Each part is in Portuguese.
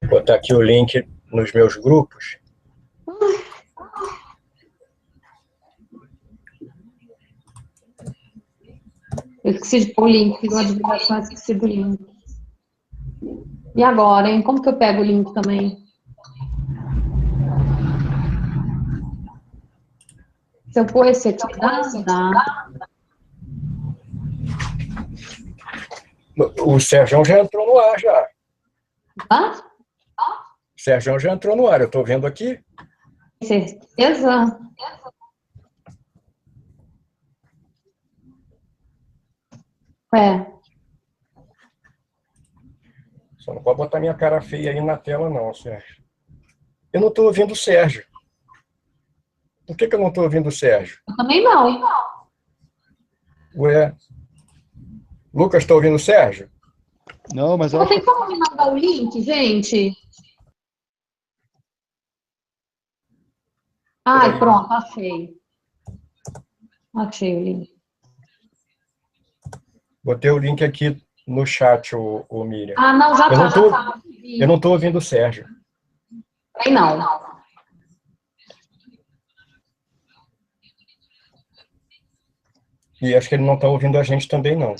Vou botar aqui o link nos meus grupos. Eu esqueci de pôr o link, igual a divulgação, esqueci do link. E agora, hein? Como que eu pego o link também? Se eu pôr esse aqui, dá. O Sérgio já entrou no ar, já. Hã? O Sérgio já entrou no ar, eu estou vendo aqui. Certeza? Só não pode botar minha cara feia aí na tela, não, Sérgio. Eu não estou ouvindo o Sérgio. Por que eu não estou ouvindo o Sérgio? Eu também não. Ué. Lucas, está ouvindo o Sérgio? Não, mas eu tenho como me mandar o link, gente? Ai, pronto, achei. Achei o link. Botei o link aqui no chat, o Miriam. Ah, não, já tá. Eu não estou ouvindo o Sérgio. Aí não. E acho que ele não está ouvindo a gente também, não.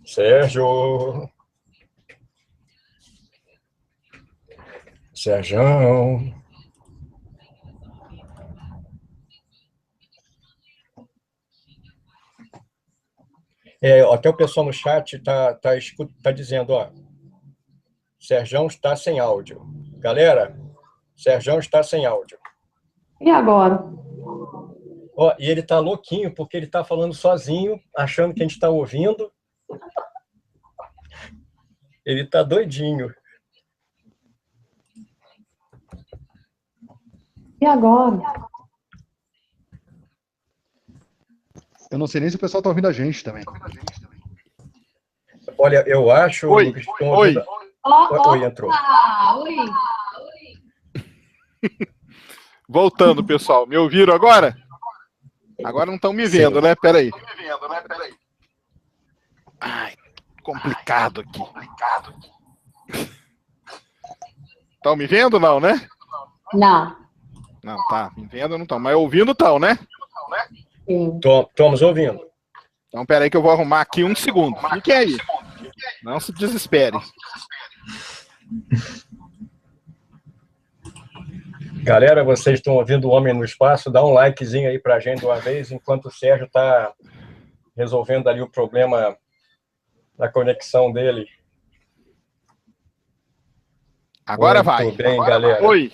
Sérgio. Sérgio. Até o pessoal no chat tá dizendo, ó, Sérgio está sem áudio. Galera, Sérgio está sem áudio. E agora? Ó, e ele tá louquinho, porque ele tá falando sozinho, achando que a gente está ouvindo. Ele tá doidinho. E agora? Eu não sei nem se o pessoal tá ouvindo a gente também. Olha, eu acho... Oi. Oi, entrou. Oi. Voltando, pessoal. Me ouviram agora? Agora não estão me vendo, né? Peraí. Ai, complicado aqui. Estão me vendo, não, né? Não. Não, tá. Me vendo, não estão. Mas ouvindo estão, né? Sim. Estamos ouvindo. Então, peraí que eu vou arrumar aqui um segundo. Fiquem aí. Não se desespere. Galera, vocês estão ouvindo o Homem no Espaço? Dá um likezinho aí pra gente uma vez, enquanto o Sérgio está resolvendo ali o problema da conexão dele. Agora Muito vai. bem, Agora galera. Vai. Oi.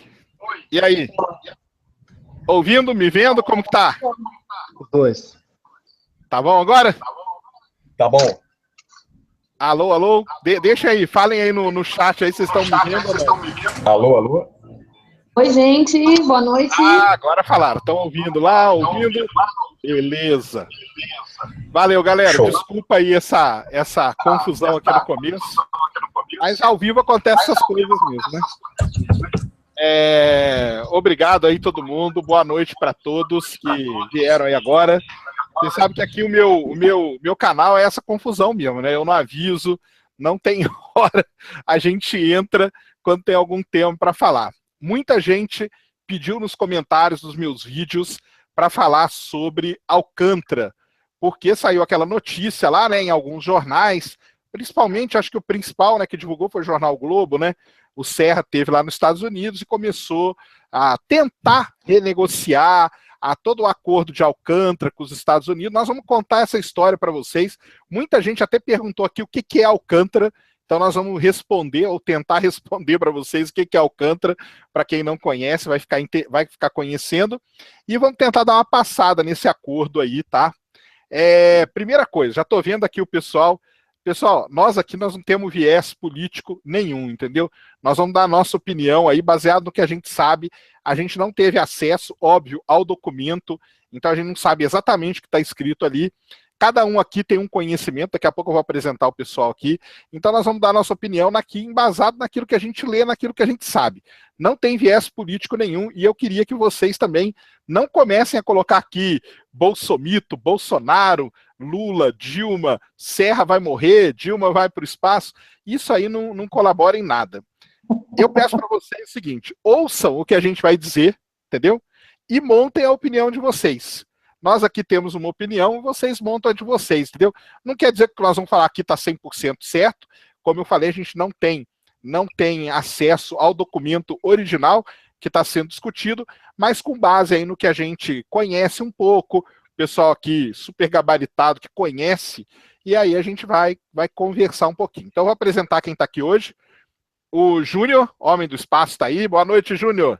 E aí? Ouvindo, me vendo, como que tá? Os dois. Tá bom agora? Tá bom. Alô, alô? Deixa aí, falem aí no chat aí, vocês estão me vendo ou não? Alô, alô? Oi, gente. Boa noite. Ah, agora falaram. Estão ouvindo lá, ouvindo? Beleza. Valeu, galera. Show. Desculpa aí essa confusão aqui no começo. Mas ao vivo acontecem essas coisas mesmo, né? Obrigado aí todo mundo. Boa noite para todos que vieram aí agora. Você sabe que aqui o meu canal é essa confusão mesmo, né? Eu não aviso, não tem hora. A gente entra quando tem algum tema para falar. Muita gente pediu nos comentários dos meus vídeos para falar sobre Alcântara, porque saiu aquela notícia lá, né, em alguns jornais, principalmente, acho que o principal, né, que divulgou foi o Jornal Globo, né? O Serra teve lá nos Estados Unidos e começou a tentar renegociar todo o acordo de Alcântara com os Estados Unidos. Nós vamos contar essa história para vocês. Muita gente até perguntou aqui o que é Alcântara. Então nós vamos responder, ou tentar responder para vocês o que é Alcântara. Para quem não conhece, vai ficar conhecendo. E vamos tentar dar uma passada nesse acordo aí, tá? Primeira coisa, já estou vendo aqui o pessoal. Pessoal, nós aqui nós não temos viés político nenhum, entendeu? Nós vamos dar a nossa opinião aí, baseado no que a gente sabe. A gente não teve acesso, óbvio, ao documento então a gente não sabe exatamente o que está escrito ali. Cada um aqui tem um conhecimento, daqui a pouco eu vou apresentar o pessoal aqui, então nós vamos dar nossa opinião embasado naquilo que a gente lê, naquilo que a gente sabe. Não tem viés político nenhum, e eu queria que vocês também não comecem a colocar aqui Bolsomito, Bolsonaro, Lula, Dilma, Serra vai morrer, Dilma vai para o espaço. Isso aí não colabora em nada. Eu peço para vocês o seguinte, ouçam o que a gente vai dizer, entendeu? E montem a opinião de vocês. Nós aqui temos uma opinião, vocês montam a de vocês, entendeu? Não quer dizer que nós vamos falar aqui está 100% certo. Como eu falei, a gente não tem acesso ao documento original que está sendo discutido, mas com base aí no que a gente conhece um pouco, o pessoal aqui super gabaritado que conhece, e aí a gente vai conversar um pouquinho. Então eu vou apresentar quem está aqui hoje. O Júnior, homem do espaço, está aí. Boa noite, Júnior.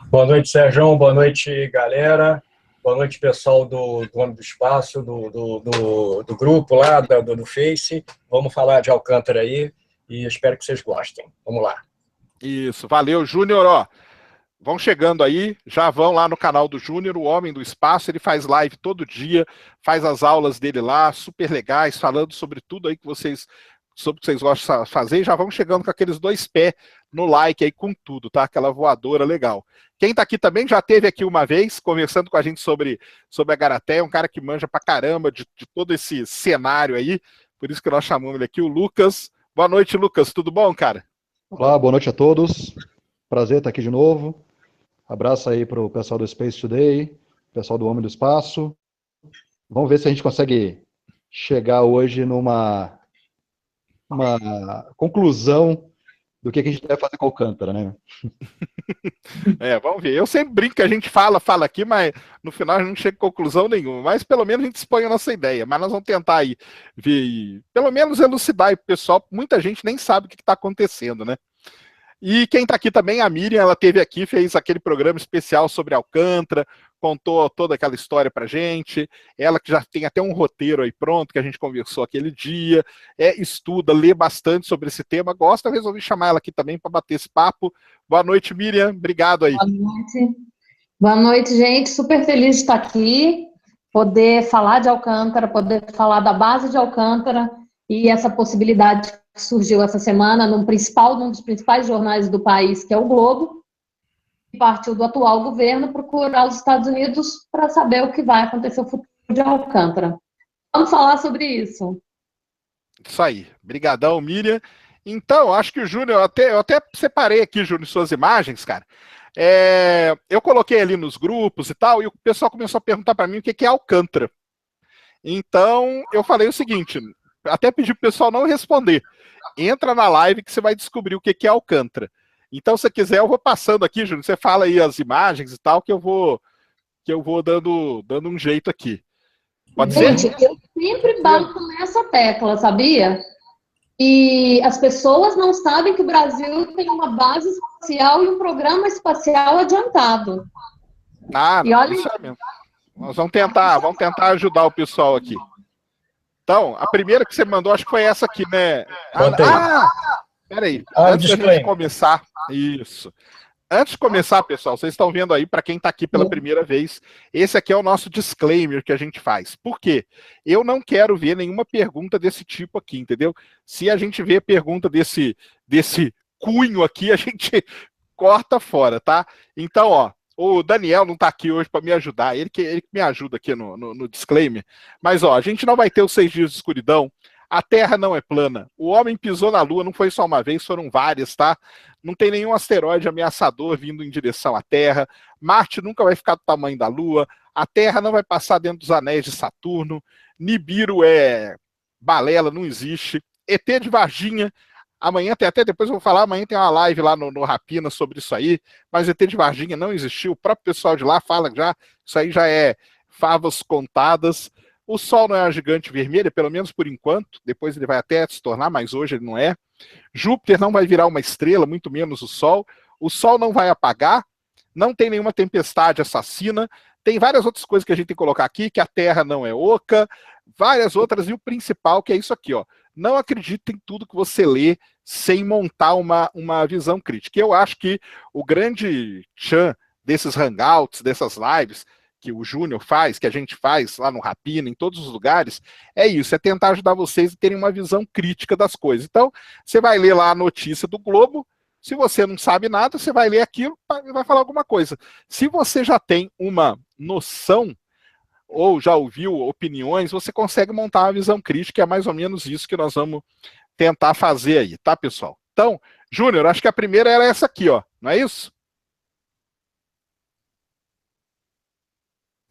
Boa noite, Sérgio. Boa noite, galera. Boa noite, pessoal do Homem do Espaço, do grupo lá, do Face. Vamos falar de Alcântara aí e espero que vocês gostem. Vamos lá. Isso, valeu, Júnior. Ó, vão chegando aí, já vão lá no canal do Júnior, o Homem do Espaço. Ele faz live todo dia, faz as aulas dele lá, super legais, falando sobre tudo aí que vocês gostam de fazer, e já vão chegando com aqueles 2 pés no like aí com tudo, tá? Aquela voadora legal. Quem tá aqui também já teve aqui uma vez, conversando com a gente sobre a Garateia, um cara que manja pra caramba de todo esse cenário aí, por isso que nós chamamos ele aqui, o Lucas. Boa noite, Lucas, tudo bom, cara? Olá, boa noite a todos. Prazer estar aqui de novo. Abraço aí para o pessoal do Space Today, pessoal do Homem do Espaço. Vamos ver se a gente consegue chegar hoje numa conclusão do que a gente deve fazer com Alcântara, né? Vamos ver. Eu sempre brinco que a gente fala aqui, mas no final a gente não chega a conclusão nenhuma. Mas pelo menos a gente expõe a nossa ideia. Mas nós vamos tentar aí ver, pelo menos elucidar aí pro pessoal. Muita gente nem sabe o que está acontecendo, né? E quem está aqui também, a Miriam, ela esteve aqui, fez aquele programa especial sobre Alcântara, contou toda aquela história pra gente, ela que já tem até um roteiro aí pronto, que a gente conversou aquele dia, estuda, lê bastante sobre esse tema, gosta, eu resolvi chamar ela aqui também para bater esse papo. Boa noite, Miriam, obrigado aí. Boa noite. Boa noite, gente, super feliz de estar aqui, poder falar de Alcântara, poder falar da base de Alcântara, e essa possibilidade que surgiu essa semana num dos principais jornais do país, que é o Globo, que partiu do atual governo procurar os Estados Unidos para saber o que vai acontecer no futuro de Alcântara. Vamos falar sobre isso. Isso aí. Brigadão, Miriam. Então, acho que o Júnior, eu até separei aqui, Júnior, suas imagens, cara. Eu coloquei ali nos grupos e tal, e o pessoal começou a perguntar para mim o que é Alcântara. Então, eu falei o seguinte, até pedi pro pessoal não responder. Entra na live que você vai descobrir o que é Alcântara. Então, se quiser, eu vou passando aqui, Júnior. Você fala aí as imagens e tal, que eu vou dando um jeito aqui. Pode ser? Gente, eu sempre bato nessa tecla, sabia? E as pessoas não sabem que o Brasil tem uma base espacial e um programa espacial adiantado. E olha, isso é mesmo. Nós vamos tentar ajudar o pessoal aqui. Então, a primeira que você mandou, acho que foi essa aqui, né? Peraí. Antes da gente começar. Isso. Antes de começar, pessoal, vocês estão vendo aí, para quem está aqui pela primeira vez, esse aqui é o nosso disclaimer que a gente faz. Por quê? Eu não quero ver nenhuma pergunta desse tipo aqui, entendeu? Se a gente vê pergunta desse cunho aqui, a gente corta fora, tá? Então, ó, o Daniel não está aqui hoje para me ajudar, ele que me ajuda aqui no disclaimer. Mas, ó, a gente não vai ter os 6 dias de escuridão, a Terra não é plana, o homem pisou na Lua, não foi só uma vez, foram várias, tá? Não tem nenhum asteroide ameaçador vindo em direção à Terra, Marte nunca vai ficar do tamanho da Lua, a Terra não vai passar dentro dos anéis de Saturno, Nibiru é balela, não existe, ET de Varginha, amanhã tem, até depois eu vou falar, amanhã tem uma live lá no Rapina sobre isso aí, mas ET de Varginha não existiu, o próprio pessoal de lá fala já, isso aí já é favas contadas. O Sol não é uma gigante vermelha, pelo menos por enquanto, depois ele vai até se tornar, mas hoje ele não é. Júpiter não vai virar uma estrela, muito menos o Sol não vai apagar, não tem nenhuma tempestade assassina, tem várias outras coisas que a gente tem que colocar aqui, que a Terra não é oca, várias outras, e o principal que é isso aqui, ó, não acredita em tudo que você lê sem montar uma visão crítica. Eu acho que o grande tchan desses hangouts, dessas lives, que o Júnior faz, que a gente faz lá no Rapina, em todos os lugares, é isso, é tentar ajudar vocês a terem uma visão crítica das coisas. Então, você vai ler lá a notícia do Globo, se você não sabe nada, você vai ler aquilo e vai falar alguma coisa. Se você já tem uma noção, ou já ouviu opiniões, você consegue montar uma visão crítica, é mais ou menos isso que nós vamos tentar fazer aí, tá, pessoal? Então, Júnior, acho que a primeira era essa aqui, ó, não é isso?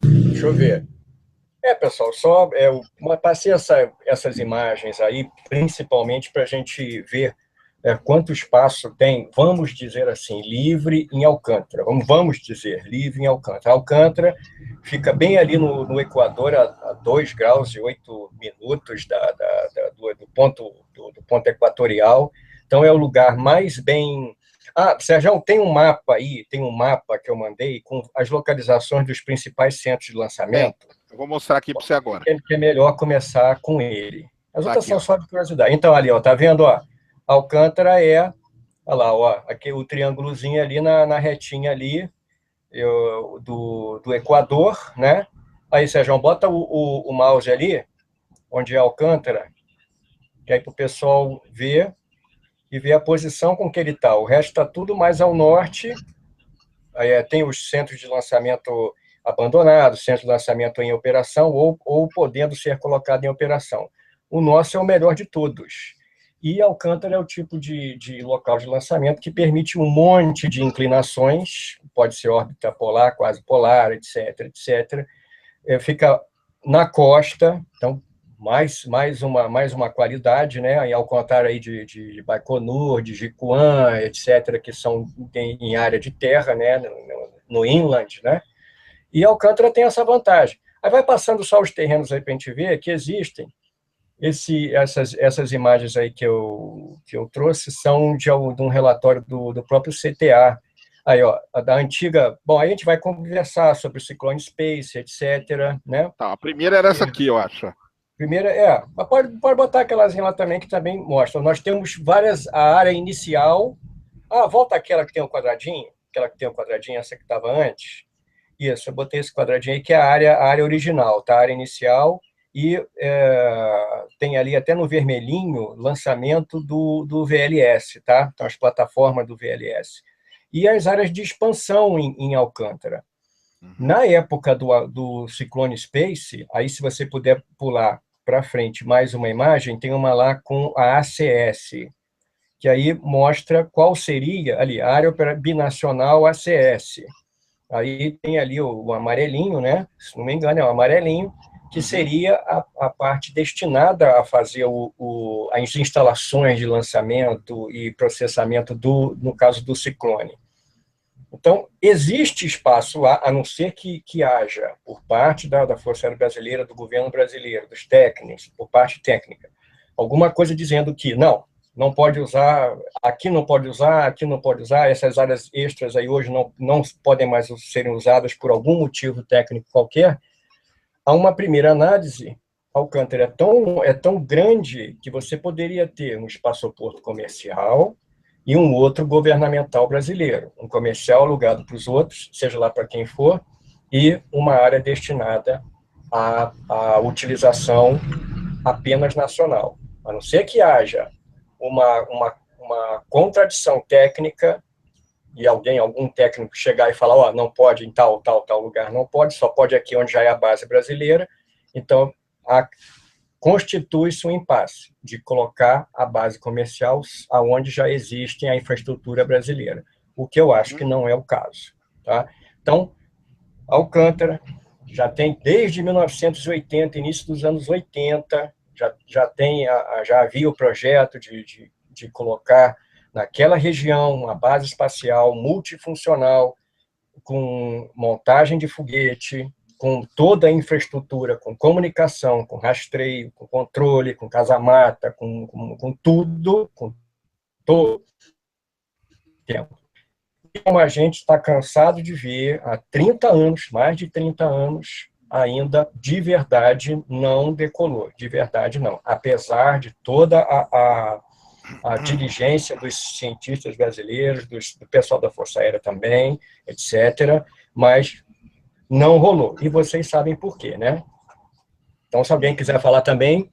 Deixa eu ver. Pessoal, só passei essas imagens aí, principalmente para a gente ver quanto espaço tem, vamos dizer assim, livre em Alcântara. Vamos dizer, livre em Alcântara. Alcântara fica bem ali no Equador, a 2 graus e 8 minutos do ponto equatorial. Então, é o lugar mais bem... Sérgio, tem um mapa aí, que eu mandei com as localizações dos principais centros de lançamento. Eu vou mostrar aqui para você agora. Que é melhor começar com ele. As outras são só de curiosidade. Então, ali, ó, tá vendo? Ó, Alcântara olha lá, ó, aqui o triângulozinho ali na retinha ali do Equador, né? Aí, Sérgio, bota o mouse ali, onde é Alcântara, que aí para o pessoal ver e ver a posição com que ele está. O resto está tudo mais ao norte. Aí tem os centros de lançamento abandonados, centros de lançamento em operação ou podendo ser colocado em operação. O nosso é o melhor de todos. E Alcântara é o tipo de local de lançamento que permite um monte de inclinações, pode ser órbita polar, quase polar, etc., etc. Fica na costa, então mais uma qualidade, né? Ao contrário aí de Baikonur, de Jiquan, etc., que são em área de terra, né? No inland, né? E Alcântara tem essa vantagem. Aí vai passando só os terrenos aí para a gente ver que existem. Essas imagens aí que eu trouxe são de um relatório do próprio CTA. Aí, ó, da antiga... Bom, aí a gente vai conversar sobre o Cyclone Space, etc., né? Tá, a primeira era essa aqui, eu acho. Primeira mas pode botar aquelas lá também, que também mostram. Nós temos a área inicial. Volta aquela que tem um quadradinho, essa que estava antes. Isso, eu botei esse quadradinho aí, que é a área original, tá? A área inicial, e tem ali até no vermelhinho lançamento do VLS, tá? Então, as plataformas do VLS. E as áreas de expansão em Alcântara. Na época do Cyclone Space, aí se você puder pular para frente mais uma imagem, tem uma lá com a ACS, que aí mostra qual seria ali a área binacional ACS. Aí tem ali o amarelinho, né? Se não me engano, é o amarelinho, que seria a parte destinada a fazer as instalações de lançamento e processamento no caso do ciclone. Então, existe espaço lá, a não ser que haja, por parte da Força Aérea Brasileira, do governo brasileiro, dos técnicos, por parte técnica, alguma coisa dizendo que não pode usar, aqui não pode usar, essas áreas extras aí hoje não podem mais serem usadas por algum motivo técnico qualquer. A uma primeira análise, Alcântara é tão grande que você poderia ter um espaçoporto comercial e um outro governamental brasileiro, um comercial alugado para os outros, seja lá para quem for, e uma área destinada à utilização apenas nacional. A não ser que haja uma contradição técnica e algum técnico chegar e falar, não pode em tal lugar, não pode, só pode aqui onde já é a base brasileira, então constitui-se um impasse de colocar a base comercial aonde já existe a infraestrutura brasileira, o que eu acho que não é o caso. Tá? Então, Alcântara já tem desde 1980, início dos anos 80, já havia o projeto de colocar naquela região uma base espacial multifuncional, com montagem de foguete, com toda a infraestrutura, com comunicação, com rastreio, com controle, com casamata, com tudo, com todo tempo. E como a gente está cansado de ver, há 30 anos, mais de 30 anos, ainda de verdade não decolou, de verdade não. Apesar de toda a diligência dos cientistas brasileiros, do pessoal da Força Aérea também, etc., mas não rolou. E vocês sabem por quê, né? Então, se alguém quiser falar também...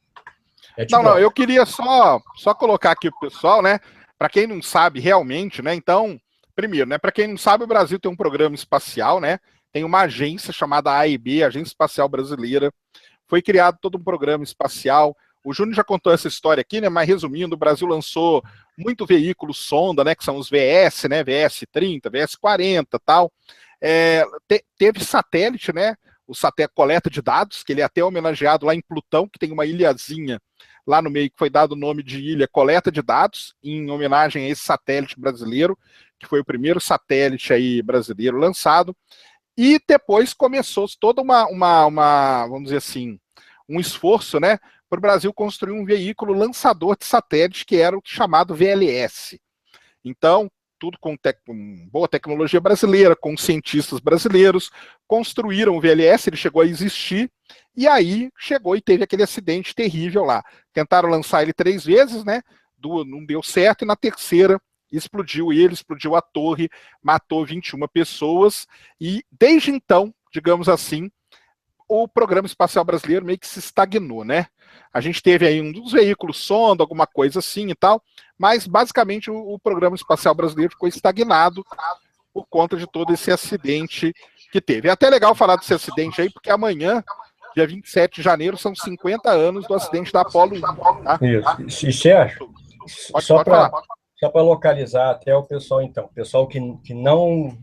Não, eu queria só colocar aqui pro pessoal, né? Para quem não sabe realmente, né? Então, primeiro, né? Para quem não sabe, o Brasil tem um programa espacial, né? Tem uma agência chamada AEB, Agência Espacial Brasileira. Foi criado todo um programa espacial. O Júnior já contou essa história aqui, né? Mas resumindo, o Brasil lançou muito veículo sonda, né? Que são os VS, né? VS-30, VS-40 e tal. Teve satélite, né? O satélite coleta de dados, que ele é até homenageado lá em Plutão, que tem uma ilhazinha lá no meio que foi dado o nome de Ilha Coleta de Dados, em homenagem a esse satélite brasileiro, que foi o primeiro satélite aí brasileiro lançado. E depois começou toda vamos dizer assim, um esforço, né, para o Brasil construir um veículo lançador de satélite, que era o chamado VLS. Então, tudo com boa tecnologia brasileira, com cientistas brasileiros, construíram o VLS, ele chegou a existir, e aí chegou e teve aquele acidente terrível lá. Tentaram lançar ele 3 vezes, né? Não deu certo, e na terceira explodiu ele, explodiu a torre, matou 21 pessoas, e desde então, digamos assim, o programa espacial brasileiro meio que se estagnou, né? A gente teve aí um dos veículos sonda, alguma coisa assim e tal, mas basicamente o programa espacial brasileiro ficou estagnado por conta de todo esse acidente que teve. É até legal falar desse acidente aí, porque amanhã, dia 27 de janeiro, são 50 anos do acidente da Apollo 1. Tá? Isso. E Sérgio, só para localizar até o pessoal, então, o pessoal que não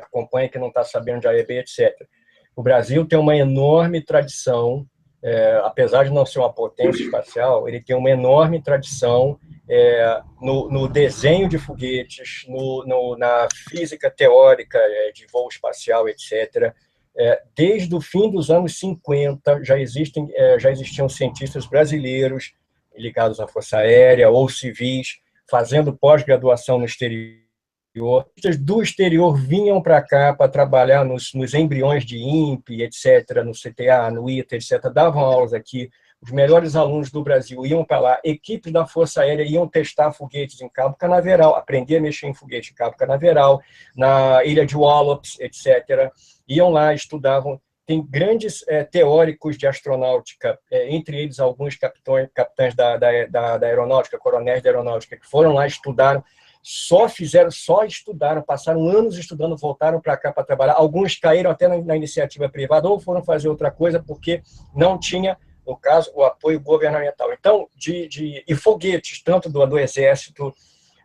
acompanha, que não está sabendo de AEB, etc. O Brasil tem uma enorme tradição, apesar de não ser uma potência espacial, ele tem uma enorme tradição no desenho de foguetes, na física teórica de voo espacial, etc. Desde o fim dos anos 50, já existiam cientistas brasileiros ligados à Força Aérea ou civis, fazendo pós-graduação no exterior. Do exterior vinham para cá para trabalhar nos embriões de INPE, etc., no CTA, no ITA, etc., davam aulas aqui. Os melhores alunos do Brasil iam para lá, equipes da Força Aérea iam testar foguetes em Cabo Canaveral, aprender a mexer em foguete em Cabo Canaveral, na ilha de Wallops, etc., iam lá, estudavam. Tem grandes teóricos de astronáutica, entre eles alguns capitães da aeronáutica, coronéis da aeronáutica, que foram lá, estudaram, só estudaram, passaram anos estudando, voltaram para cá para trabalhar. Alguns caíram até na iniciativa privada ou foram fazer outra coisa porque não tinha, no caso, o apoio governamental. Então, e foguetes, tanto do Exército,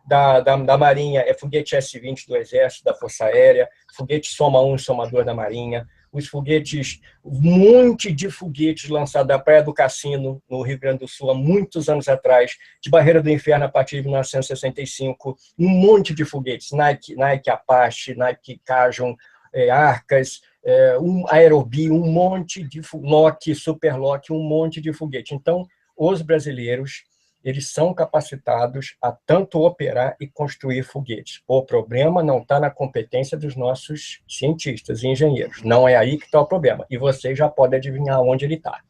da Marinha, foguete S-20 do Exército, da Força Aérea, foguete Soma 1 e Soma 2 da Marinha, os foguetes, um monte de foguetes lançados da Praia do Cassino, no Rio Grande do Sul, há muitos anos atrás, de Barreira do Inferno a partir de 1965, um monte de foguetes, Nike Apache, Nike Cajon, Arcas, Aerobee, um monte de Lockheed, Super Lockheed, um monte de foguete. Então, os brasileiros, eles são capacitados a tanto operar e construir foguetes. O problema não está na competência dos nossos cientistas e engenheiros. Não é aí que está o problema. E vocês já podem adivinhar onde ele está.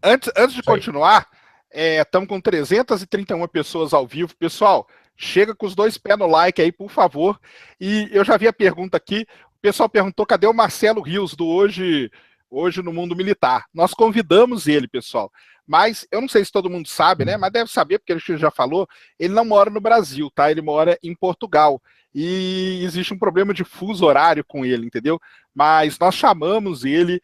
Antes de continuar, estamos com 331 pessoas ao vivo. Pessoal, chega com os 2 pés no like aí, por favor. E eu já vi a pergunta aqui. O pessoal perguntou, cadê o Marcelo Rios, do Hoje no Mundo Militar? Nós convidamos ele, pessoal. Mas eu não sei se todo mundo sabe, né? Mas deve saber, porque ele já falou, ele não mora no Brasil, tá? Ele mora em Portugal. E existe um problema de fuso horário com ele, entendeu? Mas nós chamamos ele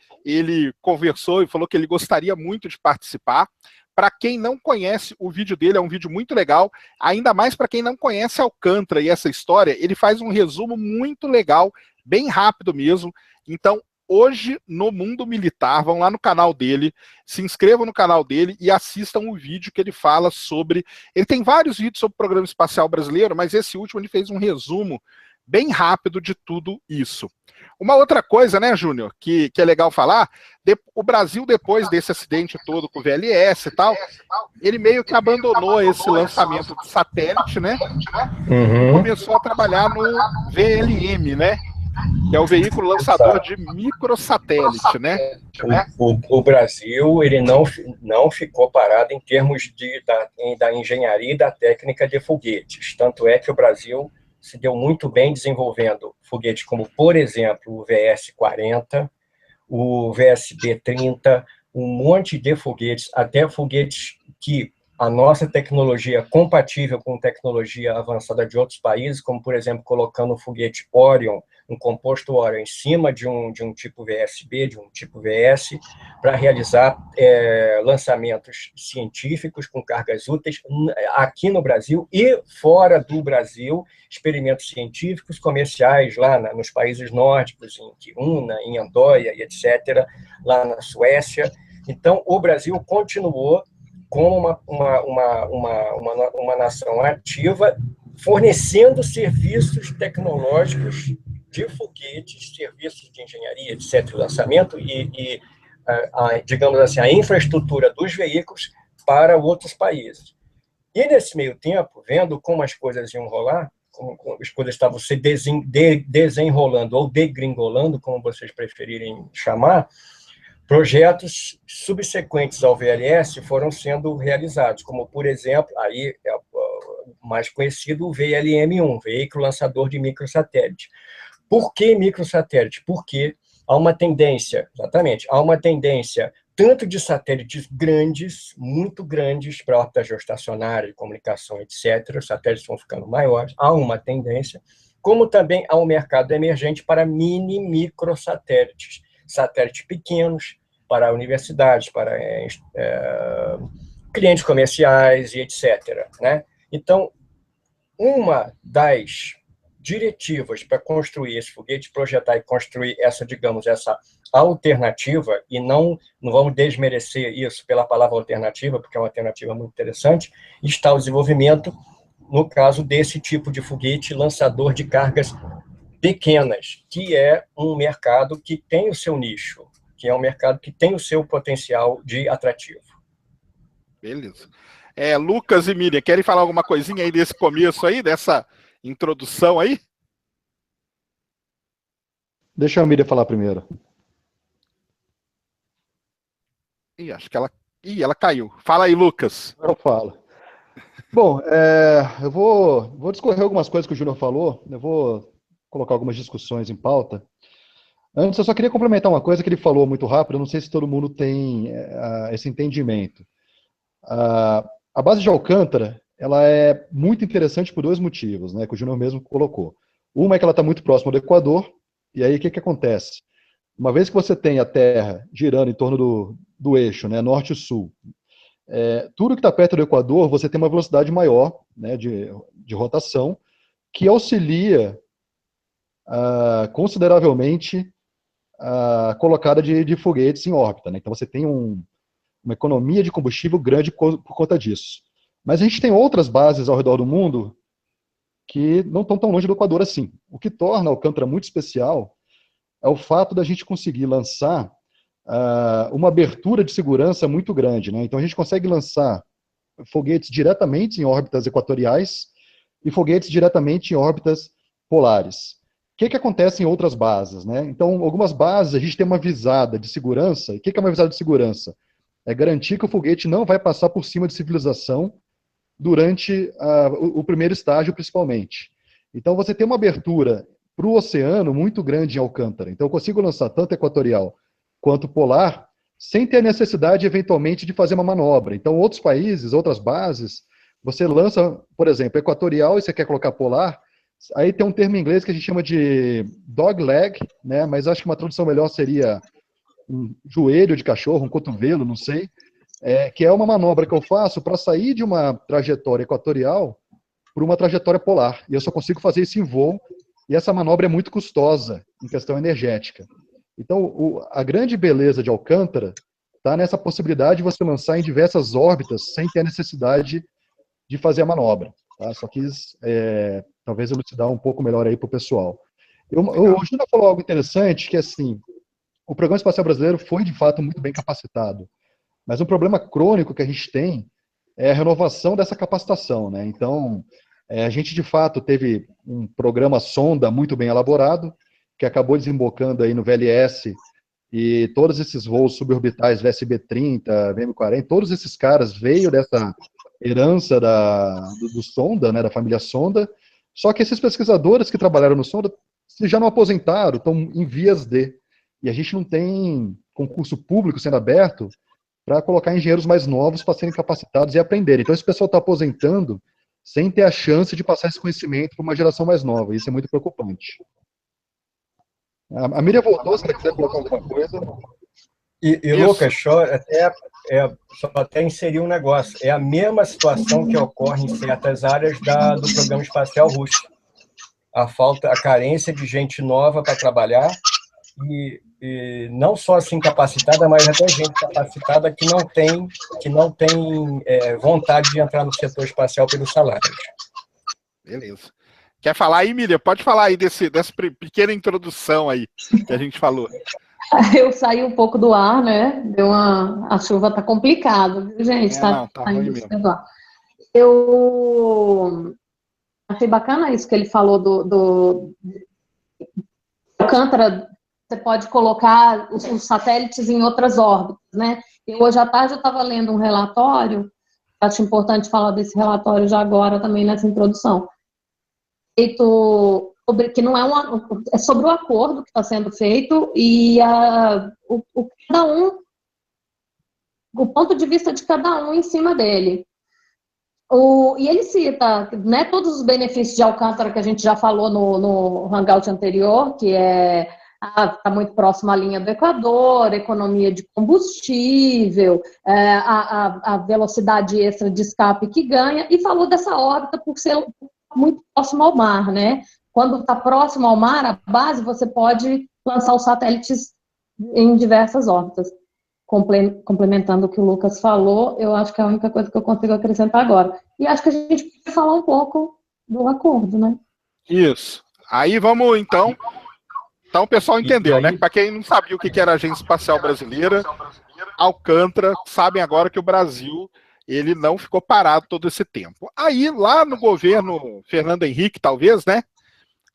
conversou e falou que ele gostaria muito de participar. Para quem não conhece, o vídeo dele é um vídeo muito legal, ainda mais para quem não conhece Alcântara e essa história, ele faz um resumo muito legal, bem rápido mesmo. Então, hoje no Mundo Militar, vão lá no canal dele, se inscrevam no canal dele e assistam o vídeo que ele fala sobre... Ele tem vários vídeos sobre o Programa Espacial Brasileiro, mas esse último ele fez um resumo bem rápido de tudo isso. Uma outra coisa, né, Júnior, que é legal falar, o Brasil, depois desse acidente todo com o VLS e tal, ele meio que abandonou esse lançamento de satélite, né? E começou a trabalhar no VLM, né? Que é o veículo lançador de microsatélite, né? O Brasil, ele não ficou parado em termos da engenharia e da técnica de foguetes. Tanto é que o Brasil se deu muito bem desenvolvendo foguetes como, por exemplo, o VS-40, o VSB-30, um monte de foguetes, até foguetes que a nossa tecnologia é compatível com tecnologia avançada de outros países, como, por exemplo, colocando um foguete Orion, um composto Orion, em cima de um tipo VSB, de um tipo VS, para realizar lançamentos científicos com cargas úteis aqui no Brasil e fora do Brasil, experimentos científicos comerciais lá nos países nórdicos, em Kiruna, em Andøya, e etc., lá na Suécia. Então, o Brasil continuou como uma nação ativa, fornecendo serviços tecnológicos de foguetes, serviços de engenharia, etc., lançamento digamos assim, a infraestrutura dos veículos para outros países. E, nesse meio tempo, vendo como as coisas iam rolar, como as coisas estavam se desenrolando ou degringolando, como vocês preferirem chamar, projetos subsequentes ao VLS foram sendo realizados, como, por exemplo, aí é o mais conhecido, o VLM-1, Veículo Lançador de Microsatélite. Por que microsatélite? Porque há uma tendência, exatamente, há uma tendência tanto de satélites grandes, muito grandes, para órbita geoestacionária, de comunicação, etc., os satélites vão ficando maiores, há uma tendência, como também há um mercado emergente para microsatélites, satélites pequenos, para universidades, para clientes comerciais e etc., né? Então, uma das diretivas para construir esse foguete, projetar e construir essa, digamos, essa alternativa, e não vamos desmerecer isso pela palavra alternativa, porque é uma alternativa muito interessante, está o desenvolvimento, no caso desse tipo de foguete lançador de cargas pequenas, que é um mercado que tem o seu nicho, que é um mercado que tem o seu potencial de atrativo. Beleza. Lucas e Miriam, querem falar alguma coisinha aí desse começo aí, dessa introdução aí? Deixa a Miriam falar primeiro. Acho que ela caiu. Fala aí, Lucas. Eu falo. Bom, eu vou discorrer algumas coisas que o Júnior falou, eu vou colocar algumas discussões em pauta. Antes, eu só queria complementar uma coisa que ele falou muito rápido, eu não sei se todo mundo tem esse entendimento. A base de Alcântara, ela é muito interessante por dois motivos, né, que o Júnior mesmo colocou. Uma é que ela está muito próxima do Equador, e aí o que acontece? Uma vez que você tem a Terra girando em torno do eixo, né, norte e sul, tudo que está perto do Equador, você tem uma velocidade maior, né, de rotação, que auxilia consideravelmente a colocada de foguetes em órbita, né? Então você tem uma economia de combustível grande por conta disso. Mas a gente tem outras bases ao redor do mundo que não estão tão longe do Equador assim. O que torna Alcântara muito especial é o fato da gente conseguir lançar uma abertura de segurança muito grande, né? Então a gente consegue lançar foguetes diretamente em órbitas equatoriais e foguetes diretamente em órbitas polares. O que acontece em outras bases, né? Então, algumas bases a gente tem uma visada de segurança. E o que é uma visada de segurança? É garantir que o foguete não vai passar por cima de civilização durante o primeiro estágio, principalmente. Então, você tem uma abertura para o oceano muito grande em Alcântara. Então, eu consigo lançar tanto equatorial quanto polar, sem ter a necessidade, eventualmente, de fazer uma manobra. Então, outros países, outras bases, você lança, por exemplo, equatorial e você quer colocar polar, aí tem um termo em inglês que a gente chama de dog leg, né? Mas acho que uma tradução melhor seria um joelho de cachorro, um cotovelo, não sei, que é uma manobra que eu faço para sair de uma trajetória equatorial para uma trajetória polar. E eu só consigo fazer isso em voo, e essa manobra é muito custosa em questão energética. Então, a grande beleza de Alcântara está nessa possibilidade de você lançar em diversas órbitas sem ter a necessidade de fazer a manobra. Tá? Só quis, talvez, elucidar um pouco melhor aí para o pessoal. O Júnior falou algo interessante, que assim, o Programa Espacial Brasileiro foi, de fato, muito bem capacitado. Mas um problema crônico que a gente tem é a renovação dessa capacitação, né? Então, a gente, de fato, teve um programa sonda muito bem elaborado, que acabou desembocando aí no VLS, e todos esses voos suborbitais, VSB-30, VM-40, todos esses caras veio dessa herança do sonda, né, da família sonda, Só que esses pesquisadores que trabalharam no Sonda já não aposentaram, estão em vias de. E a gente não tem concurso público sendo aberto para colocar engenheiros mais novos para serem capacitados e aprenderem. Então, esse pessoal está aposentando sem ter a chance de passar esse conhecimento para uma geração mais nova. Isso é muito preocupante. A Miriam voltou, se ela quiser colocar alguma coisa. E Lucas, só até inserir um negócio. É a mesma situação que ocorre em certas áreas do programa espacial russo. A carência de gente nova para trabalhar e não só assim capacitada, mas até gente capacitada que não tem vontade de entrar no setor espacial pelos salários. Beleza. Quer falar aí, Miriam? Pode falar aí dessa pequena introdução aí que a gente falou. Eu saí um pouco do ar, né? A chuva tá complicada, viu, gente? Tá ruim mesmo. Eu achei bacana isso que ele falou do Alcântara. Você pode colocar os satélites em outras órbitas, né? E hoje à tarde eu estava lendo um relatório, acho importante falar desse relatório já agora também nessa introdução, feito sobre, que não é sobre o acordo que está sendo feito e o ponto de vista de cada um em cima dele. E ele cita, né, todos os benefícios de Alcântara que a gente já falou no hangout anterior, que está muito próximo à linha do Equador, economia de combustível, a velocidade extra de escape que ganha, e falou dessa órbita por ser muito próximo ao mar, né? Quando está próximo ao mar, a base, você pode lançar os satélites em diversas órbitas. Complementando o que o Lucas falou, eu acho que é a única coisa que eu consigo acrescentar agora. E acho que a gente pode falar um pouco do acordo, né? Isso. Aí vamos, então... Então o pessoal entendeu, né? Para quem não sabia o que era a Agência Espacial Brasileira, Alcântara, sabem agora que o Brasil ele não ficou parado todo esse tempo. Aí, lá no governo Fernando Henrique, talvez, né?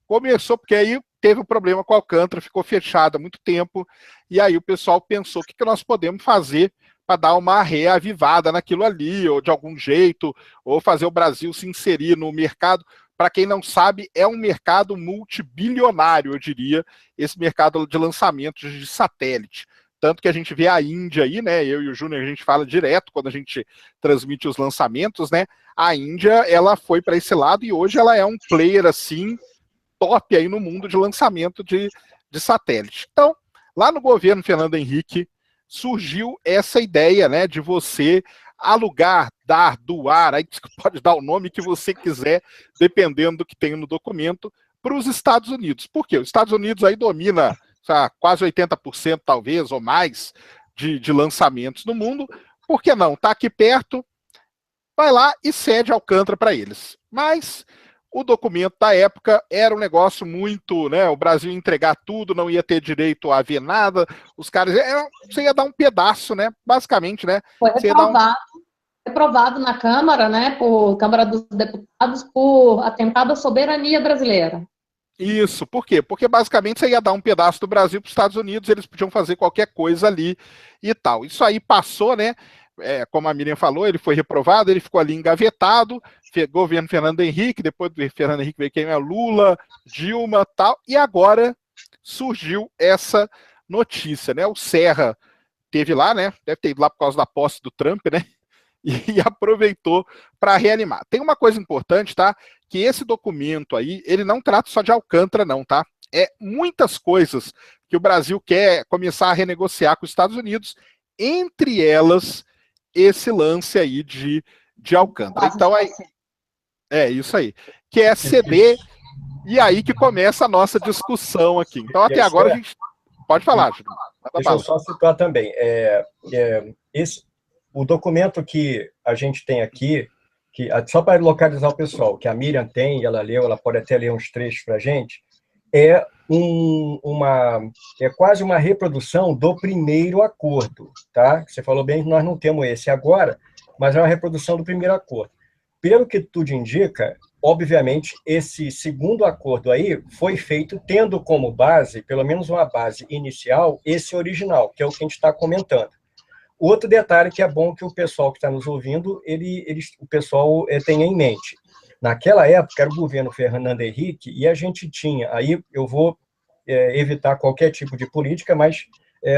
Começou, porque aí teve um problema com Alcântara, ficou fechado há muito tempo, e aí o pessoal pensou o que nós podemos fazer para dar uma reavivada naquilo ali, ou de algum jeito, ou fazer o Brasil se inserir no mercado. Para quem não sabe, é um mercado multibilionário, eu diria, esse mercado de lançamentos de satélite. Tanto que a gente vê a Índia aí, né? Eu e o Júnior, a gente fala direto quando a gente transmite os lançamentos, né? A Índia, ela foi para esse lado e hoje ela é um player, assim, top aí no mundo de lançamento de satélite. Então, lá no governo Fernando Henrique, surgiu essa ideia, né, de você alugar, doar, aí você pode dar o nome que você quiser, dependendo do que tem no documento, para os Estados Unidos. Por quê? Os Estados Unidos aí domina quase 80%, talvez, ou mais, de lançamentos no mundo. Por que não? Está aqui perto, vai lá e cede Alcântara para eles. Mas o documento da época era um negócio muito, né? O Brasil ia entregar tudo, não ia ter direito a ver nada. Os caras, você ia dar um pedaço, né? Basicamente, né? Foi reprovado na Câmara, né? Por Câmara dos Deputados, por atentado à soberania brasileira. Isso, por quê? Porque basicamente você ia dar um pedaço do Brasil para os Estados Unidos, eles podiam fazer qualquer coisa ali e tal. Isso aí passou, né? Como a Miriam falou, ele foi reprovado, ele ficou ali engavetado, governo Fernando Henrique, depois do Fernando Henrique veio quem é Lula, Dilma, tal, e agora surgiu essa notícia, né? O Serra teve lá, né? Deve ter ido lá por causa da posse do Trump, né? E aproveitou para reanimar. Tem uma coisa importante, tá? Que esse documento aí, ele não trata só de Alcântara, não, tá? É muitas coisas que o Brasil quer começar a renegociar com os Estados Unidos, entre elas esse lance aí de Alcântara. Então, aí, isso aí. Que é ceder, e aí que começa a nossa discussão aqui. Então, até agora, a gente... Pode falar, Júlio. Deixa eu só citar também. O documento que a gente tem aqui, só para localizar o pessoal, que a Miriam tem, ela leu, ela pode até ler uns trechos para a gente, é quase uma reprodução do primeiro acordo, tá? Você falou bem que nós não temos esse agora, mas é uma reprodução do primeiro acordo. Pelo que tudo indica, obviamente, esse segundo acordo aí foi feito tendo como base, pelo menos uma base inicial, esse original, que é o que a gente está comentando. Outro detalhe que é bom que o pessoal que está nos ouvindo, o pessoal tenha em mente. Naquela época era o governo Fernando Henrique e a gente tinha, aí eu vou evitar qualquer tipo de política, mas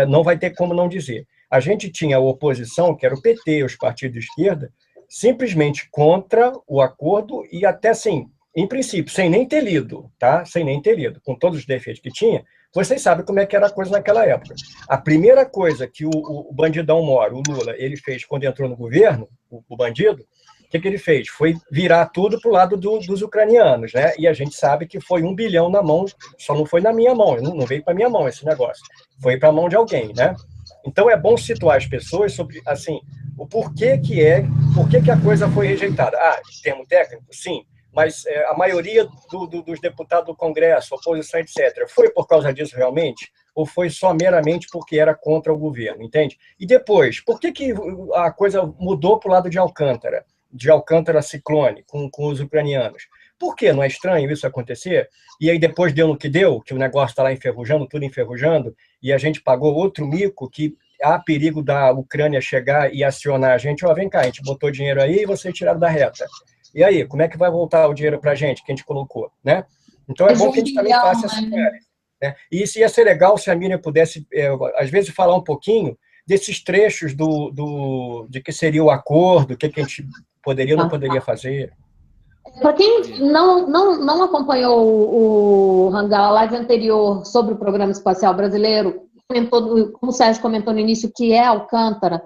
não vai ter como não dizer. A gente tinha a oposição, que era o PT, os partidos de esquerda, simplesmente contra o acordo e até, assim, em princípio, sem nem ter lido, tá? Sem nem ter lido, com todos os defeitos que tinha, vocês sabem como é que era a coisa naquela época. A primeira coisa que o bandidão Moro, o Lula, ele fez quando entrou no governo, o bandido, o que ele fez? Foi virar tudo para o lado dos ucranianos, né? E a gente sabe que foi 1 bilhão na mão, só não foi na minha mão, não veio para minha mão esse negócio, foi para a mão de alguém, né? Então é bom situar as pessoas sobre, assim, o porquê que a coisa foi rejeitada. Em termo técnico, sim, mas a maioria dos deputados do Congresso, oposição, etc., foi por causa disso realmente? Ou foi só meramente porque era contra o governo, entende? E depois, por que a coisa mudou para o lado de Alcântara Ciclone, com os ucranianos? Por que? Não é estranho isso acontecer? E aí depois deu no que deu, que o negócio está lá enferrujando, tudo enferrujando, e a gente pagou outro mico que há perigo da Ucrânia chegar e acionar a gente. Vem cá, a gente botou dinheiro aí e vocês tiraram da reta. E aí, como é que vai voltar o dinheiro para a gente que a gente colocou, né? Então é bom que a gente também faça essa análise, né? E isso ia ser legal se a Miriam pudesse, às vezes, falar um pouquinho desses trechos de que seria o acordo, o que a gente poderia ou não poderia fazer. Para quem não acompanhou o Hangout, a live anterior sobre o Programa Espacial Brasileiro, como o Sérgio comentou no início, que é Alcântara.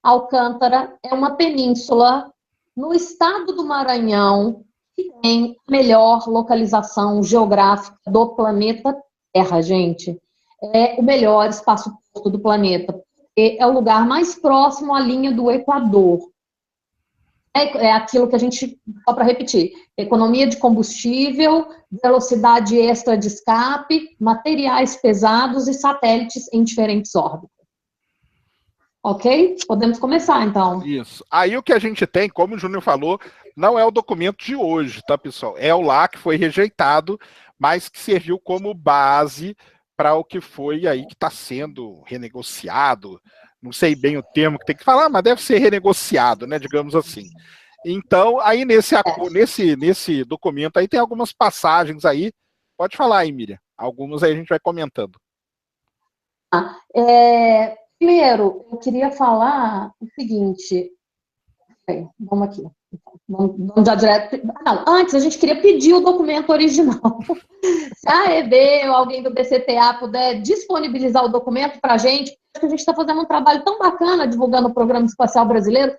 Alcântara é uma península no estado do Maranhão que tem a melhor localização geográfica do planeta Terra, gente. É o melhor espaço do planeta. É o lugar mais próximo à linha do Equador. É aquilo que a gente, só para repetir, economia de combustível, velocidade extra de escape, materiais pesados e satélites em diferentes órbitas. Ok? Podemos começar, então. Isso. Aí o que a gente tem, como o Júnior falou, não é o documento de hoje, tá, pessoal? É o lá que foi rejeitado, mas que serviu como base para o que foi aí que está sendo renegociado. Não sei bem o termo que tem que falar, mas deve ser renegociado, né? Digamos assim. Então, aí nesse documento aí tem algumas passagens aí. Pode falar aí, Miriam. Algumas aí a gente vai comentando. Primeiro, eu queria falar o seguinte. Vamos aqui. Vamos já direto. Não, antes a gente queria pedir o documento original. Se a EB ou alguém do BCTA puder disponibilizar o documento para a gente está fazendo um trabalho tão bacana divulgando o Programa Espacial Brasileiro,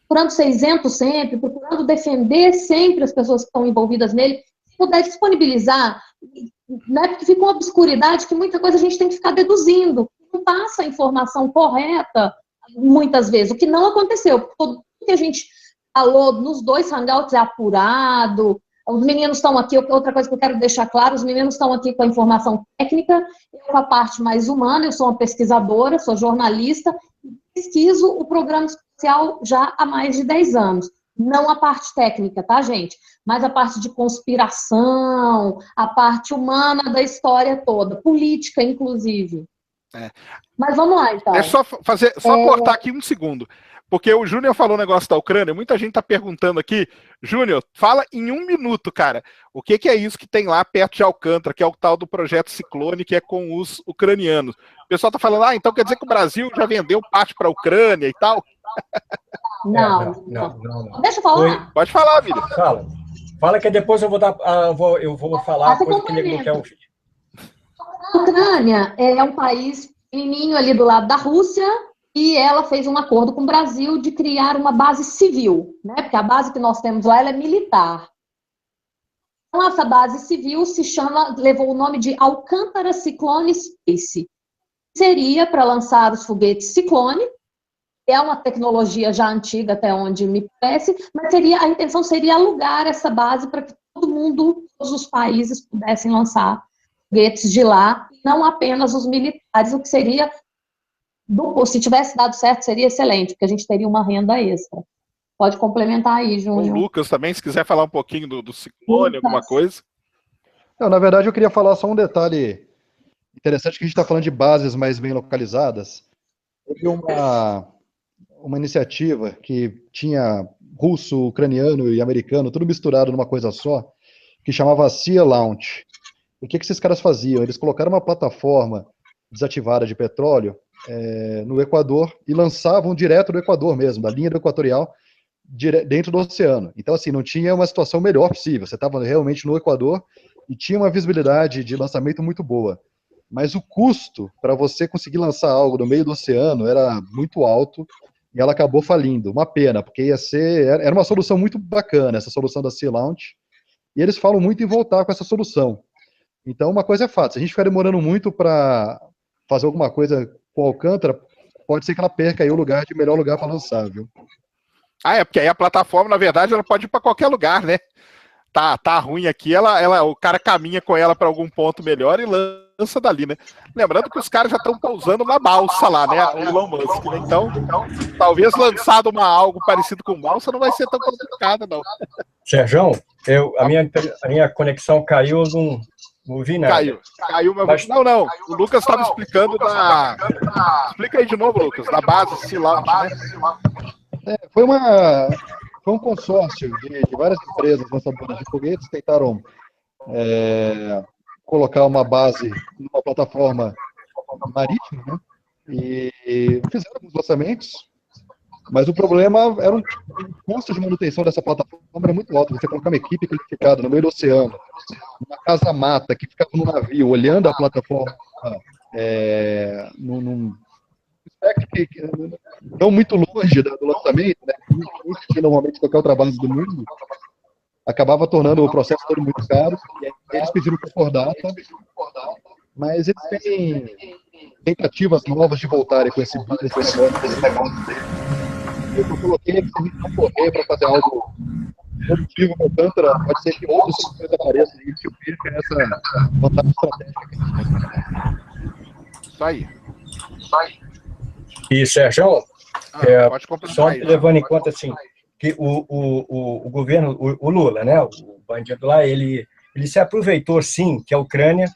procurando ser isento sempre, procurando defender sempre as pessoas que estão envolvidas nele. Se puder disponibilizar, né, porque fica uma obscuridade que muita coisa a gente tem que ficar deduzindo. Não passa a informação correta, muitas vezes, o que não aconteceu. Tudo que a gente falou nos 2 hangouts é apurado, os meninos estão aqui, outra coisa que eu quero deixar claro, os meninos estão aqui com a informação técnica, eu com a parte mais humana, eu sou uma pesquisadora, sou jornalista, pesquiso o Programa Espacial já há mais de 10 anos. Não a parte técnica, tá, gente? Mas a parte de conspiração, a parte humana da história toda, política, inclusive. Mas vamos lá, então. É só cortar aqui um segundo. Porque o Júnior falou o negócio da Ucrânia, muita gente está perguntando aqui. Júnior, fala em 1 minuto, cara. O que é isso que tem lá perto de Alcântara, que é o tal do projeto Ciclone, que é com os ucranianos? O pessoal está falando, então quer dizer que o Brasil já vendeu parte para a Ucrânia e tal? Não. Deixa eu falar. Pode falar, Miriam. Fala que depois eu vou falar a coisa que ele não quer ouvir. A Ucrânia é um país pequenininho ali do lado da Rússia, e ela fez um acordo com o Brasil de criar uma base civil, né? Porque a base que nós temos lá ela é militar. Então, essa base civil levou o nome de Alcântara Ciclone Space. Seria para lançar os foguetes Ciclone, que é uma tecnologia já antiga, até onde me parece, mas a intenção seria alugar essa base para que todos os países pudessem lançar foguetes de lá, não apenas os militares, o que seria, se tivesse dado certo, seria excelente, porque a gente teria uma renda extra. Pode complementar aí, Júnior. O Lucas também, se quiser falar um pouquinho do Ciclone, alguma coisa. Não, na verdade, eu queria falar só um detalhe interessante, que a gente está falando de bases mais bem localizadas. Teve uma iniciativa que tinha russo, ucraniano e americano, tudo misturado numa coisa só, que chamava Sea Launch. O que esses caras faziam? Eles colocaram uma plataforma desativada de petróleo no Equador e lançavam direto do Equador mesmo, da linha do equatorial, dentro do oceano. Então, assim, não tinha uma situação melhor possível. Você estava realmente no Equador e tinha uma visibilidade de lançamento muito boa. Mas o custo para você conseguir lançar algo no meio do oceano era muito alto e ela acabou falindo. Uma pena, porque era uma solução muito bacana, essa solução da Sea Launch, e eles falam muito em voltar com essa solução. Então, uma coisa é fato, se a gente ficar demorando muito para fazer alguma coisa com Alcântara, pode ser que ela perca aí o melhor lugar para lançar, viu? Porque aí a plataforma, na verdade, ela pode ir para qualquer lugar, né? Tá ruim aqui, o cara caminha com ela para algum ponto melhor e lança dali, né? Lembrando que os caras já estão pousando uma balsa lá, né? O Elon Musk, né? Então, talvez lançado algo parecido com balsa não vai ser tão complicado, não. Sérgio, a minha conexão caiu, não vi nada. Caiu, mas... Não. O Lucas estava explicando Explica aí de novo, Lucas, da base Sea Launch, né? Foi um consórcio de várias empresas lançadoras de foguetes, tentaram colocar uma base numa plataforma marítima, né? E fizeram alguns lançamentos, mas o problema era o custo de manutenção dessa plataforma era muito alto. Você colocar uma equipe qualificada no meio do oceano, numa casa-mata, que ficava no navio, olhando a plataforma num aspecto não muito longe do lançamento, né? Que normalmente qualquer outra base do mundo, acabava tornando o processo todo muito caro, e aí eles pediram por data, mas eles têm tentativas novas de voltarem com esse negócio dele. Eu coloquei eles não correr para fazer algo produtivo com Alcântara, pode ser que outras coisas apareçam e que perca essa vantagem estratégica. Isso aí. E, Sérgio, só aí, levando em conta assim, que o governo, o Lula, né, o bandido lá, ele se aproveitou, sim, que a Ucrânia,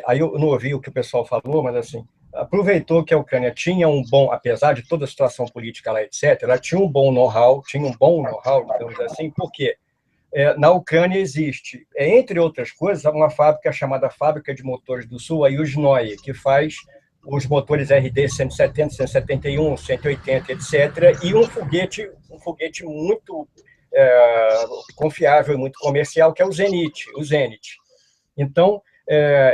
aí eu não ouvi o que o pessoal falou, mas assim, aproveitou que a Ucrânia tinha um bom, apesar de toda a situação política lá, etc., ela tinha um bom know-how, digamos assim, porque na Ucrânia existe, entre outras coisas, uma fábrica chamada Fábrica de Motores do Sul, a Yuzhnoye, que faz os motores RD 170, 171, 180, etc., e um foguete muito confiável e muito comercial, que é o Zenit. Então,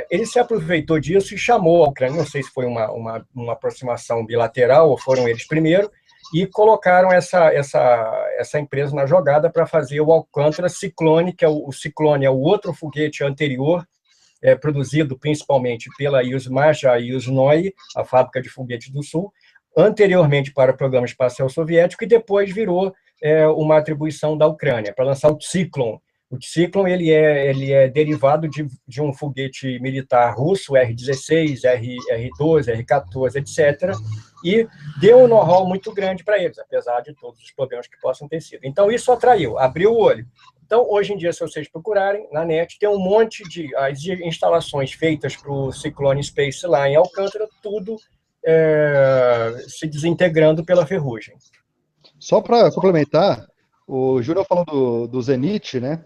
ele se aproveitou disso e chamou a Ucrânia, não sei se foi uma aproximação bilateral ou foram eles primeiro, e colocaram essa empresa na jogada para fazer o Alcântara Ciclone, que o Ciclone é o outro foguete anterior, produzido principalmente pela Yuzhnoye, a fábrica de foguetes do Sul, anteriormente para o programa espacial soviético, e depois virou uma atribuição da Ucrânia, para lançar o Tsiklon. O Tsiklon ele é derivado de um foguete militar russo, R-16, R-12, R-14, etc., e deu um know-how muito grande para eles, apesar de todos os problemas que possam ter sido. Então, isso abriu o olho. Então, hoje em dia, se vocês procurarem na net, tem um monte de instalações feitas para o Cyclone Space lá em Alcântara, tudo se desintegrando pela ferrugem. Só para complementar, o Júnior falou do Zenit, né?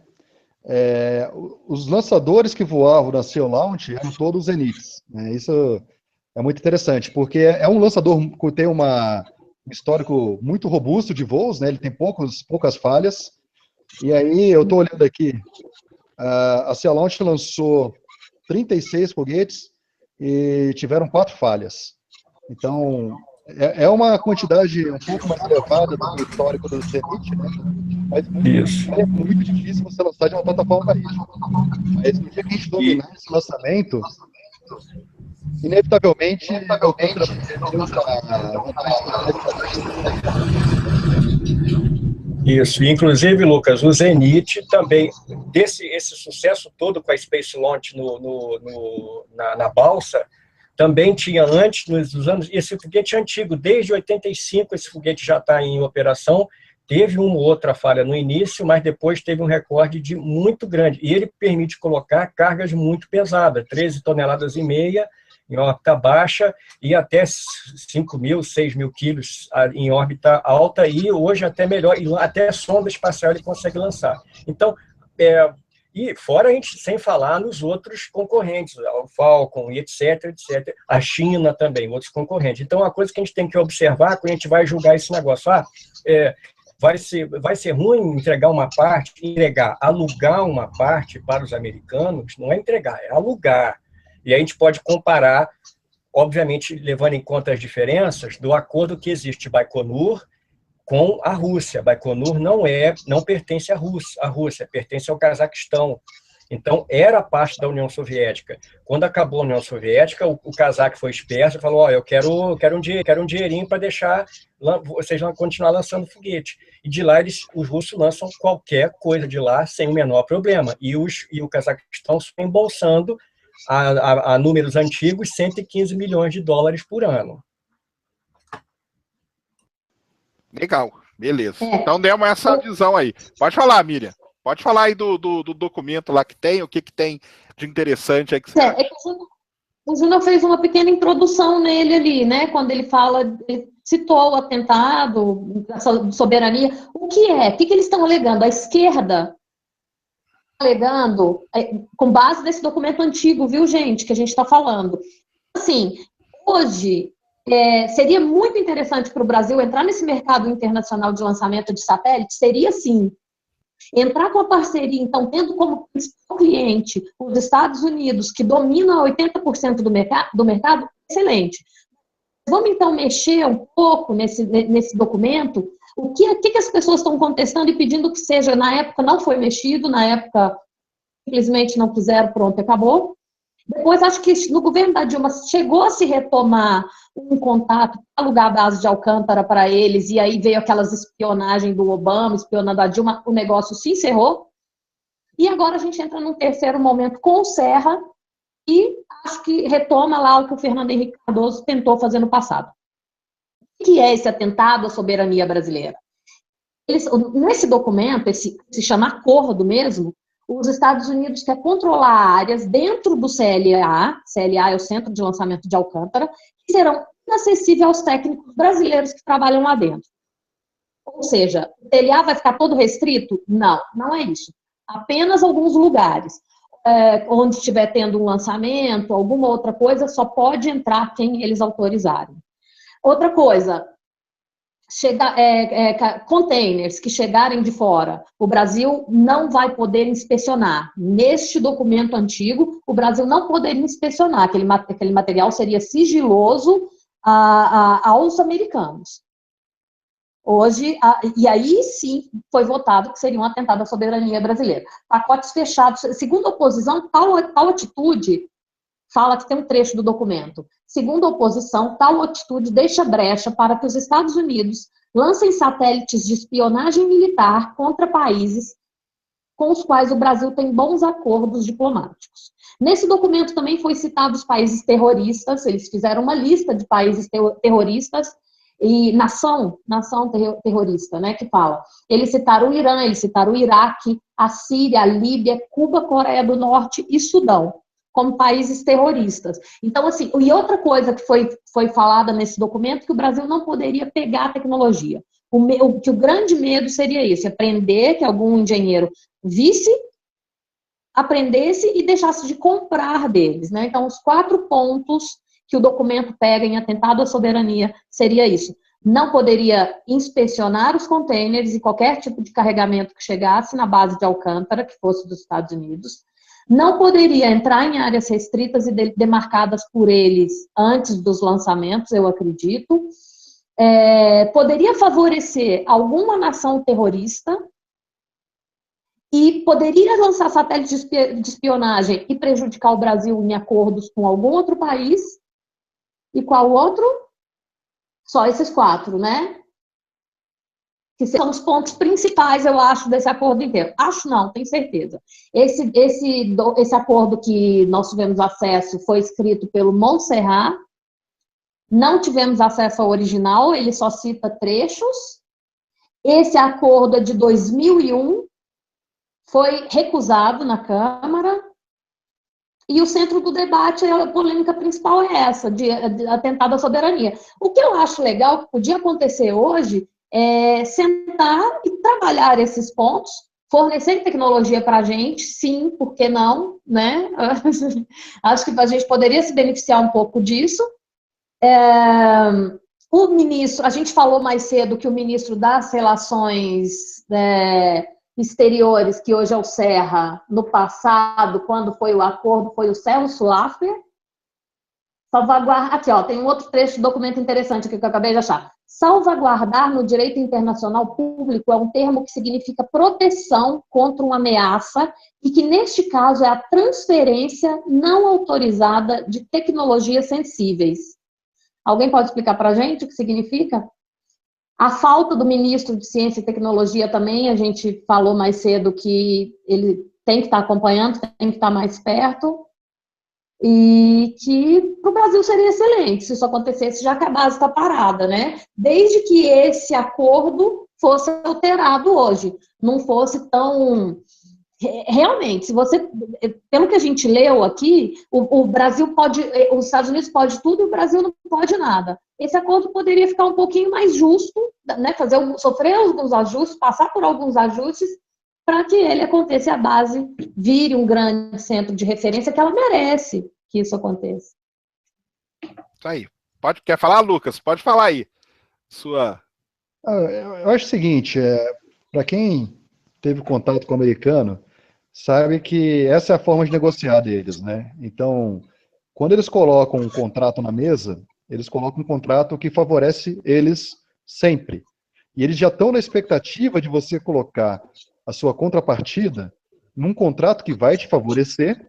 Os lançadores que voavam na Sea Launch eram todos Zenits, né? Isso é muito interessante, porque é um lançador que tem um histórico muito robusto de voos, né? Ele tem poucas falhas. E aí, eu estou olhando aqui, a Sea Launch lançou 36 foguetes e tiveram 4 falhas. Então, é uma quantidade um pouco mais elevada do histórico do Zenit, né? Mas é muito difícil você lançar de uma plataforma marítima. Mas no dia que a gente dominar esse lançamento, inevitavelmente, Isso, inclusive, Lucas, o Zenit também, esse sucesso todo com a Space Launch na balsa, também tinha antes, nos anos, esse foguete antigo, desde 85, esse foguete já está em operação, teve uma ou outra falha no início, mas depois teve um recorde muito grande, e ele permite colocar cargas muito pesadas, 13 toneladas e meia, em órbita baixa, e até 5.000, 6.000 quilos em órbita alta, e hoje até melhor, e até sonda espacial ele consegue lançar. Então, e fora a gente, sem falar nos outros concorrentes, o Falcon, e etc, etc. A China também, outros concorrentes. Então, uma coisa que a gente tem que observar quando a gente vai julgar esse negócio, vai ser ruim entregar uma parte, alugar uma parte para os americanos, não é entregar, é alugar. E a gente pode comparar, obviamente, levando em conta as diferenças do acordo que existe Baikonur com a Rússia. Baikonur não pertence à Rússia, pertence ao Cazaquistão. Então, era parte da União Soviética. Quando acabou a União Soviética, o cazaque foi esperto e falou, eu quero um dinheirinho para deixar vocês vão continuar lançando foguete. E de lá, os russos lançam qualquer coisa de lá sem o menor problema. E o Cazaquistão está embolsando, a números antigos, 115 milhões de dólares por ano. Legal, beleza. Então demos essa visão aí. Pode falar, Miriam. Pode falar aí do documento lá que tem, o que tem de interessante aí que você acha. Que o Júnior fez uma pequena introdução nele ali, né? Quando ele citou o atentado, a soberania. O que é? O que eles estão alegando? A esquerda está alegando, com base nesse documento antigo, viu, gente, que a gente está falando. Assim, hoje, seria muito interessante para o Brasil entrar nesse mercado internacional de lançamento de satélites, seria sim. Entrar com a parceria, então, tendo como principal cliente os Estados Unidos, que domina 80% do mercado, excelente. Vamos, então, mexer um pouco nesse documento. O que as pessoas estão contestando e pedindo que seja, na época não foi mexido, na época simplesmente não quiseram, pronto, acabou. Depois, acho que no governo da Dilma chegou a se retomar um contato, alugar a base de Alcântara para eles, e aí veio aquelas espionagens do Obama, espionando a Dilma, o negócio se encerrou. E agora a gente entra num terceiro momento com o Serra, e acho que retoma lá o que o Fernando Henrique Cardoso tentou fazer no passado. O que é esse atentado à soberania brasileira? Nesse documento, se chama acordo mesmo, os Estados Unidos querem controlar áreas dentro do CLA é o Centro de Lançamento de Alcântara, que serão inacessíveis aos técnicos brasileiros que trabalham lá dentro. Ou seja, o CLA vai ficar todo restrito? Não, não é isso. Apenas alguns lugares. Onde estiver tendo um lançamento, alguma outra coisa, só pode entrar quem eles autorizarem. Outra coisa, containers que chegarem de fora, o Brasil não vai poder inspecionar. Neste documento antigo, o Brasil não poderia inspecionar. Aquele material seria sigiloso aos americanos. Hoje, e aí sim foi votado que seria um atentado à soberania brasileira. Pacotes fechados. Segundo a oposição, tal atitude, fala que tem um trecho do documento. Segundo a oposição, tal atitude deixa brecha para que os Estados Unidos lancem satélites de espionagem militar contra países com os quais o Brasil tem bons acordos diplomáticos. Nesse documento também foi citado os países terroristas, eles fizeram uma lista de países terroristas e nação terrorista, né, que fala. Eles citaram o Irã, eles citaram o Iraque, a Síria, a Líbia, Cuba, Coreia do Norte e Sudão, como países terroristas. Então, assim, e outra coisa que foi falada nesse documento, que o Brasil não poderia pegar a tecnologia. Que o grande medo seria isso, aprender, que algum engenheiro visse, aprendesse e deixasse de comprar deles, né? Então, os 4 pontos que o documento pega em atentado à soberania seria isso. Não poderia inspecionar os containers e qualquer tipo de carregamento que chegasse na base de Alcântara, que fosse dos Estados Unidos. Não poderia entrar em áreas restritas e demarcadas por eles antes dos lançamentos, eu acredito. Poderia favorecer alguma nação terrorista e poderia lançar satélites de espionagem e prejudicar o Brasil em acordos com algum outro país. E qual outro? Só esses 4, né? Que são os pontos principais, eu acho, desse acordo inteiro. Acho não, tenho certeza. Esse acordo que nós tivemos acesso foi escrito pelo Montserrat. Não tivemos acesso ao original, ele só cita trechos. Esse acordo é de 2001, foi recusado na Câmara. e o centro do debate, a polêmica principal é essa, de atentado à soberania. O que eu acho legal, que podia acontecer hoje, é sentar e trabalhar esses pontos, fornecer tecnologia para a gente, sim, por que não, né? Acho que a gente poderia se beneficiar um pouco disso. O ministro, a gente falou mais cedo que o ministro das Relações Exteriores, que hoje é o Serra, no passado, quando foi o acordo, foi o Celso Laffer. Aqui, ó, tem um outro trecho de documento interessante aqui que eu acabei de achar. Salvaguardar no direito internacional público é um termo que significa proteção contra uma ameaça e que, neste caso, é a transferência não autorizada de tecnologias sensíveis. Alguém pode explicar para a gente o que significa? A falta do ministro de Ciência e Tecnologia também, a gente falou mais cedo que ele tem que estar acompanhando, tem que estar mais perto, e que para o Brasil seria excelente se isso acontecesse, já que a base está parada, né? Desde que esse acordo fosse alterado hoje, não fosse tão... Realmente, se você, pelo que a gente leu aqui, o Brasil pode, os Estados Unidos pode tudo e o Brasil não pode nada. Esse acordo poderia ficar um pouquinho mais justo, né, sofrer alguns ajustes, passar por alguns ajustes, para que ele aconteça e a base vire um grande centro de referência, que ela merece que isso aconteça. Isso aí. Quer falar, Lucas? Pode falar aí. Eu acho o seguinte, para quem teve contato com o americano, sabe que essa é a forma de negociar deles, né? Então, quando eles colocam um contrato na mesa, eles colocam um contrato que favorece eles sempre. E eles já estão na expectativa de você colocar a sua contrapartida num contrato que vai te favorecer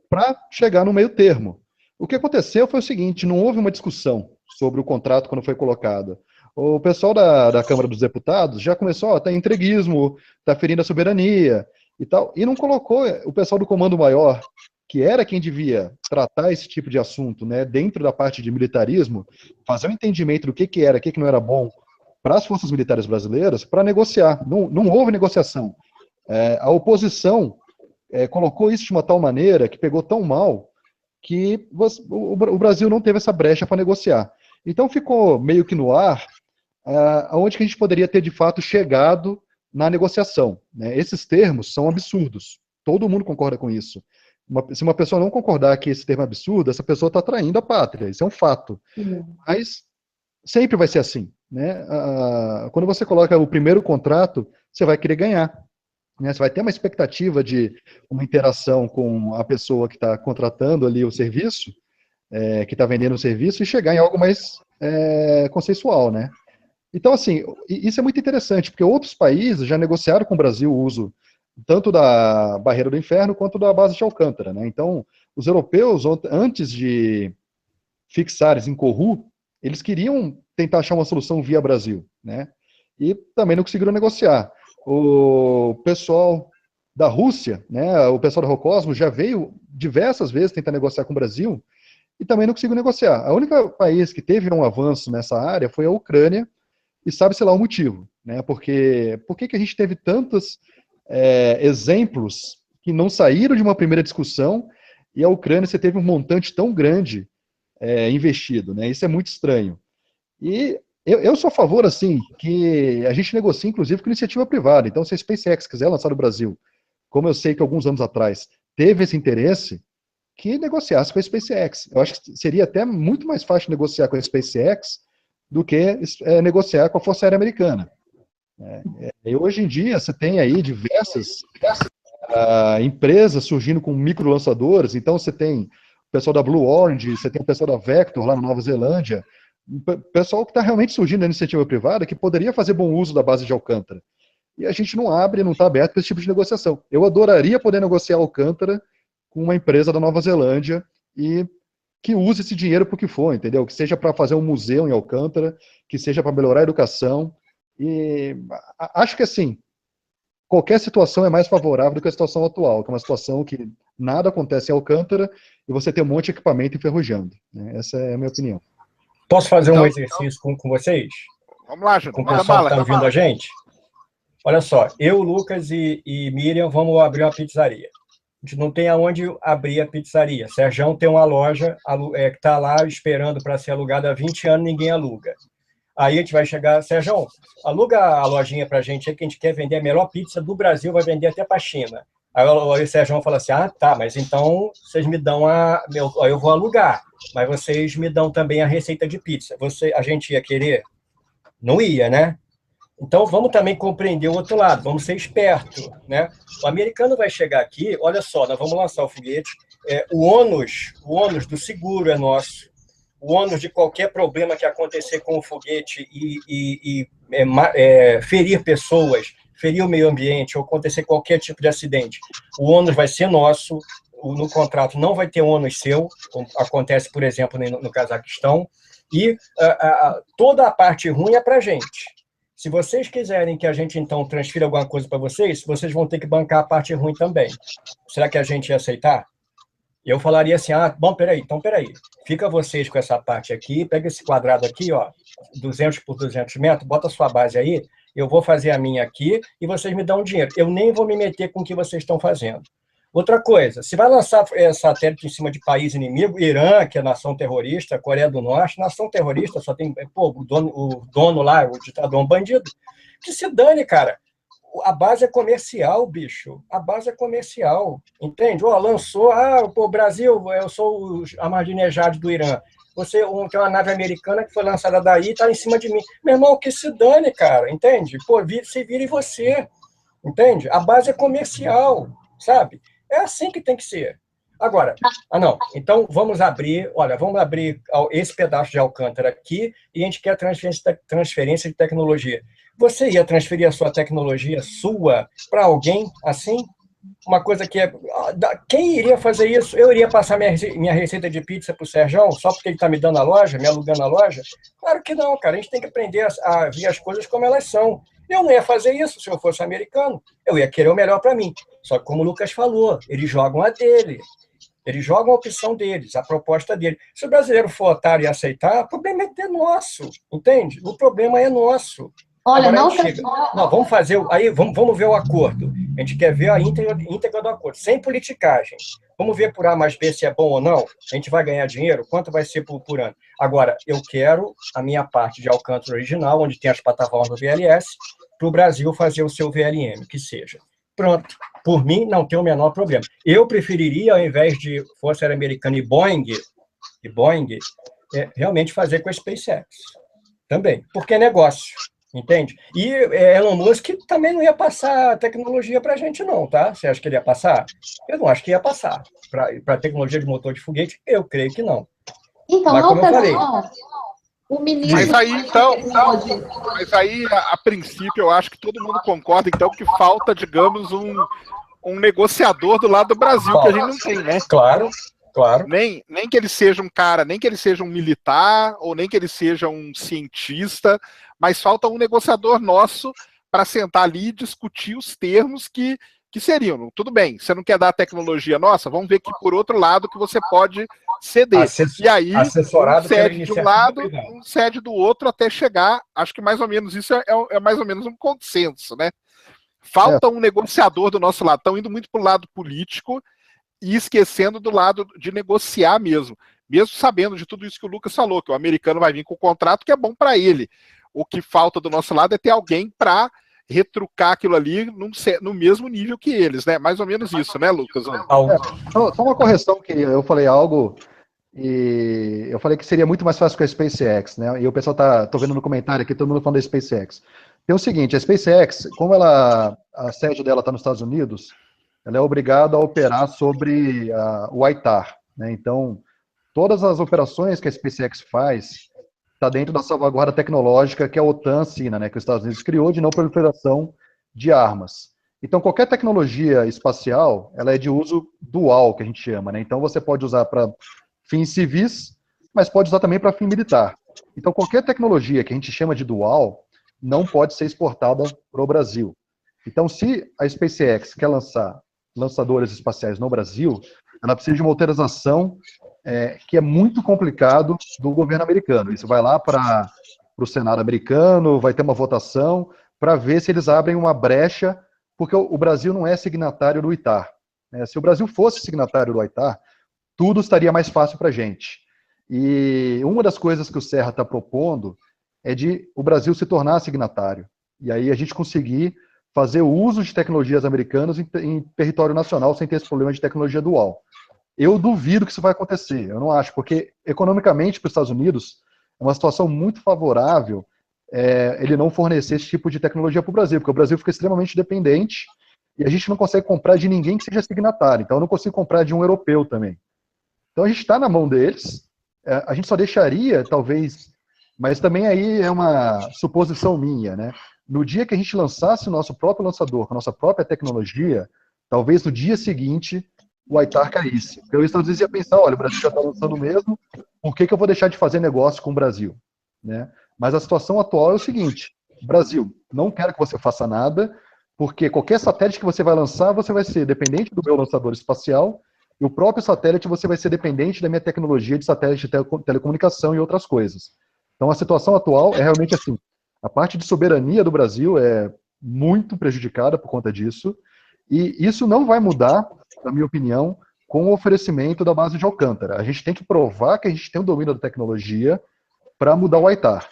para chegar no meio termo. O que aconteceu foi o seguinte, não houve uma discussão sobre o contrato quando foi colocado. O pessoal da Câmara dos Deputados já começou, tá entreguismo, tá ferindo a soberania e tal, e não colocou o pessoal do Comando Maior, que era quem devia tratar esse tipo de assunto, né, dentro da parte de militarismo, fazer um entendimento do que era, o que não era bom para as forças militares brasileiras, para negociar. Não houve negociação. A oposição colocou isso de uma tal maneira que pegou tão mal que o Brasil não teve essa brecha para negociar. Então ficou meio que no ar aonde que a gente poderia ter de fato chegado na negociação, né? Esses termos são absurdos. Todo mundo concorda com isso. Se uma pessoa não concordar que esse termo é absurdo, essa pessoa está traindo a pátria. Isso é um fato. Mas sempre vai ser assim, né? Quando você coloca o primeiro contrato, você vai querer ganhar, né? Você vai ter uma expectativa de uma interação com a pessoa que está contratando ali o serviço, que está vendendo o serviço, e chegar em algo mais consensual, né? Então, assim, isso é muito interessante, porque outros países já negociaram com o Brasil o uso tanto da Barreira do Inferno quanto da base de Alcântara, né? Então, os europeus, antes de fixarem em Kourou, eles queriam tentar achar uma solução via Brasil, né? E também não conseguiram negociar. O pessoal da Rússia, né, o pessoal da Rocosmos já veio diversas vezes tentar negociar com o Brasil e também não conseguiu negociar. A única país que teve um avanço nessa área foi a Ucrânia, e sabe-se lá o motivo, né? Porque por que a gente teve tantos exemplos que não saíram de uma primeira discussão e a Ucrânia você teve um montante tão grande investido, né? Isso é muito estranho. E eu sou a favor, assim, que a gente negocie, inclusive, com iniciativa privada. Então, se a SpaceX quiser lançar no Brasil, como eu sei que alguns anos atrás teve esse interesse, que negociasse com a SpaceX. Eu acho que seria até muito mais fácil negociar com a SpaceX do que negociar com a Força Aérea Americana. E hoje em dia, você tem aí diversas empresas surgindo com microlançadores. Então, você tem o pessoal da Blue Origin, você tem o pessoal da Vector lá na Nova Zelândia, pessoal que está realmente surgindo na iniciativa privada que poderia fazer bom uso da base de Alcântara. E a gente não abre, não está aberto para esse tipo de negociação. Eu adoraria poder negociar Alcântara com uma empresa da Nova Zelândia e que use esse dinheiro para o que for, entendeu? Que seja para fazer um museu em Alcântara, que seja para melhorar a educação. E acho que, assim, qualquer situação é mais favorável do que a situação atual, que é uma situação que nada acontece em Alcântara e você tem um monte de equipamento enferrujando, né? Essa é a minha opinião. Posso fazer um exercício com vocês? Vamos lá, Júnior. Com o pessoal que está ouvindo a gente? Olha só, eu, Lucas e Miriam vamos abrir uma pizzaria. A gente não tem aonde abrir a pizzaria. Serjão tem uma loja que está lá esperando para ser alugada há 20 anos, ninguém aluga. Aí a gente vai chegar, Serjão, aluga a lojinha para a gente aí, que a gente quer vender a melhor pizza do Brasil, vai vender até para a China. Aí o Serjão fala assim, tá, mas então vocês me dão eu vou alugar, mas vocês me dão também a receita de pizza. A gente ia querer? Não ia, né? Então, vamos também compreender o outro lado, vamos ser espertos, né? O americano vai chegar aqui, olha só, nós vamos lançar o foguete, o ônus do seguro é nosso, o ônus de qualquer problema que acontecer com o foguete e ferir pessoas, ferir o meio ambiente, ou acontecer qualquer tipo de acidente, o ônus vai ser nosso, no contrato não vai ter ônus seu, como acontece, por exemplo, no Cazaquistão, e toda a parte ruim é para a gente. Se vocês quiserem que a gente, então, transfira alguma coisa para vocês vão ter que bancar a parte ruim também. Será que a gente ia aceitar? Eu falaria assim, bom, peraí, fica vocês com essa parte aqui, pega esse quadrado aqui, ó, 200 por 200 metros, bota a sua base aí, eu vou fazer a minha aqui e vocês me dão dinheiro. Eu nem vou me meter com o que vocês estão fazendo. Outra coisa, se vai lançar satélite em cima de país inimigo, Irã, que é nação terrorista, Coreia do Norte, nação terrorista, só tem o dono lá, o ditador, um bandido. Que se dane, cara. A base é comercial, bicho. A base é comercial, entende? Lançou, Brasil, eu sou o Ahmadinejad do Irã. Você tem uma nave americana que foi lançada daí e está em cima de mim. Meu irmão, que se dane, cara, entende? se vire você, entende? A base é comercial, sabe? É assim que tem que ser. Agora, não, então vamos abrir esse pedaço de Alcântara aqui e a gente quer transferência de tecnologia. Você ia transferir a sua tecnologia para alguém assim? Uma coisa que quem iria fazer isso? Eu iria passar minha receita de pizza para o Serjão só porque ele está me dando a loja, me alugando a loja? Claro que não, cara. A gente tem que aprender a ver as coisas como elas são. Eu não ia fazer isso se eu fosse americano. Eu ia querer o melhor para mim. Só que, como o Lucas falou, eles jogam a dele. Eles jogam a opção deles, a proposta dele. Se o brasileiro for otário e aceitar, o problema é nosso, entende? O problema é nosso. Olha, agora não, vamos fazer, aí vamos ver o acordo. A gente quer ver a íntegra do acordo, sem politicagem. Vamos ver por A mais B se é bom ou não. A gente vai ganhar dinheiro? Quanto vai ser por ano? Agora, eu quero a minha parte de Alcântara original, onde tem as plataformas do VLS, para o Brasil fazer o seu VLM, que seja. Pronto. Por mim, não tem o menor problema. Eu preferiria, ao invés de Força Aérea Americana e Boeing realmente fazer com a SpaceX. Também. Porque é negócio. Entende? E Elon Musk também não ia passar tecnologia para a gente, não, tá? Você acha que ele ia passar? Eu não acho que ia passar. Para tecnologia de motor de foguete, eu creio que não. Então, mas, como eu falei, o ministro... Mas aí, a princípio, eu acho que todo mundo concorda, então, que falta, digamos, um negociador do lado do Brasil, que a gente não tem, né? Claro. Nem que ele seja um cara, nem que ele seja um militar, ou nem que ele seja um cientista, mas falta um negociador nosso para sentar ali e discutir os termos que seriam. Tudo bem, você não quer dar a tecnologia nossa? Vamos ver que por outro lado que você pode ceder. E aí, um cede de um lado, um cede do outro até chegar, acho que mais ou menos isso é mais ou menos um consenso, né? Falta um negociador do nosso lado. Estão indo muito para o lado político e esquecendo do lado de negociar mesmo sabendo de tudo isso que o Lucas falou, que o americano vai vir com o contrato que é bom para ele. O que falta do nosso lado é ter alguém para retrucar aquilo ali no mesmo nível que eles, né? Mais ou menos isso, né, Lucas? Só uma correção, que eu falei algo e eu falei que seria muito mais fácil com a SpaceX, né? E o pessoal tô vendo no comentário aqui, todo mundo falando da SpaceX. Tem o seguinte, a SpaceX, como a sede dela está nos Estados Unidos, ela é obrigada a operar sobre o ITAR, né? Então, todas as operações que a SpaceX faz está dentro da salvaguarda tecnológica que a OTAN assina, né? Que os Estados Unidos criou de não proliferação de armas. Então, qualquer tecnologia espacial, ela é de uso dual, que a gente chama, né? Então, você pode usar para fins civis, mas pode usar também para fim militar. Então, qualquer tecnologia que a gente chama de dual não pode ser exportada para o Brasil. Então, se a SpaceX quer lançar lançadores espaciais no Brasil, ela precisa de uma autorização que é muito complicado do governo americano. Isso vai lá para o Senado americano, vai ter uma votação para ver se eles abrem uma brecha, porque o Brasil não é signatário do ITAR. né? Se o Brasil fosse signatário do ITAR, tudo estaria mais fácil para a gente. E uma das coisas que o Serra está propondo é de o Brasil se tornar signatário. E aí a gente conseguir fazer o uso de tecnologias americanas em território nacional sem ter esse problema de tecnologia dual. Eu duvido que isso vai acontecer, eu não acho, porque economicamente para os Estados Unidos é uma situação muito favorável ele não fornecer esse tipo de tecnologia para o Brasil, porque o Brasil fica extremamente dependente e a gente não consegue comprar de ninguém que seja signatário, então eu não consigo comprar de um europeu também. Então a gente está na mão deles, a gente só deixaria, talvez, mas também aí é uma suposição minha, né? No dia que a gente lançasse o nosso próprio lançador, com a nossa própria tecnologia, talvez no dia seguinte o ITAR caísse. Porque os Estados Unidos ia pensar, olha, o Brasil já está lançando mesmo, por que eu vou deixar de fazer negócio com o Brasil? Né? Mas a situação atual é o seguinte, Brasil, não quero que você faça nada, porque qualquer satélite que você vai lançar, você vai ser dependente do meu lançador espacial, e o próprio satélite você vai ser dependente da minha tecnologia de satélite de telecomunicação e outras coisas. Então a situação atual é realmente assim, a parte de soberania do Brasil é muito prejudicada por conta disso, e isso não vai mudar, na minha opinião, com o oferecimento da base de Alcântara. A gente tem que provar que a gente tem o domínio da tecnologia para mudar o ITAR.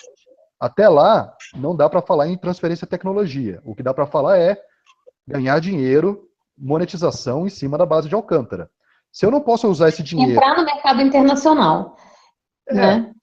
Até lá, não dá para falar em transferência de tecnologia. O que dá para falar é ganhar dinheiro, monetização em cima da base de Alcântara. Se eu não posso usar esse dinheiro... Entrar no mercado internacional, né?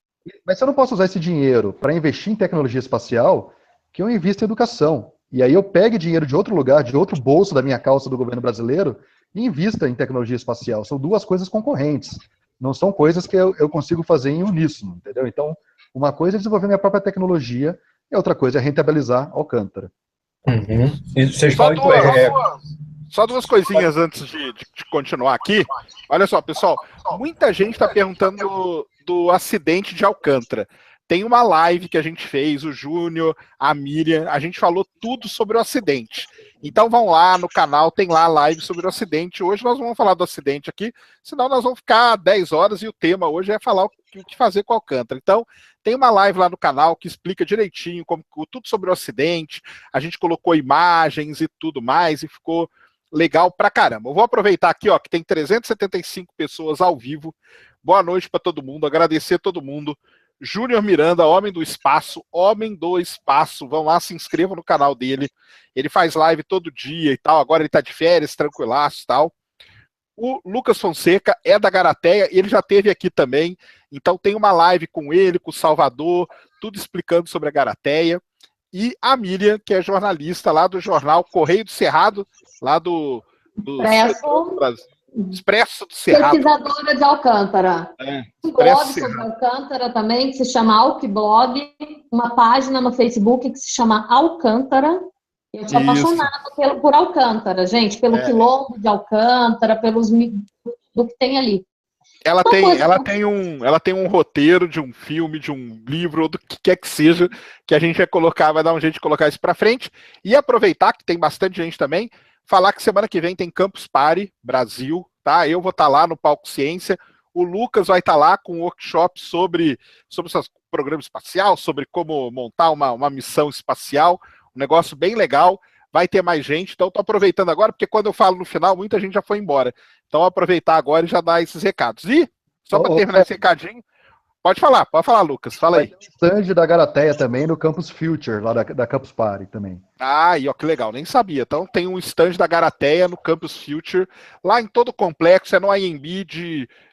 Mas se eu não posso usar esse dinheiro para investir em tecnologia espacial, que eu invista em educação. E aí eu pegue dinheiro de outro lugar, de outro bolso da minha calça do governo brasileiro, e invista em tecnologia espacial. São duas coisas concorrentes. Não são coisas que eu consigo fazer em uníssono, entendeu? Então, uma coisa é desenvolver minha própria tecnologia, e outra coisa é rentabilizar Alcântara. Uhum. E vocês Só duas coisinhas antes de continuar aqui. Olha só, pessoal, muita gente está perguntando do acidente de Alcântara. Tem uma live que a gente fez, o Júnior, a Miriam, a gente falou tudo sobre o acidente. Então vão lá no canal, tem lá a live sobre o acidente. Hoje nós vamos falar do acidente aqui, senão nós vamos ficar 10 horas e o tema hoje é falar o que fazer com Alcântara. Então tem uma live lá no canal que explica direitinho tudo sobre o acidente, a gente colocou imagens e tudo mais e ficou legal pra caramba. Eu vou aproveitar aqui, ó, que tem 375 pessoas ao vivo. Boa noite para todo mundo, agradecer a todo mundo. Júnior Miranda, Homem do Espaço, vão lá, se inscrevam no canal dele, ele faz live todo dia e tal, agora ele tá de férias, tranquilaço e tal. O Lucas Fonseca é da Garateia, ele já esteve aqui também, então tem uma live com ele, com o Salvador, tudo explicando sobre a Garateia. E a Miriam, que é jornalista lá do jornal Correio do Cerrado, lá do Expresso do Cerrado. Pesquisadora de Alcântara. Um blog sobre Alcântara também, que se chama Alcblog, uma página no Facebook que se chama Alcântara. Eu sou apaixonada por Alcântara, gente, pelo quilombo de Alcântara, do que tem ali. Ela tem um roteiro de um filme, de um livro, ou do que quer que seja, que a gente vai dar um jeito de colocar isso para frente. E aproveitar que tem bastante gente também, falar que semana que vem tem Campus Party Brasil, tá? Eu vou estar lá no Palco Ciência, o Lucas vai estar lá com um workshop sobre o programa espacial, sobre como montar uma missão espacial, um negócio bem legal. Vai ter mais gente, então estou aproveitando agora, porque quando eu falo no final, muita gente já foi embora. Então aproveitar agora e já dar esses recados. E, só para terminar esse recadinho, pode falar, Lucas, fala aí. Tem um stand da Garateia também no Campus Future, lá da Campus Party também. Ah, e ó, que legal, nem sabia. Então tem um stand da Garateia no Campus Future, lá em todo o complexo, é no IMB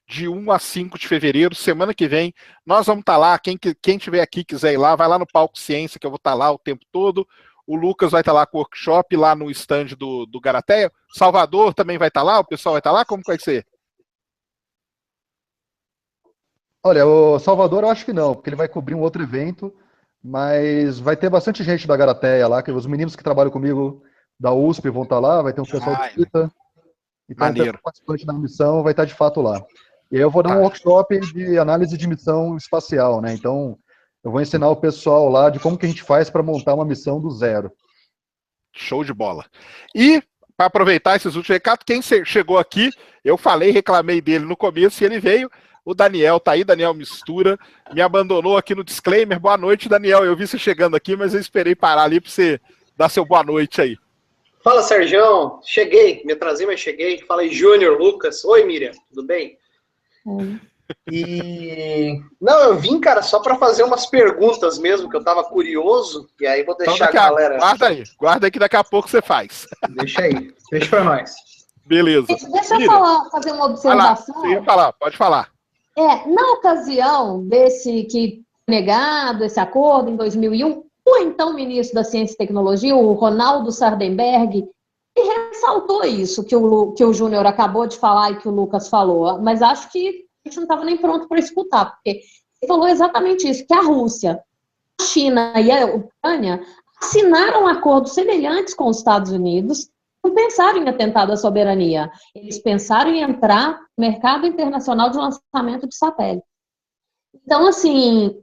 de 1 a 5 de fevereiro, semana que vem. Nós vamos estar lá, quem tiver aqui quiser ir lá, vai lá no Palco Ciência, que eu vou estar lá o tempo todo. O Lucas vai estar lá com o workshop, lá no stand do Garateia. Salvador também vai estar lá, o pessoal vai estar lá, como vai ser? Olha, o Salvador eu acho que não, porque ele vai cobrir um outro evento, mas vai ter bastante gente da Garateia lá, que os meninos que trabalham comigo da USP vão estar lá, vai ter um pessoal do CITA, então o pessoal participante da missão vai estar de fato lá. E aí eu vou dar um workshop de análise de missão espacial, né? Então eu vou ensinar o pessoal lá de como que a gente faz para montar uma missão do zero. Show de bola. E, para aproveitar esses últimos recados, quem chegou aqui, eu reclamei dele no começo e ele veio. O Daniel tá aí, Daniel Mistura, me abandonou aqui no disclaimer. Boa noite, Daniel. Eu vi você chegando aqui, mas eu esperei parar ali para você dar seu boa noite aí. Fala, Sergião. Cheguei, me atrasei, mas cheguei. Fala aí, Júnior, Lucas. Oi, Miriam, tudo bem? Não, eu vim, cara, só para fazer umas perguntas mesmo, que eu tava curioso, e aí vou deixar então, a galera... Guarda aí que daqui a pouco você faz. Deixa para nós. Beleza. Deixa eu fazer uma observação. Você ia falar, pode falar. Na ocasião desse que negado esse acordo em 2001, o então ministro da Ciência e Tecnologia, o Ronaldo Sardenberg, ressaltou isso que o Júnior acabou de falar e que o Lucas falou, mas acho que a gente não estava nem pronto para escutar, porque ele falou exatamente isso, que a Rússia, a China e a Ucrânia assinaram acordos semelhantes com os Estados Unidos, não pensaram em atentado à soberania, eles pensaram em entrar no mercado internacional de lançamento de satélite. Então, assim,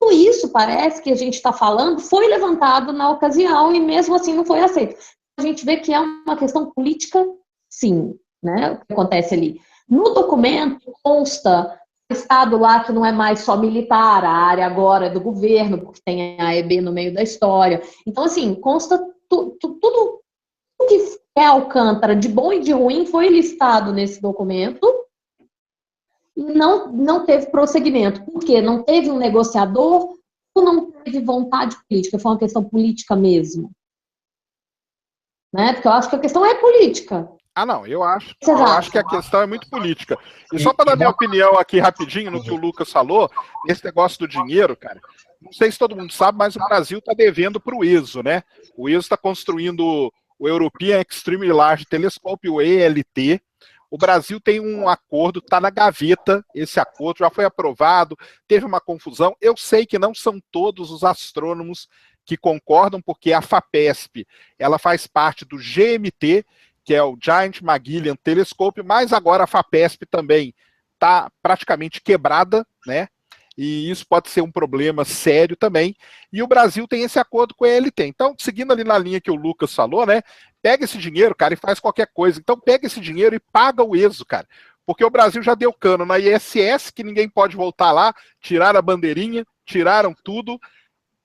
tudo isso parece que a gente está falando foi levantado na ocasião e mesmo assim não foi aceito. A gente vê que é uma questão política, sim, né, o que acontece ali. No documento consta o Estado lá que não é mais só militar, a área agora é do governo, porque tem a AEB no meio da história. Então, assim, consta tudo que é Alcântara, de bom e de ruim, foi listado nesse documento e não teve prosseguimento. Por quê? Não teve um negociador ou não teve vontade política? Foi uma questão política mesmo. Né? Porque eu acho que a questão é política. Não, eu acho que a questão é muito política. E só para dar minha opinião aqui rapidinho no que o Lucas falou, esse negócio do dinheiro, cara, não sei se todo mundo sabe, mas o Brasil está devendo para o ESO, né? O ESO está construindo o European Extremely Large Telescope, o ELT. O Brasil tem um acordo, está na gaveta, esse acordo já foi aprovado, teve uma confusão. Eu sei que não são todos os astrônomos que concordam, porque a FAPESP, ela faz parte do GMT, que é o Giant Magellan Telescope, mas agora a FAPESP também está praticamente quebrada, né? E isso pode ser um problema sério também. E o Brasil tem esse acordo com a ELT. Então, seguindo ali na linha que o Lucas falou, né? Pega esse dinheiro, cara, e faz qualquer coisa. Então, pega esse dinheiro e paga o ESO, cara. Porque o Brasil já deu cano na ISS, que ninguém pode voltar lá, tiraram a bandeirinha, tiraram tudo.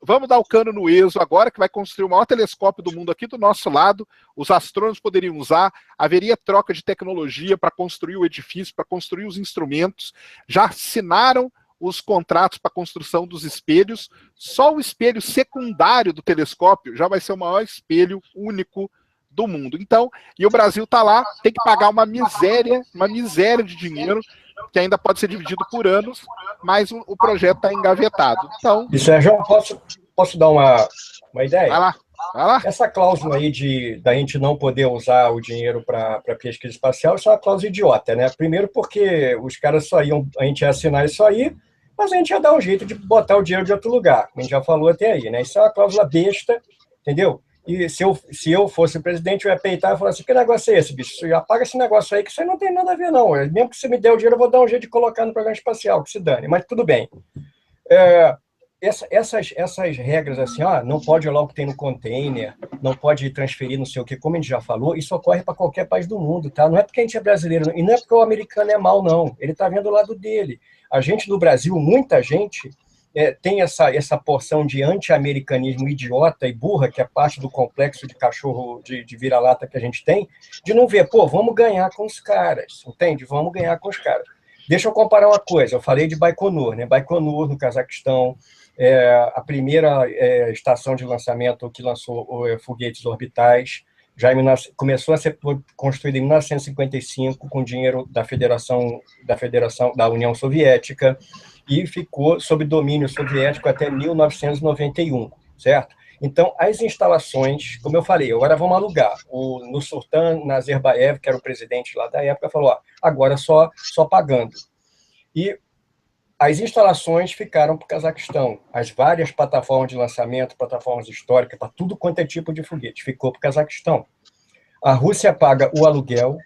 Vamos dar o cano no ESO agora, que vai construir o maior telescópio do mundo aqui do nosso lado. Os astrônomos poderiam usar, haveria troca de tecnologia para construir o edifício, para construir os instrumentos. Já assinaram os contratos para a construção dos espelhos. Só o espelho secundário do telescópio já vai ser o maior espelho único do mundo. Então, e o Brasil está lá, tem que pagar uma miséria de dinheiro, que ainda pode ser dividido por anos, mas o projeto está engavetado. Então, e Sérgio, posso dar uma ideia? Vai lá. Essa cláusula aí da gente não poder usar o dinheiro para pesquisa espacial, isso é uma cláusula idiota, né? Primeiro porque os caras a gente ia assinar isso aí, mas a gente ia dar um jeito de botar o dinheiro de outro lugar, como a gente já falou até aí, né? Isso é uma cláusula besta, entendeu? E se eu fosse o presidente, eu ia peitar e falar assim, que negócio é esse, bicho? Já paga esse negócio aí, que isso aí não tem nada a ver, não. Mesmo que você me der o dinheiro, eu vou dar um jeito de colocar no programa espacial, que se dane, mas tudo bem. Essas regras assim, não pode olhar o que tem no container, não pode transferir não sei o que, como a gente já falou, isso ocorre para qualquer país do mundo, tá? Não é porque a gente é brasileiro, e não é porque o americano é mau, não. Ele está vendo o lado dele. A gente no Brasil, muita gente tem essa porção de anti-americanismo idiota e burra, que é parte do complexo de cachorro de vira-lata que a gente tem, de não ver, vamos ganhar com os caras, entende? Vamos ganhar com os caras. Deixa eu comparar uma coisa, eu falei de Baikonur, né? Baikonur, no Cazaquistão, a primeira estação de lançamento que lançou foguetes orbitais, começou a ser construída em 1955 com dinheiro da União Soviética e ficou sob domínio soviético até 1991, certo? Então, as instalações, como eu falei, agora vamos alugar. O Nursultan Nazarbayev, que era o presidente lá da época, falou, agora só pagando. E as instalações ficaram para o Cazaquistão. As várias plataformas de lançamento, plataformas históricas, para tudo quanto é tipo de foguete, ficou para o Cazaquistão. A Rússia paga o aluguel,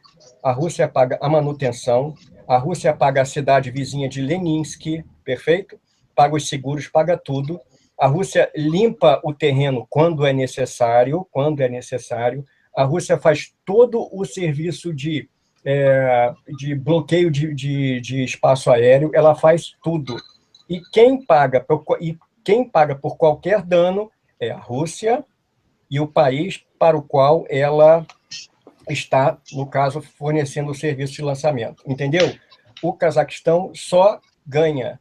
a Rússia paga a manutenção, a Rússia paga a cidade vizinha de Leninsky, perfeito? Paga os seguros, paga tudo. A Rússia limpa o terreno quando é necessário, A Rússia faz todo o serviço de bloqueio de espaço aéreo, ela faz tudo. E quem paga por qualquer dano é a Rússia e o país para o qual ela está, no caso, fornecendo o serviço de lançamento. Entendeu? O Cazaquistão só ganha.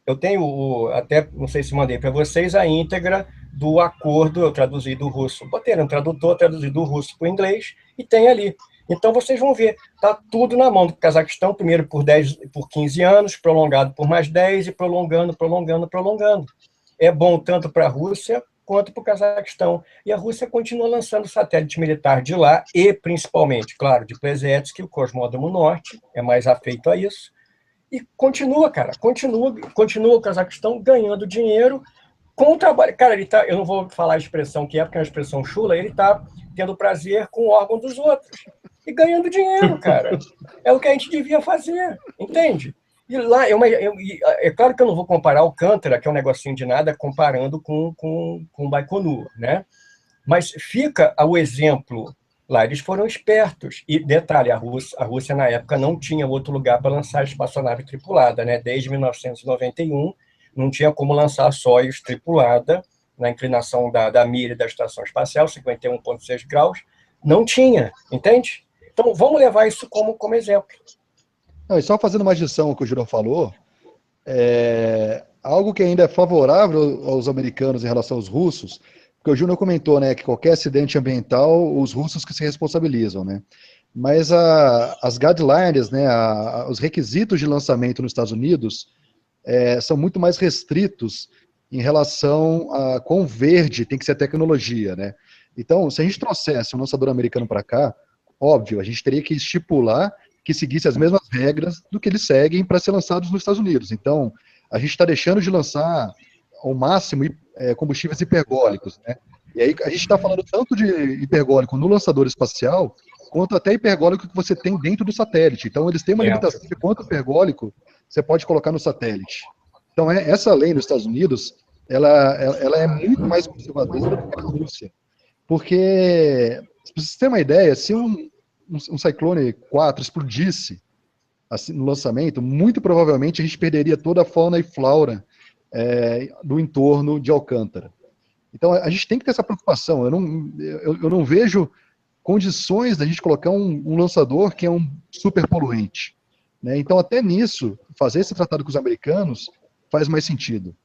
Eu tenho, até, não sei se mandei para vocês, a íntegra do acordo, eu traduzi do russo, botei no tradutor, traduzi do russo para o inglês, e tem ali. Então, vocês vão ver, está tudo na mão do Cazaquistão, primeiro por 15 anos, prolongado por mais 10, e prolongando. É bom tanto para a Rússia quanto para o Cazaquistão. E a Rússia continua lançando satélite militar de lá, e principalmente, claro, de Plesetsk, o Cosmódromo Norte, é mais afeito a isso. E continua, cara, continua o Cazaquistão ganhando dinheiro com o trabalho. Cara, ele tá, eu não vou falar a expressão que é, porque é uma expressão chula, ele está tendo prazer com o órgão dos outros. E ganhando dinheiro, cara. É o que a gente devia fazer, entende? E lá, é claro que eu não vou comparar Alcântara, que é um negocinho de nada, comparando com Baikonur, né? Mas fica o exemplo. Lá eles foram espertos. E, detalhe, a Rússia, na época, não tinha outro lugar para lançar espaçonave tripulada, né? Desde 1991, não tinha como lançar a Soyuz tripulada, na inclinação da mira da Estação Espacial, 51,6 graus. Não tinha, entende? Então, vamos levar isso como exemplo. Não, e só fazendo uma adição ao que o Júlio falou, algo que ainda é favorável aos americanos em relação aos russos, porque o Júnior comentou, né, que qualquer acidente ambiental, os russos que se responsabilizam, né? Mas as guidelines, né, os requisitos de lançamento nos Estados Unidos são muito mais restritos em relação a quão verde tem que ser a tecnologia, né? Então, se a gente trouxesse um lançador americano para cá, óbvio, a gente teria que estipular que seguisse as mesmas regras do que eles seguem para ser lançados nos Estados Unidos. Então, a gente está deixando de lançar ao máximo combustíveis hipergólicos, né? E aí a gente está falando tanto de hipergólico no lançador espacial, quanto até hipergólico que você tem dentro do satélite. Então, eles têm uma limitação de quanto hipergólico você pode colocar no satélite. Então, essa lei nos Estados Unidos, ela é muito mais conservadora do que a Rússia. Porque, para você ter uma ideia, se um Cyclone 4 explodisse assim, no lançamento, muito provavelmente a gente perderia toda a fauna e flora do entorno de Alcântara. Então, a gente tem que ter essa preocupação. Eu não vejo condições da gente colocar um lançador que é um super poluente, né? Então, até nisso, fazer esse tratado com os americanos faz mais sentido.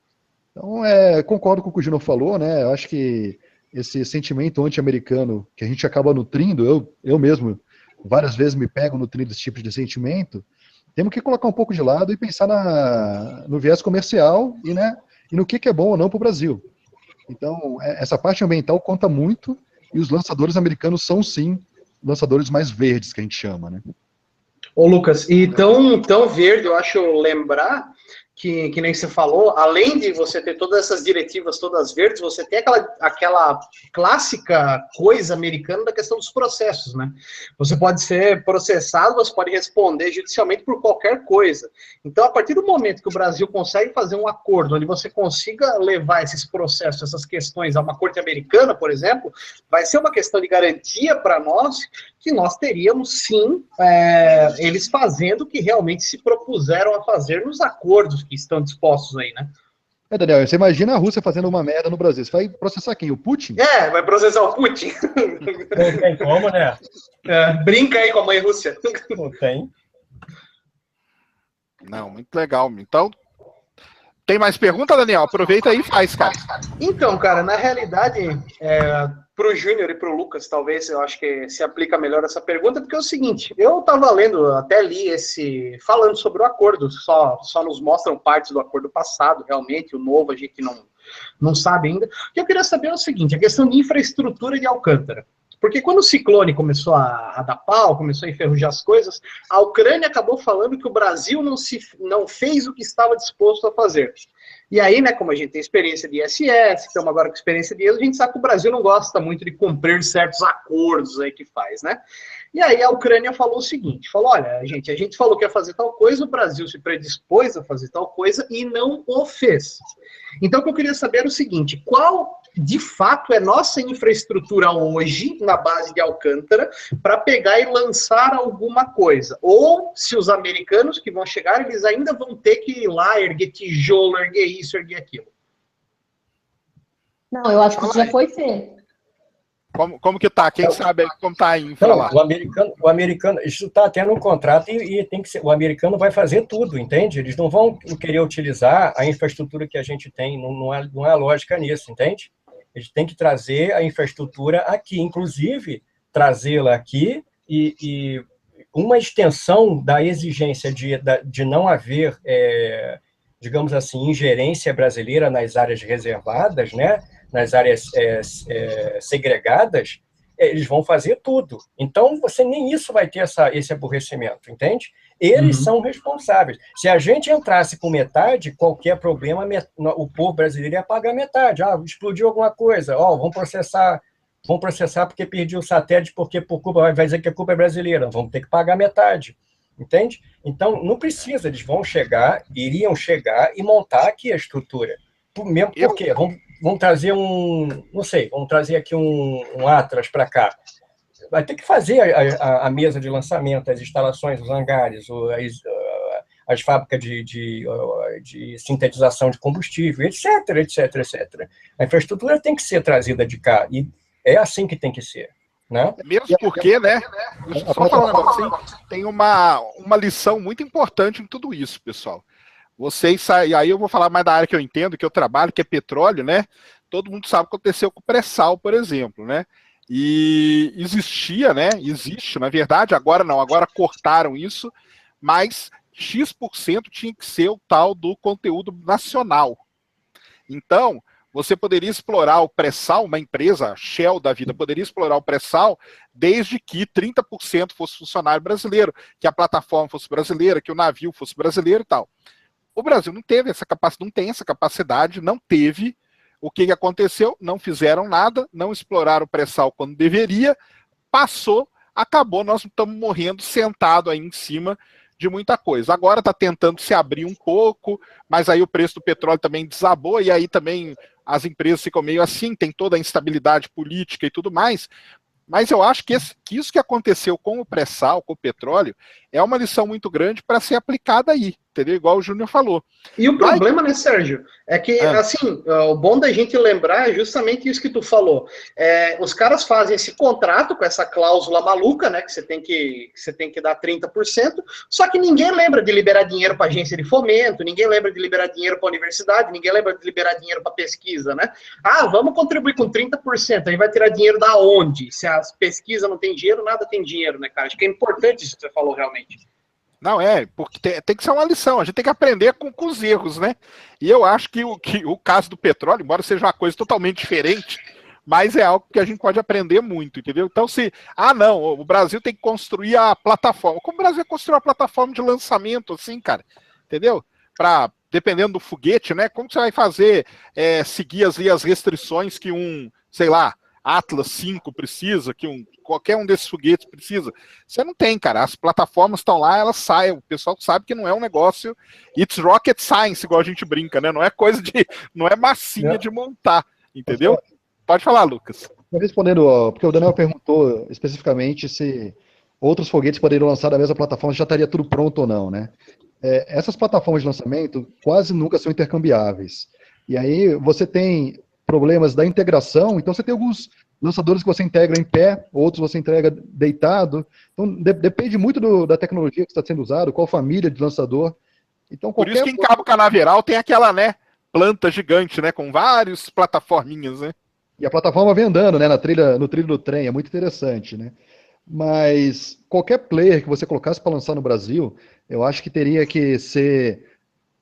Então, concordo com o que o Gino falou, né? Eu acho que esse sentimento anti-americano que a gente acaba nutrindo, eu mesmo várias vezes me pego nutrindo esse tipo de sentimento, temos que colocar um pouco de lado e pensar no viés comercial e no que é bom ou não para o Brasil. Então, essa parte ambiental conta muito e os lançadores americanos são, sim, lançadores mais verdes, que a gente chama, né? Ô, Lucas, e tão verde, eu acho lembrar que nem você falou, além de você ter todas essas diretivas todas verdes, você tem aquela clássica coisa americana da questão dos processos, né? Você pode ser processado, você pode responder judicialmente por qualquer coisa. Então, a partir do momento que o Brasil consegue fazer um acordo onde você consiga levar esses processos, essas questões a uma corte americana, por exemplo, vai ser uma questão de garantia para nós que nós teríamos, sim, eles fazendo o que realmente se propuseram a fazer nos acordos que estão dispostos aí, né? Daniel, você imagina a Rússia fazendo uma merda no Brasil. Você vai processar quem? O Putin? Vai processar o Putin. Não tem como, né? Brinca aí com a mãe Rússia. Não tem. Não, muito legal. Então, tem mais pergunta, Daniel? Aproveita aí e faz, cara. Então, cara, na realidade, para o Júnior e para o Lucas, talvez, eu acho que se aplica melhor essa pergunta, porque é o seguinte, eu estava lendo, até li falando sobre o acordo, só nos mostram partes do acordo passado, realmente, o novo a gente não sabe ainda. O que eu queria saber é o seguinte, a questão de infraestrutura de Alcântara. Porque quando o ciclone começou a dar pau, começou a enferrujar as coisas, a Ucrânia acabou falando que o Brasil não fez o que estava disposto a fazer. E aí, né, como a gente tem experiência de ISS, estamos agora com experiência de ESA, a gente sabe que o Brasil não gosta muito de cumprir certos acordos aí que faz, né? E aí a Ucrânia falou o seguinte, olha, a gente falou que ia fazer tal coisa, o Brasil se predispôs a fazer tal coisa e não o fez. Então, o que eu queria saber era o seguinte, qual, de fato, é nossa infraestrutura hoje, na base de Alcântara, para pegar e lançar alguma coisa? Ou, se os americanos que vão chegar, eles ainda vão ter que ir lá, erguer tijolo, erguer isso, erguer aquilo? Não, eu acho que isso já foi feito. Como que tá? Quem sabe como tá aí Então, lá? o americano, isso está tendo um contrato e tem que ser, o americano vai fazer tudo, entende? Eles não vão querer utilizar a infraestrutura que a gente tem, não há lógica nisso, entende? Eles têm que trazer a infraestrutura aqui, inclusive trazê-la aqui e uma extensão da exigência de não haver, digamos assim, ingerência brasileira nas áreas reservadas, né? Nas áreas segregadas, eles vão fazer tudo. Então, você nem isso vai ter esse aborrecimento, entende? Eles são responsáveis. Se a gente entrasse com metade, qualquer problema, o povo brasileiro ia pagar metade. Ah, explodiu alguma coisa, vamos processar porque perdi o satélite, porque por culpa, vai dizer que a culpa é brasileira, vamos ter que pagar metade, entende? Então, não precisa, eles iriam chegar e montar aqui a estrutura. Mesmo porque vamos trazer vamos trazer aqui um Atlas para cá. Vai ter que fazer a mesa de lançamento, as instalações, os hangares, as fábricas de sintetização de combustível, etc, etc, etc. A infraestrutura tem que ser trazida de cá, e é assim que tem que ser. Né? Mesmo porque, né? Deixa eu só falar um negócio assim, tem uma lição muito importante em tudo isso, pessoal. E aí eu vou falar mais da área que eu entendo, que eu trabalho, que é petróleo, né? Todo mundo sabe o que aconteceu com o pré-sal, por exemplo, né? E existia, né? Existe, na verdade, agora não, agora cortaram isso, mas X% tinha que ser o tal do conteúdo nacional. Então, você poderia explorar o pré-sal, uma empresa, Shell da vida, poderia explorar o pré-sal desde que 30% fosse funcionário brasileiro, que a plataforma fosse brasileira, que o navio fosse brasileiro e tal. O Brasil não teve essa capacidade, não tem essa capacidade, não teve. O que aconteceu? Não fizeram nada, não exploraram o pré-sal quando deveria, passou, acabou, nós estamos morrendo sentado aí em cima de muita coisa. Agora está tentando se abrir um pouco, mas aí o preço do petróleo também desabou, e aí também as empresas ficam meio assim, tem toda a instabilidade política e tudo mais. Mas eu acho que isso que aconteceu com o pré-sal, com o petróleo, é uma lição muito grande para ser aplicada aí, entendeu? Igual o Júnior falou. E o problema, né, Sérgio, é que, assim, o bom da gente lembrar é justamente isso que tu falou. Os caras fazem esse contrato com essa cláusula maluca, né, que você tem que dar 30%, só que ninguém lembra de liberar dinheiro para agência de fomento, ninguém lembra de liberar dinheiro para universidade, ninguém lembra de liberar dinheiro para pesquisa, né? Ah, vamos contribuir com 30%, aí vai tirar dinheiro da onde? Se a pesquisa não tem dinheiro, nada tem dinheiro, né, cara? Acho que é importante isso que você falou, realmente. Não, porque tem que ser uma lição, a gente tem que aprender com os erros, né? E eu acho que o caso do petróleo, embora seja uma coisa totalmente diferente, mas é algo que a gente pode aprender muito, entendeu? Então, não, o Brasil tem que construir a plataforma. Como o Brasil construiu a plataforma de lançamento, assim, cara, entendeu? Dependendo do foguete, né? Como você vai fazer, seguir as restrições que sei lá, Atlas 5 precisa, que qualquer um desses foguetes precisa. Você não tem, cara. As plataformas estão lá, elas saem. O pessoal sabe que não é um negócio. It's rocket science, igual a gente brinca, né? Não é coisa não é massinha de montar, entendeu? Pode falar, Lucas. Respondendo, porque o Daniel perguntou especificamente se outros foguetes poderiam lançar da mesma plataforma, já estaria tudo pronto ou não, né? Essas plataformas de lançamento quase nunca são intercambiáveis. E aí você tem problemas da integração, então você tem alguns lançadores que você integra em pé, outros você entrega deitado, então depende muito da tecnologia que está sendo usada, qual família de lançador. Então, por isso que em Cabo Canaveral tem aquela, né, planta gigante, né, com várias plataforminhas, né? E a plataforma vem andando, né, no trilho do trem, é muito interessante, né? Mas qualquer player que você colocasse para lançar no Brasil, eu acho que teria que ser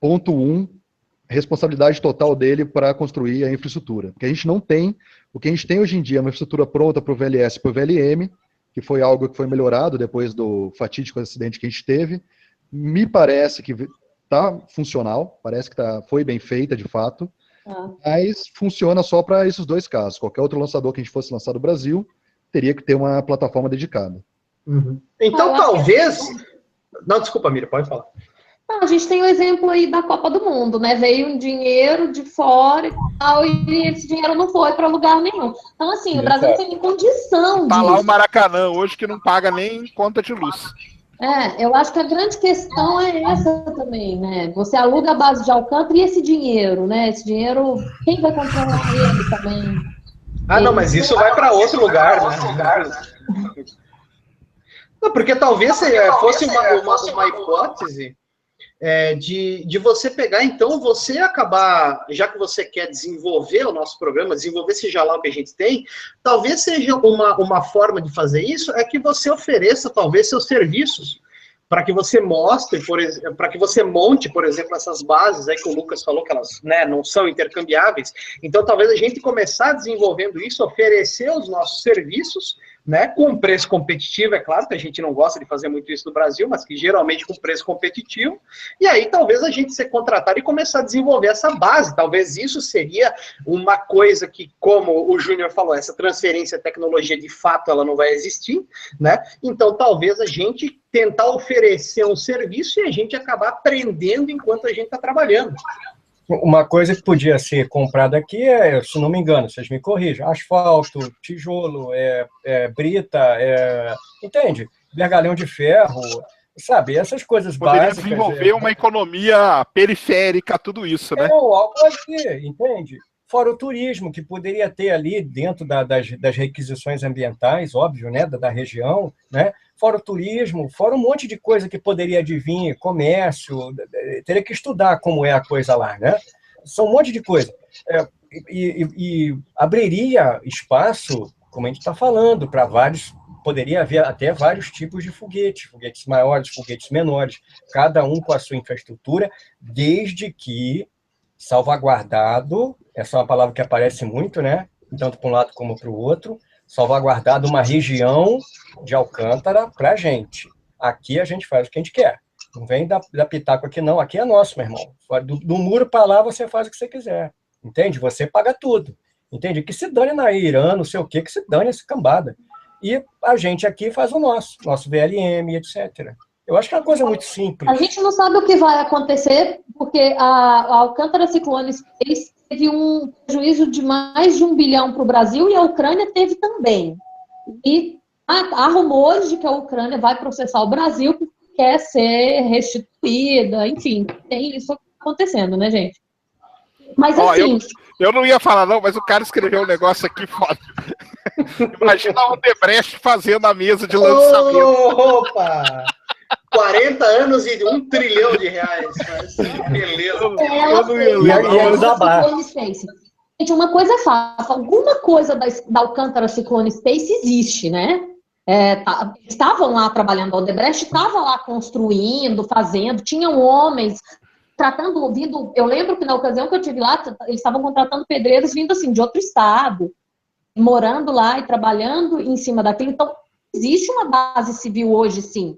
ponto 1, responsabilidade total dele para construir a infraestrutura. Porque a gente não tem, o que a gente tem hoje em dia é uma infraestrutura pronta para o VLS e para o VLM, que foi algo que foi melhorado depois do fatídico acidente que a gente teve. Me parece que está funcional, parece que foi bem feita de fato, mas funciona só para esses dois casos. Qualquer outro lançador que a gente fosse lançar do Brasil teria que ter uma plataforma dedicada. Uhum. Então, talvez... Não, desculpa, Mira, pode falar. Não, a gente tem o exemplo aí da Copa do Mundo, né? Veio um dinheiro de fora e tal, e esse dinheiro não foi para lugar nenhum. Então, assim, o Brasil não tem condição disso. Tá lá o Maracanã hoje que não paga nem conta de luz. Eu acho que a grande questão é essa também, né? Você aluga a base de Alcântara e esse dinheiro, né? Esse dinheiro, quem vai controlar ele também? Ah, não, mas isso vai para outro lugar, né? Não, porque talvez fosse uma hipótese de você pegar, então, você acabar, já que você quer desenvolver o nosso programa, desenvolver seja lá o que a gente tem, talvez seja uma forma de fazer isso, é que você ofereça, talvez, seus serviços, para que você mostre, para que você monte, por exemplo, essas bases aí que o Lucas falou que elas, né, não são intercambiáveis. Então, talvez a gente começar desenvolvendo isso, oferecer os nossos serviços, né, com preço competitivo, é claro que a gente não gosta de fazer muito isso no Brasil, mas que geralmente com preço competitivo, e aí talvez a gente ser contratado e começar a desenvolver essa base, talvez isso seria uma coisa que, como o Júnior falou, essa transferência de tecnologia de fato ela não vai existir, né, então talvez a gente tentar oferecer um serviço e a gente acabar aprendendo enquanto a gente está trabalhando. Uma coisa que podia ser comprada aqui se não me engano, vocês me corrijam, asfalto, tijolo, brita, entende? Vergalhão de ferro, sabe? Essas coisas poderia básicas. Poderia desenvolver uma economia periférica, tudo isso, né? Algo assim, entende? Fora o turismo, que poderia ter ali dentro das requisições ambientais, óbvio, né, da região, né? Fora o turismo, fora um monte de coisa que poderia advir, comércio, teria que estudar como é a coisa lá, né? São um monte de coisa. E abriria espaço, como a gente está falando, para poderia haver até vários tipos de foguetes maiores, foguetes menores, cada um com a sua infraestrutura, desde que salvaguardado, essa é uma palavra que aparece muito, né? Tanto para um lado como para o outro, salvaguardado uma região de Alcântara para a gente. Aqui a gente faz o que a gente quer. Não vem dar pitaco aqui, não. Aqui é nosso, meu irmão. Do muro para lá você faz o que você quiser. Entende? Você paga tudo. Entende? Que se dane na Irã, não sei o quê, que se dane essa cambada. E a gente aqui faz o nosso VLM, etc. Eu acho que é uma coisa muito simples. A gente não sabe o que vai acontecer, porque a Alcântara Cyclone Space teve um prejuízo de mais de 1 bilhão para o Brasil e a Ucrânia teve também. E há rumores de que a Ucrânia vai processar o Brasil porque quer ser restituída, enfim, tem isso acontecendo, né, gente? Mas assim... Eu não ia falar, não, mas o cara escreveu um negócio aqui foda. Imagina o Odebrecht fazendo a mesa de lançamento. Opa! 40 anos e 1 trilhão de reais. Beleza. Eu não ia ler. Gente, uma coisa é fácil. Alguma coisa da Alcântara Cyclone Space existe, né? Estavam lá trabalhando, a Odebrecht estava lá construindo, fazendo, tinham homens vindo. Eu lembro que na ocasião que eu estive lá, eles estavam contratando pedreiros vindo assim de outro estado, morando lá e trabalhando em cima daquilo. Então, existe uma base civil hoje, sim.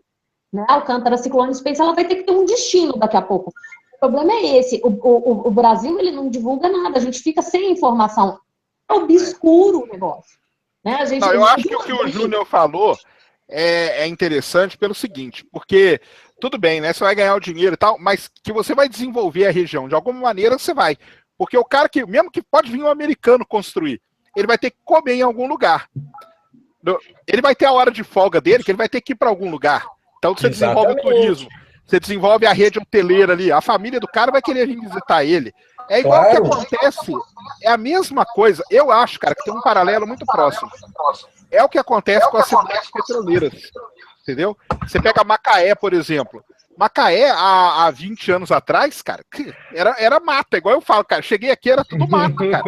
Né? A Alcântara Cyclone Space ela vai ter que ter um destino daqui a pouco. O problema é esse. O Brasil ele não divulga nada, a gente fica sem informação. É obscuro o negócio. Né? Eu acho que o que o Júnior falou é interessante pelo seguinte, porque tudo bem, né? Você vai ganhar o dinheiro e tal, mas que você vai desenvolver a região. De alguma maneira você vai. Porque o cara que, mesmo que pode vir um americano construir, ele vai ter que comer em algum lugar. Ele vai ter a hora de folga dele, que ele vai ter que ir para algum lugar. Então você desenvolve o turismo, você desenvolve a rede hoteleira ali, a família do cara vai querer vir visitar ele. É igual que acontece, é a mesma coisa. Eu acho, cara, que tem um paralelo muito próximo. É o que acontece com as cidades petroleiras. Entendeu? Você pega Macaé, por exemplo. Macaé, há 20 anos atrás, cara, era mata, igual eu falo, cara. Cheguei aqui, era tudo mata, cara.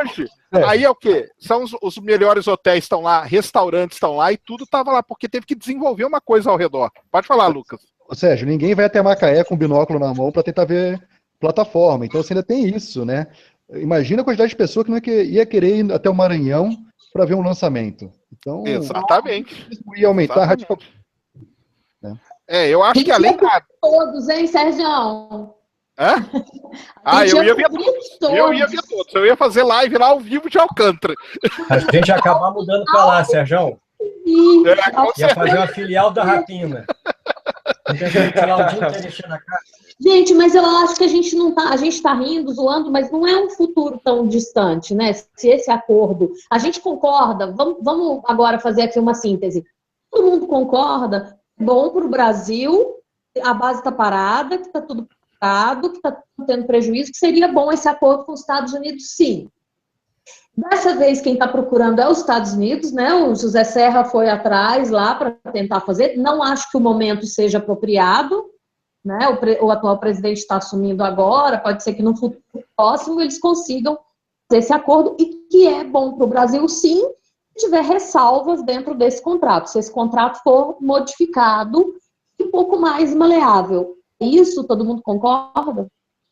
Hoje, aí é o quê? São os melhores hotéis estão lá, restaurantes estão lá e tudo estava lá, porque teve que desenvolver uma coisa ao redor. Pode falar, Lucas. Sérgio, ninguém vai até Macaé com binóculo na mão para tentar ver plataforma. Então você ainda tem isso, né? Imagina a quantidade de pessoas que não ia querer ir até o Maranhão para ver um lançamento. Então, exatamente. Isso ia aumentar radicalmente. Eu acho que além da... Todos, hein, Sérgio? Hã? Eu ia ver todos. Eu ia fazer live lá ao vivo de Alcântara. A gente ia acabar mudando para lá, Sérgio. Ia fazer uma filial da Rapina. Gente, mas eu acho que a gente não tá, a gente está rindo, zoando, mas não é um futuro tão distante, né? Se esse acordo, a gente concorda, vamos agora fazer aqui uma síntese. Todo mundo concorda, bom para o Brasil, a base está parada, que está tudo parado, que está tendo prejuízo, que seria bom esse acordo com os Estados Unidos, sim. Dessa vez, quem está procurando é os Estados Unidos, né? O José Serra foi atrás lá para tentar fazer. Não acho que o momento seja apropriado, né? O atual presidente está assumindo agora, pode ser que no futuro próximo eles consigam fazer esse acordo, e que é bom para o Brasil, sim, se tiver ressalvas dentro desse contrato. Se esse contrato for modificado e um pouco mais maleável. Isso todo mundo concorda?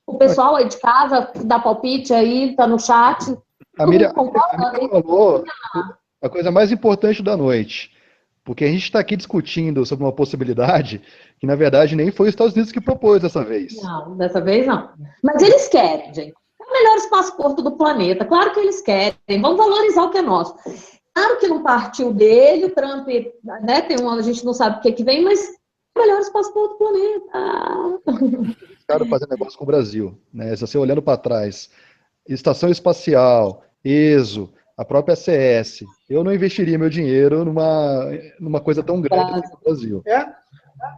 O pessoal aí de casa, dá palpite aí, tá no chat. A Miriam falou a coisa mais importante da noite, porque a gente está aqui discutindo sobre uma possibilidade que, na verdade, nem foi os Estados Unidos que propôs dessa vez. Não, dessa vez não. Mas eles querem, gente. É o melhor espaço-porto do planeta. Claro que eles querem. Vamos valorizar o que é nosso. Claro que não partiu dele, o Trump, né, a gente não sabe o que vem, mas é o melhor espaço-porto do planeta. Cara, fazendo negócio com o Brasil, né? Se você olhando para trás, Estação Espacial, ESO, a própria CS, eu não investiria meu dinheiro numa coisa tão grande assim no Brasil.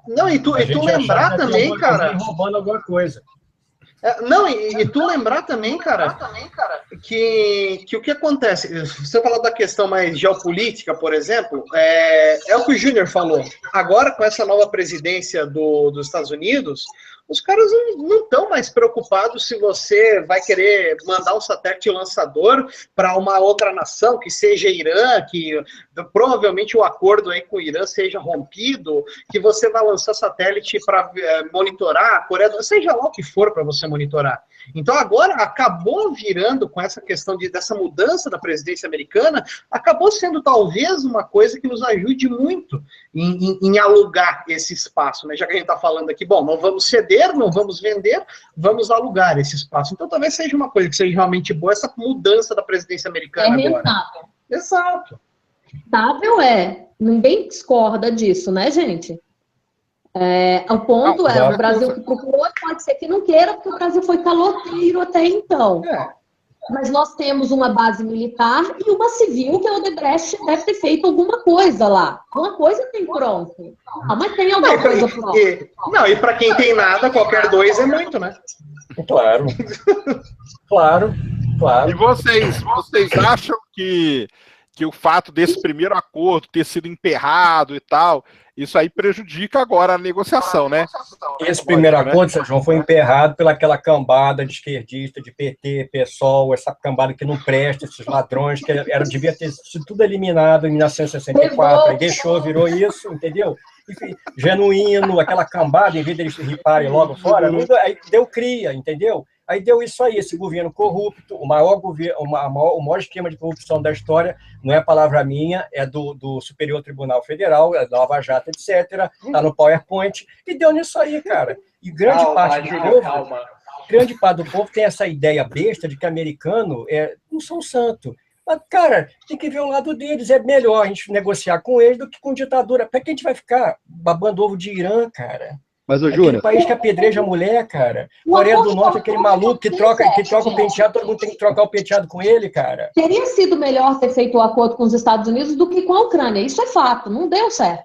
Não, e tu lembrar também, cara. Roubando alguma coisa. Não, e tu lembrar também, cara, que o que acontece, você falar da questão mais geopolítica, por exemplo, é o que o Júnior falou. Agora, com essa nova presidência dos Estados Unidos, os caras não estão mais preocupados se você vai querer mandar um satélite lançador para uma outra nação, que seja Irã, que provavelmente o acordo aí com o Irã seja rompido, que você vai lançar satélite para monitorar a Coreia do Sul, seja lá o que for para você monitorar. Então agora acabou virando, com essa questão dessa mudança da presidência americana, acabou sendo talvez uma coisa que nos ajude muito em alugar esse espaço, né? Já que a gente está falando aqui, bom, não vamos ceder, não vamos vender, vamos alugar esse espaço. Então talvez seja uma coisa que seja realmente boa, essa mudança da presidência americana agora. Rentável. Exato. Rentável ninguém discorda disso, né, gente? O ponto o Brasil que procurou, pode ser que não queira, porque o Brasil foi caloteiro até então. Mas nós temos uma base militar e uma civil, que a Odebrecht deve ter feito alguma coisa lá. Uma coisa tem pronto. Mas tem alguma coisa pronta. E para quem tem nada, qualquer dois é muito, né? Claro. Claro. E vocês acham que o fato desse primeiro acordo ter sido emperrado e tal, isso aí prejudica agora a negociação, né? Esse primeiro acordo, Sérgio, foi emperrado pelaquela cambada de esquerdista, de PT, PSOL, essa cambada que não presta, esses ladrões, que devia ter sido tudo eliminado em 1964, aí deixou, virou isso, entendeu? Enfim, genuíno, aquela cambada, em vez deles riparem logo fora, aí deu cria, entendeu? Aí deu isso aí, esse governo corrupto, o maior esquema de corrupção da história, não é palavra minha, é do Superior Tribunal Federal, é da Lava Jato, etc., está no PowerPoint, e deu nisso aí, cara. E grande parte do povo tem essa ideia besta de que americano não são santo. Mas, cara, tem que ver o lado deles. É melhor a gente negociar com eles do que com ditadura. Para que a gente vai ficar babando ovo de Irã, cara? Mas, ô, Júnior, aquele país que apedreja a mulher, cara. Coreia do Norte, aquele maluco que troca o penteado, todo mundo tem que trocar o penteado com ele, cara. Teria sido melhor ter feito o acordo com os Estados Unidos do que com a Ucrânia. Isso é fato, não deu certo.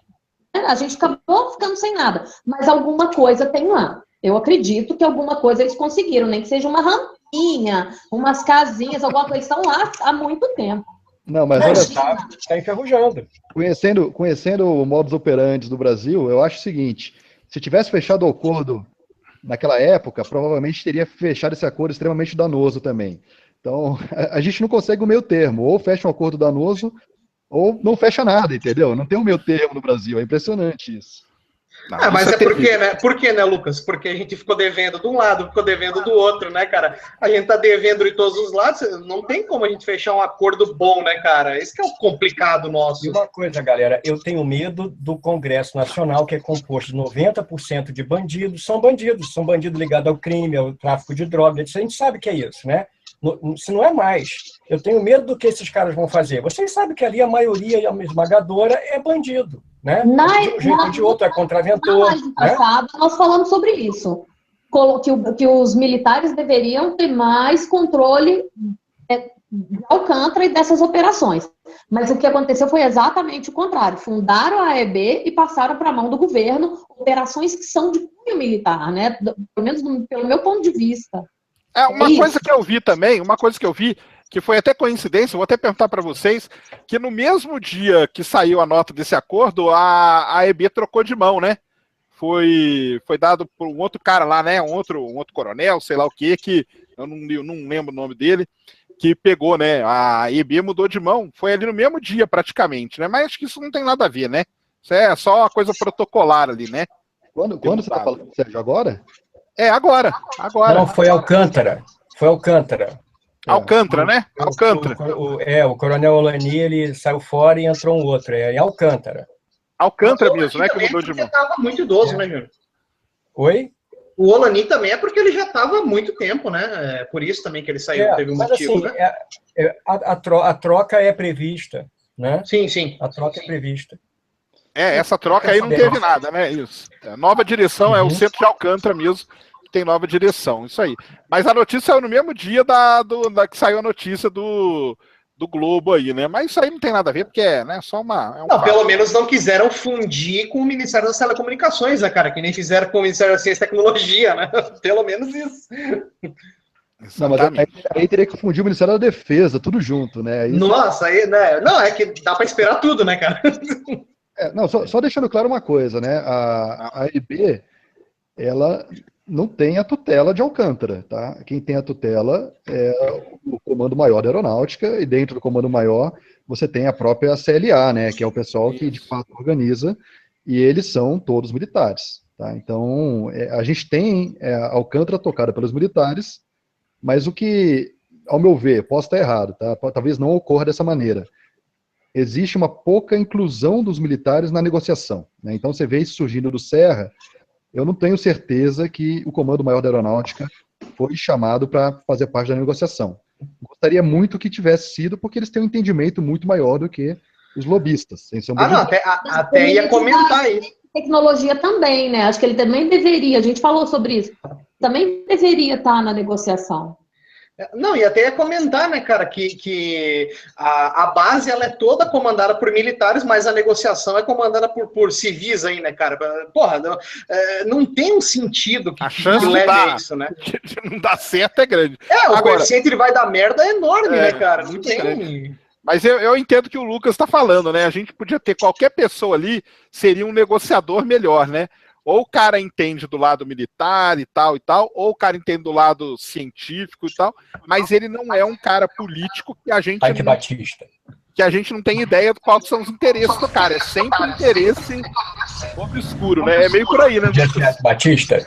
A gente acabou ficando sem nada. Mas alguma coisa tem lá. Eu acredito que alguma coisa eles conseguiram, nem que seja uma rampinha, umas casinhas, alguma coisa. Eles estão lá há muito tempo. Não, mas olha só, está enferrujando. Conhecendo o modus operandi do Brasil, eu acho o seguinte: se tivesse fechado o acordo naquela época, provavelmente teria fechado esse acordo extremamente danoso também. Então, a gente não consegue o meio termo. Ou fecha um acordo danoso, ou não fecha nada, entendeu? Não tem um meio termo no Brasil. É impressionante isso. Não, mas porque, né? Por que, né, Lucas? Porque a gente ficou devendo de um lado, ficou devendo do outro, né, cara? A gente tá devendo de todos os lados, não tem como a gente fechar um acordo bom, né, cara? Esse que é o complicado nosso. E uma coisa, galera, eu tenho medo do Congresso Nacional, que é composto de 90% de bandidos, são bandidos ligados ao crime, ao tráfico de drogas, a gente sabe que é isso, né? Se não é mais. Eu tenho medo do que esses caras vão fazer. Vocês sabem que ali a maioria esmagadora é bandido, né? De um jeito ou de outro, é contraventor. Passado, nós falamos sobre isso. Que os militares deveriam ter mais controle de Alcântara e dessas operações. Mas o que aconteceu foi exatamente o contrário. Fundaram a AEB e passaram para a mão do governo operações que são de cunho militar, né? Pelo menos pelo meu ponto de vista. Uma coisa que eu vi também, que foi até coincidência, vou até perguntar para vocês, que no mesmo dia que saiu a nota desse acordo, a EB trocou de mão, né? Foi dado por um outro cara lá, né? Um outro coronel, sei lá o quê, que eu não lembro o nome dele, que pegou, né? A EB mudou de mão, foi ali no mesmo dia praticamente, né? Mas acho que isso não tem nada a ver, né? Isso é só uma coisa protocolar ali, né? Quando você está falando, Sérgio, agora? É, agora. Não, foi Alcântara. Foi Alcântara. Alcântara, né? Alcântara. O coronel Olani, ele saiu fora e entrou um outro. É em Alcântara. Alcântara mesmo, né? Que mudou de mão. Ele estava muito idoso, né, Júnior? Oi? O Olani também é porque ele já estava há muito tempo, né? É por isso também que ele saiu, teve um motivo, assim, né? A troca é prevista, né? Sim. A troca é prevista. Essa troca aí não teve nada, né? Isso. A nova direção é o centro de Alcântara mesmo, que tem nova direção, isso aí. Mas a notícia saiu no mesmo dia que saiu a notícia do Globo aí, né? Mas isso aí não tem nada a ver, porque é, né, só uma... não, pelo menos não quiseram fundir com o Ministério das Telecomunicações, né, cara? Que nem fizeram com o Ministério da Ciência e Tecnologia, né? Pelo menos isso. Não, mas aí teria que fundir o Ministério da Defesa, tudo junto, né? Nossa, aí, né? Não, é que dá para esperar tudo, né, cara? Só deixando claro uma coisa, né? A EB, ela não tem a tutela de Alcântara, tá? Quem tem a tutela é o Comando Maior da Aeronáutica, e dentro do Comando Maior você tem a própria CLA, né? Que é o pessoal que de fato organiza, e eles são todos militares, tá? Então, a gente tem Alcântara tocada pelos militares, mas o que, ao meu ver, posso estar errado, tá? Talvez não ocorra dessa maneira. Existe uma pouca inclusão dos militares na negociação, né? Então, você vê isso surgindo do Serra. Eu não tenho certeza que o Comando Maior da Aeronáutica foi chamado para fazer parte da negociação. Gostaria muito que tivesse sido, porque eles têm um entendimento muito maior do que os lobistas. Até ia comentar isso. Tecnologia também, né? Acho que ele também deveria, a gente falou sobre isso, também deveria estar na negociação. Não, e até ia comentar, né, cara, que a base ela é toda comandada por militares, mas a negociação é comandada por civis aí, né, cara? Porra, não tem um sentido que leve a isso, né? De não dar certo é grande. O coeficiente ele vai dar merda é enorme, né, cara? Não tem... Grande. Mas eu entendo o que o Lucas está falando, né? A gente podia ter qualquer pessoa ali, seria um negociador melhor, né? Ou o cara entende do lado militar e tal, ou o cara entende do lado científico e tal, mas ele não é um cara político que a gente não tem ideia de quais são os interesses do cara. É sempre um interesse obscuro, né? É meio por aí, né? Ike Batista?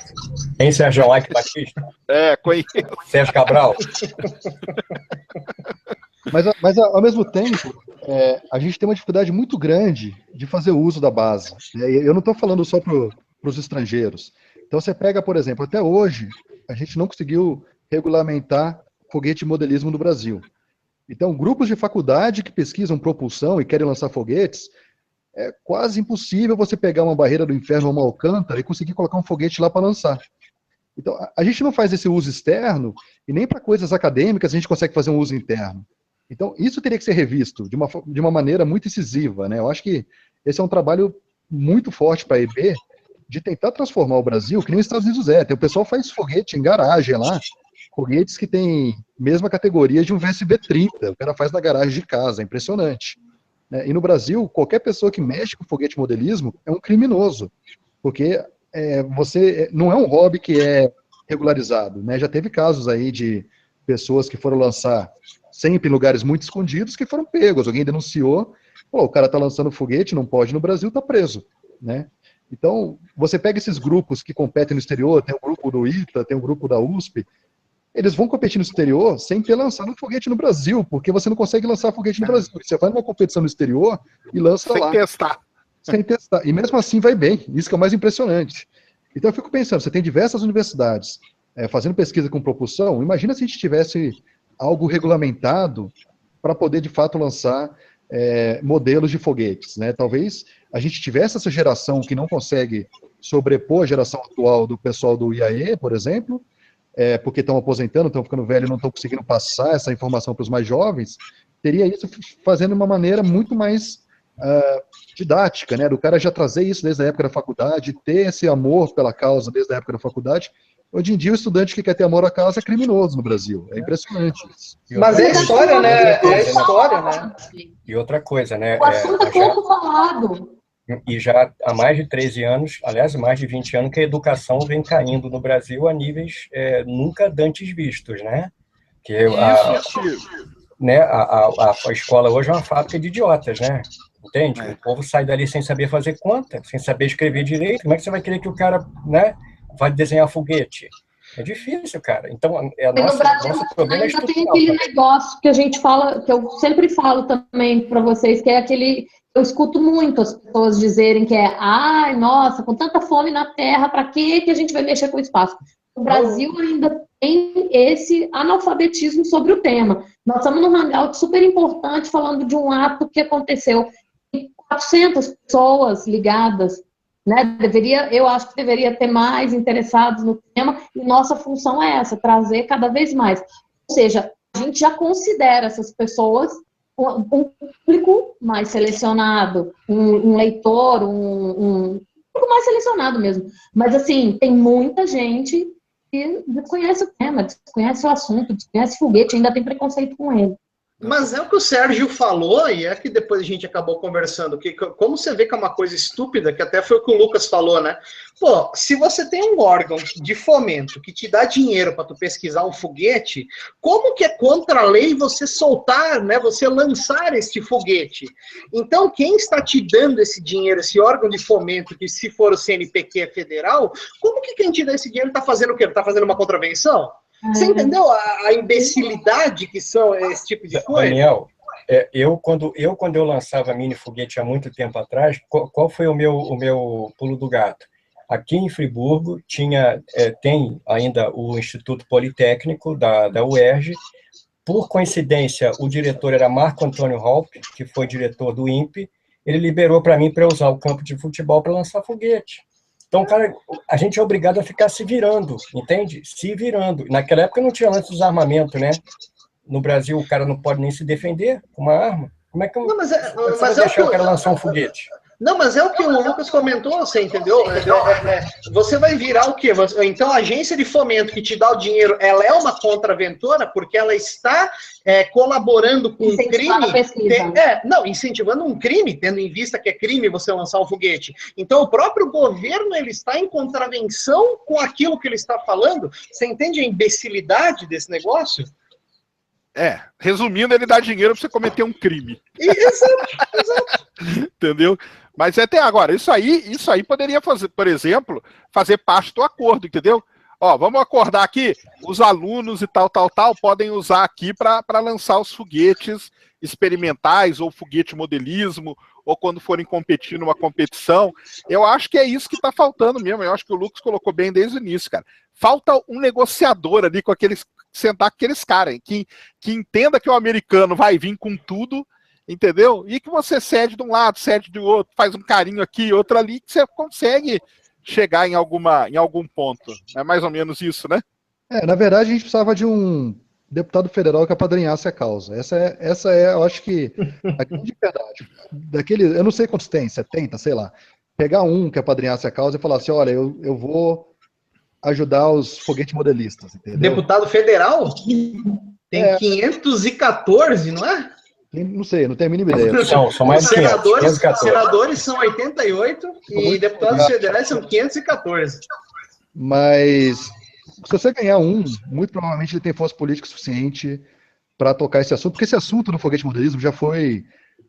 Hein, Sérgio Ike Batista? Conheço. Sérgio Cabral? Mas ao mesmo tempo, a gente tem uma dificuldade muito grande de fazer uso da base. Eu não estou falando só para os estrangeiros. Então, você pega, por exemplo, até hoje, a gente não conseguiu regulamentar foguete de modelismo no Brasil. Então, grupos de faculdade que pesquisam propulsão e querem lançar foguetes, é quase impossível você pegar uma barreira do inferno ou uma Alcântara e conseguir colocar um foguete lá para lançar. Então, a gente não faz esse uso externo, e nem para coisas acadêmicas a gente consegue fazer um uso interno. Então, isso teria que ser revisto de uma maneira muito incisiva, né? Eu acho que esse é um trabalho muito forte para a EB, de tentar transformar o Brasil, que nem os Estados Unidos é. O pessoal faz foguete em garagem lá, foguetes que tem mesma categoria de um VSB-30, o cara faz na garagem de casa, é impressionante. E no Brasil, qualquer pessoa que mexe com foguete modelismo é um criminoso, porque você não é um hobby que é regularizado, né? Já teve casos aí de pessoas que foram lançar sempre em lugares muito escondidos que foram pegos, alguém denunciou, o cara tá lançando foguete, não pode no Brasil, tá preso, né? Então, você pega esses grupos que competem no exterior, tem o grupo do ITA, tem o grupo da USP, eles vão competir no exterior sem ter lançado um foguete no Brasil, porque você não consegue lançar foguete no Brasil. Você vai numa competição no exterior e lança lá. Sem testar. E mesmo assim vai bem. Isso que é o mais impressionante. Então eu fico pensando, você tem diversas universidades fazendo pesquisa com propulsão, imagina se a gente tivesse algo regulamentado para poder, de fato, lançar modelos de foguetes, né? Talvez a gente tivesse essa geração que não consegue sobrepor a geração atual do pessoal do IAE, por exemplo, porque estão aposentando, estão ficando velhos e não estão conseguindo passar essa informação para os mais jovens, teria isso fazendo de uma maneira muito mais didática, né? Do cara já trazer isso desde a época da faculdade, ter esse amor pela causa desde a época da faculdade, Hoje em dia, o estudante que quer ter amor à causa é criminoso no Brasil. É impressionante isso. Mas é história, né? É história, né? E outra coisa, né? O assunto é pouco falado. E já há mais de 13 anos, aliás, mais de 20 anos, que a educação vem caindo no Brasil a níveis nunca dantes vistos, né? Que a escola hoje é uma fábrica de idiotas, né? Entende? O povo sai dali sem saber fazer conta, sem saber escrever direito. Como é que você vai querer que o cara, né, vai desenhar foguete? É difícil, cara. Então, no Brasil problema ainda tem aquele negócio que a gente fala, que eu sempre falo também para vocês, que é aquele... Eu escuto muito as pessoas dizerem que ai, nossa, com tanta fome na Terra, para que a gente vai mexer com o espaço? O Brasil ainda tem esse analfabetismo sobre o tema. Nós estamos num hangout super importante falando de um ato que aconteceu. Tem 400 pessoas ligadas, né? Eu acho que deveria ter mais interessados no tema, e nossa função é essa, trazer cada vez mais. Ou seja, a gente já considera essas pessoas um público mais selecionado, um leitor, um público mais selecionado mesmo. Mas, assim, tem muita gente que desconhece o tema, desconhece o assunto, desconhece foguete, ainda tem preconceito com ele. Mas é o que o Sérgio falou, e é que depois a gente acabou conversando, que como você vê que é uma coisa estúpida, que até foi o que o Lucas falou, né? Pô, se você tem um órgão de fomento que te dá dinheiro para tu pesquisar um foguete, como que é contra a lei você soltar, né? Você lançar este foguete? Então, quem está te dando esse dinheiro, esse órgão de fomento, que se for o CNPq é federal, como que quem te dá esse dinheiro está fazendo o quê? Está fazendo uma contravenção? Você entendeu a imbecilidade que são esse tipo de coisa? Daniel, quando eu lançava mini foguete há muito tempo atrás, qual foi o meu pulo do gato? Aqui em Friburgo tem ainda o Instituto Politécnico da UERJ. Por coincidência, o diretor era Marco Antônio Halpe, que foi diretor do INPE. Ele liberou para mim para usar o campo de futebol para lançar foguete. Então, cara, a gente é obrigado a ficar se virando, entende? Se virando. Naquela época não tinha lance de desarmamento, né? No Brasil, o cara não pode nem se defender com uma arma. Como é que você vai deixar o cara lançar um foguete? Não, mas é o que o Lucas comentou, você entendeu? Você vai virar o quê? Então, a agência de fomento que te dá o dinheiro, ela é uma contraventora porque ela está colaborando com um crime. Incentivando um crime, tendo em vista que é crime você lançar um foguete. Então, o próprio governo ele está em contravenção com aquilo que ele está falando. Você entende a imbecilidade desse negócio? Resumindo, ele dá dinheiro para você cometer um crime. Exato. Entendeu? Mas até agora, isso aí poderia fazer, por exemplo, fazer parte do acordo, entendeu? Ó, vamos acordar aqui, os alunos e tal, podem usar aqui para lançar os foguetes experimentais, ou foguete modelismo, ou quando forem competir numa competição. Eu acho que é isso que está faltando mesmo. Eu acho que o Lucas colocou bem desde o início, cara. Falta um negociador ali com sentar com aqueles caras, que entenda que o americano vai vir com tudo, entendeu? E que você cede de um lado, cede do outro, faz um carinho aqui, outro ali, que você consegue chegar em algum ponto. É mais ou menos isso, né? Na verdade, a gente precisava de um deputado federal que apadrinhasse a causa. Essa é, eu acho que, a grande verdade. Eu não sei quantos tem, 70, sei lá. Pegar um que apadrinhasse a causa e falar assim, olha, eu vou ajudar os foguetes modelistas, entendeu? Deputado federal? Tem 514, não é? Não sei, não tenho a mínima ideia. São mais de 500. Senadores são 88 e deputados federais são 514. Mas se você ganhar muito provavelmente ele tem força política suficiente para tocar esse assunto, porque esse assunto do foguete modelismo já foi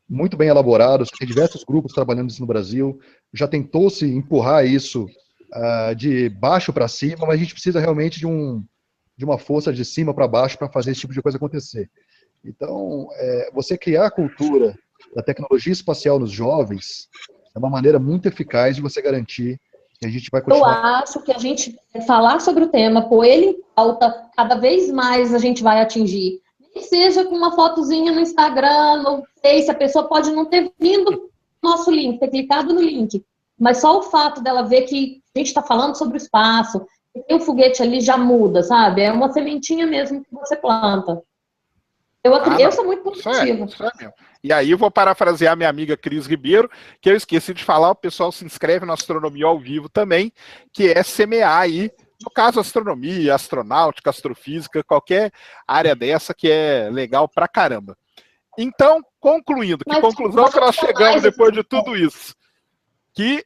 muito bem elaborado, tem diversos grupos trabalhando isso no Brasil, já tentou-se empurrar isso de baixo para cima, mas a gente precisa realmente de uma força de cima para baixo para fazer esse tipo de coisa acontecer. Então, você criar a cultura da tecnologia espacial nos jovens é uma maneira muito eficaz de você garantir que a gente vai continuar. Eu acho que a gente falar sobre o tema, pôr ele em pauta, cada vez mais a gente vai atingir. Nem seja com uma fotozinha no Instagram, no Face, a pessoa pode não ter vindo no nosso link, ter clicado no link, mas só o fato dela ver que a gente está falando sobre o espaço, que tem um foguete ali, já muda, sabe? É uma sementinha mesmo que você planta. Eu sou muito positiva. Isso é mesmo. E aí eu vou parafrasear minha amiga Cris Ribeiro, que eu esqueci de falar, o pessoal se inscreve na Astronomia ao Vivo também, que é semear aí No caso, astronomia, astronáutica, astrofísica, qualquer área dessa que é legal pra caramba. Então, concluindo, que conclusão que nós chegamos depois de tudo isso? Que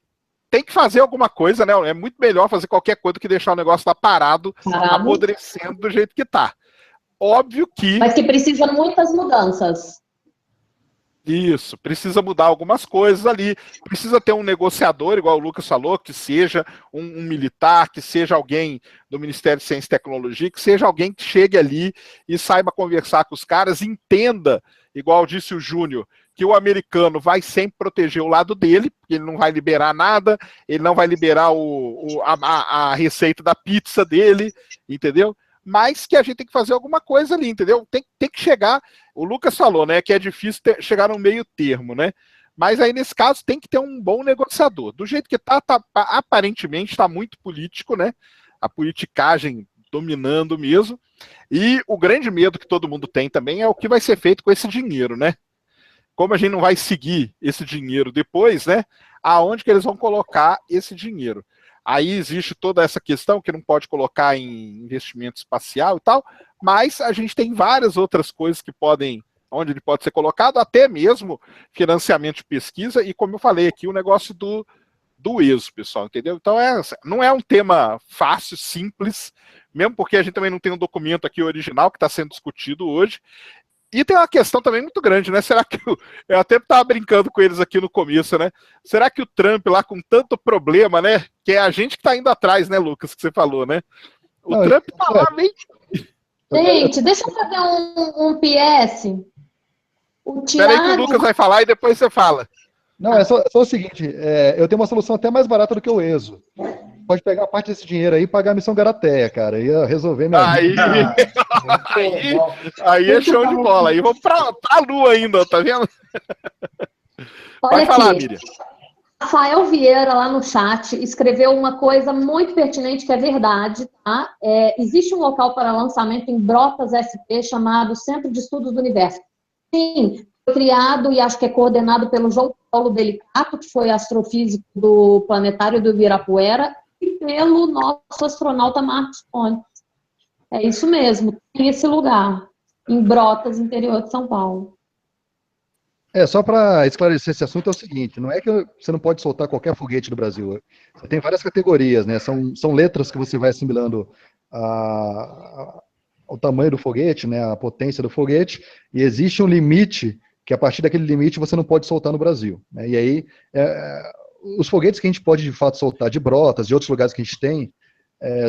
tem que fazer alguma coisa, né? É muito melhor fazer qualquer coisa do que deixar o negócio lá parado, apodrecendo do jeito que tá. Óbvio que... Mas que precisa muitas mudanças. Isso, precisa mudar algumas coisas ali, precisa ter um negociador, igual o Lucas falou, que seja um militar, que seja alguém do Ministério de Ciência e Tecnologia, que seja alguém que chegue ali e saiba conversar com os caras, entenda, igual disse o Júnior, que o americano vai sempre proteger o lado dele, porque ele não vai liberar nada, ele não vai liberar a receita da pizza dele, entendeu? Mas que a gente tem que fazer alguma coisa ali, entendeu? Tem que chegar, o Lucas falou, né, que é difícil chegar no meio termo, né? Mas aí, nesse caso, tem que ter um bom negociador. Do jeito que aparentemente está muito político, né? A politicagem dominando mesmo. E o grande medo que todo mundo tem também é o que vai ser feito com esse dinheiro, né? Como a gente não vai seguir esse dinheiro depois, né? Aonde que eles vão colocar esse dinheiro? Aí existe toda essa questão que não pode colocar em investimento espacial e tal, mas a gente tem várias outras coisas que podem, onde ele pode ser colocado, até mesmo financiamento de pesquisa, e como eu falei aqui, o negócio do ESO, pessoal, entendeu? Então não é um tema fácil, simples, mesmo porque a gente também não tem um documento aqui original que está sendo discutido hoje. E tem uma questão também muito grande, né? Será que eu até estava brincando com eles aqui no começo, né? Será que o Trump lá com tanto problema, né? Que é a gente que está indo atrás, né, Lucas, que você falou, né? O Trump tá lá meio... Gente, deixa eu fazer um PS. Espera aí que o Lucas vai falar e depois você fala. Não, é só o seguinte, eu tenho uma solução até mais barata do que o ESO. Pode pegar a parte desse dinheiro aí e pagar a missão Garateia, cara. Ia resolver minha vida. Aí é show de bola. Aí vamos pra Lua ainda, tá vendo? Olha Pode falar, aqui. Miriam. Rafael Vieira, lá no chat, escreveu uma coisa muito pertinente, que é verdade, tá? Existe um local para lançamento em Brotas SP chamado Centro de Estudos do Universo. Sim, foi criado e acho que é coordenado pelo João Paulo Delicato, que foi astrofísico do Planetário do Ibirapuera, e pelo nosso astronauta Marcos Pontes. É isso mesmo, tem esse lugar, em Brotas, interior de São Paulo. Só para esclarecer esse assunto é o seguinte, não é que você não pode soltar qualquer foguete do Brasil. Você tem várias categorias, né? São letras que você vai assimilando ao tamanho do foguete, né? A potência do foguete, e existe um limite que a partir daquele limite você não pode soltar no Brasil, né? E aí, os foguetes que a gente pode de fato soltar de Brotas, de outros lugares que a gente tem,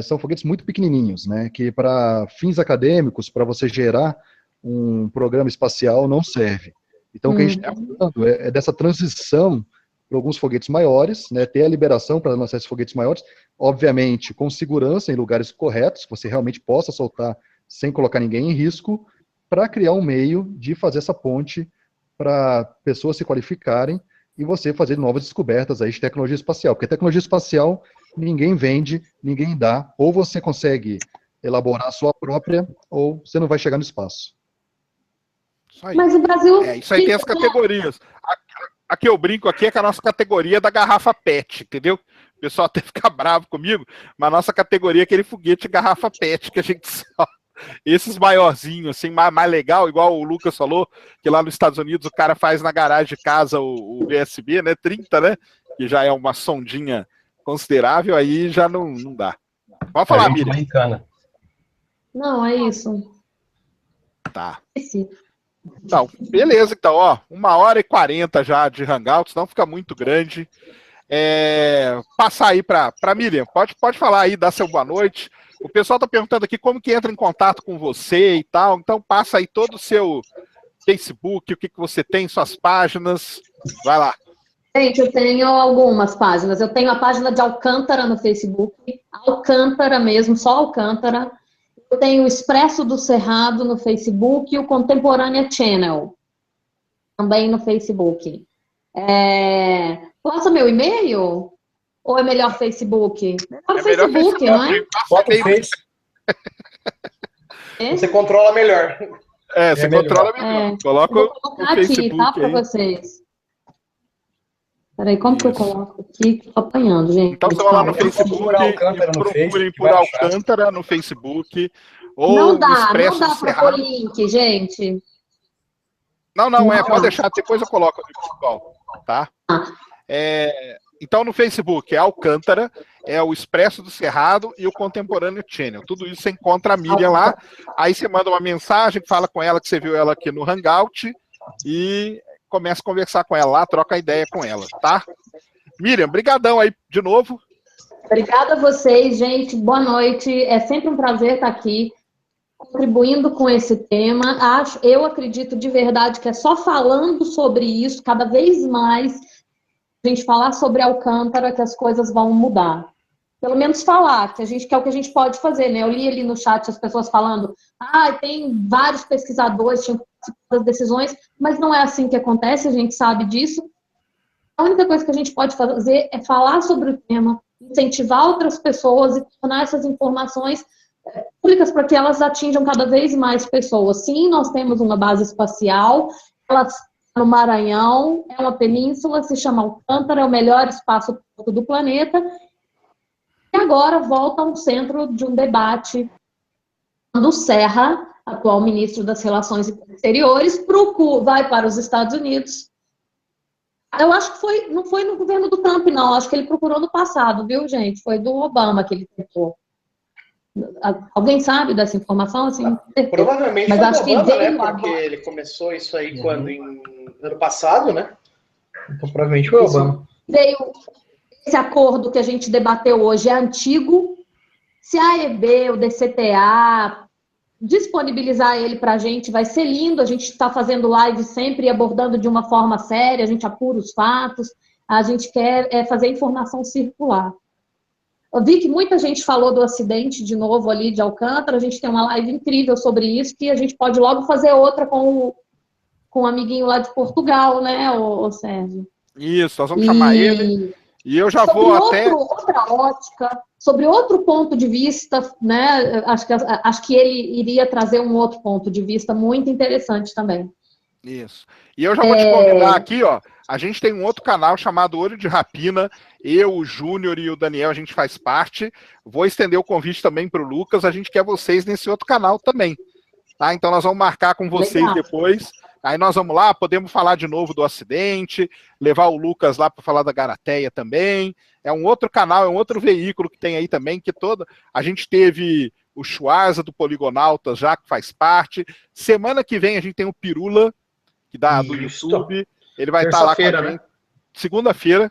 são foguetes muito pequenininhos, né? Que para fins acadêmicos, para você gerar um programa espacial, não serve. Então, o que a gente está falando é dessa transição para alguns foguetes maiores, né, ter a liberação para lançar esses foguetes maiores, obviamente com segurança em lugares corretos, que você realmente possa soltar sem colocar ninguém em risco, para criar um meio de fazer essa ponte para pessoas se qualificarem e você fazer novas descobertas aí de tecnologia espacial. Porque tecnologia espacial ninguém vende, ninguém dá, ou você consegue elaborar a sua própria, ou você não vai chegar no espaço. Mas o Brasil... Isso aí tem as categorias. A que eu brinco aqui é que a nossa categoria é da garrafa PET, entendeu? O pessoal até fica bravo comigo, mas a nossa categoria é aquele foguete garrafa PET que a gente solta. Esses maiorzinhos, assim, mais legal, igual o Lucas falou, que lá nos Estados Unidos o cara faz na garagem de casa o USB, né? 30, né? Que já é uma sondinha considerável, aí já não dá. Pode falar, Miriam. Não, é isso. Tá. Então, beleza, então, ó, 1h40 já de Hangouts, não fica muito grande. Passar aí para Miriam, pode falar aí, dar seu boa noite. O pessoal tá perguntando aqui como que entra em contato com você e tal, então passa aí todo o seu Facebook, o que você tem, suas páginas, vai lá. Gente, eu tenho algumas páginas, eu tenho a página de Alcântara no Facebook, Alcântara mesmo, só Alcântara. Eu tenho o Expresso do Cerrado no Facebook e o Contemporânea Channel, também no Facebook. Passa meu e-mail? Ou é melhor Facebook? Melhor Facebook, não é? Bota o Face. Você controla melhor. Você controla melhor. Coloca o Facebook aqui, tá, para vocês. Peraí, como que eu coloco aqui? Tô apanhando, gente. Então você vai lá no Calma. Facebook e procurem por Alcântara no Facebook. Ou Não o Expresso dá do para pôr Cerrado. link, gente. Não, Não pode dá. deixar, depois eu coloco no pessoal, tá? Então no Facebook é Alcântara, é o Expresso do Cerrado e o Contemporâneo Channel. Tudo isso você encontra a Miriam lá, aí você manda uma mensagem, fala com ela que você viu ela aqui no Hangout e começa a conversar com ela lá, troca ideia com ela, tá? Miriam, brigadão aí de novo. Obrigada a vocês, gente. Boa noite. É sempre um prazer estar aqui contribuindo com esse tema. Eu acredito de verdade que é só falando sobre isso, cada vez mais, a gente falar sobre Alcântara, que as coisas vão mudar. Pelo menos falar, que é o que a gente pode fazer, né? Eu li ali no chat as pessoas falando, tem vários pesquisadores que tinham participado das decisões, mas não é assim que acontece, a gente sabe disso. A única coisa que a gente pode fazer é falar sobre o tema, incentivar outras pessoas e tornar essas informações públicas para que elas atinjam cada vez mais pessoas. Sim, nós temos uma base espacial, ela está no Maranhão, é uma península, se chama Alcântara, é o melhor espaço do planeta, e agora volta ao centro de um debate do Serra, atual ministro das Relações Exteriores, vai para os Estados Unidos. Eu acho que não foi no governo do Trump, não. Acho que ele procurou no passado, viu, gente? Foi do Obama que ele tentou. Alguém sabe dessa informação? Assim, provavelmente mas foi acho do que Obama, né? veio Porque agora. ele começou isso aí quando? Ano passado, né? Então provavelmente foi o Obama. Veio esse acordo que a gente debateu hoje, é antigo. Se a AEB, o DCTA, disponibilizar ele para a gente, vai ser lindo. A gente está fazendo live sempre abordando de uma forma séria, a gente apura os fatos, a gente quer fazer a informação circular. Eu vi que muita gente falou do acidente de novo ali de Alcântara, a gente tem uma live incrível sobre isso, que a gente pode logo fazer outra com um amiguinho lá de Portugal, né, o Sérgio? Isso, nós vamos chamar ele. E eu já vou até... outra ótica, sobre outro ponto de vista, né? Acho que ele iria trazer um outro ponto de vista muito interessante também. Isso. E eu já vou te convidar aqui, ó. A gente tem um outro canal chamado Olho de Rapina. Eu, o Júnior e o Daniel, a gente faz parte. Vou estender o convite também para o Lucas. A gente quer vocês nesse outro canal também. Tá? Então nós vamos marcar com vocês depois. Aí nós vamos lá, podemos falar de novo do acidente, levar o Lucas lá para falar da Garateia também. É um outro canal, é um outro veículo que tem aí também, que a gente teve o Schwarza do Poligonautas já, que faz parte. Semana que vem a gente tem o Pirula, que dá do YouTube. Ele vai estar lá com a gente. Né? Segunda-feira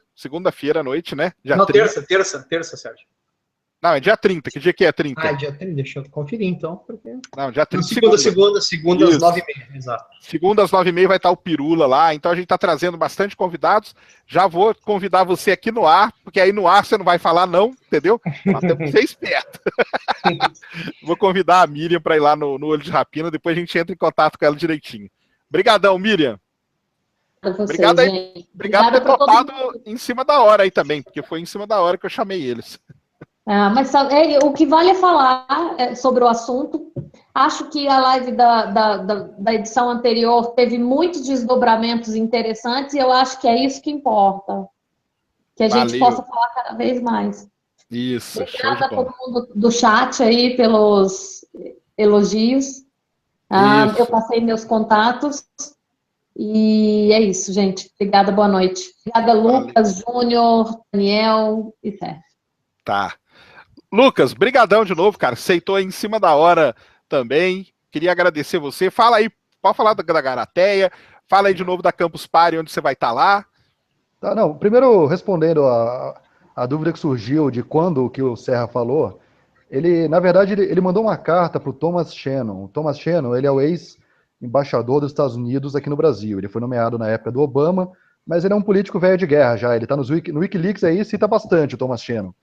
à noite, né? Não, terça, Sérgio. Não, é dia 30. Que dia que é 30? Dia 30, deixa eu conferir então. Porque... Não, dia 30. Segunda às 9h30, exato. Segunda às 9h30 vai estar o Pirula lá, então a gente está trazendo bastante convidados. Já vou convidar você aqui no ar, porque aí no ar você não vai falar não, entendeu? Nós temos que ser esperto. Vou convidar a Miriam para ir lá no Olho de Rapina, depois a gente entra em contato com ela direitinho. Obrigadão, Miriam. Obrigado aí. Obrigado por ter topado em cima da hora aí também, porque foi em cima da hora que eu chamei eles. Mas o que vale é falar sobre o assunto. Acho que a live da edição anterior teve muitos desdobramentos interessantes e eu acho que é isso que importa. Que a gente possa falar cada vez mais. Isso. Obrigada a todo mundo do chat aí pelos elogios. Eu passei meus contatos. E é isso, gente. Obrigada, boa noite. Obrigada, Lucas, Júnior, Daniel e Sérgio. Tá. Lucas, brigadão de novo, cara. Aceitou aí em cima da hora também. Queria agradecer você. Fala aí, pode falar da Garateia. Fala aí de novo da Campus Party, onde você vai estar lá. Tá, não. Primeiro, respondendo a dúvida que surgiu de quando que o Serra falou, na verdade, ele mandou uma carta para o Thomas Shannon. O Thomas Shannon, ele é o ex-embaixador dos Estados Unidos aqui no Brasil. Ele foi nomeado na época do Obama, mas ele é um político velho de guerra já. Ele está no Wikileaks aí, cita bastante o Thomas Shannon.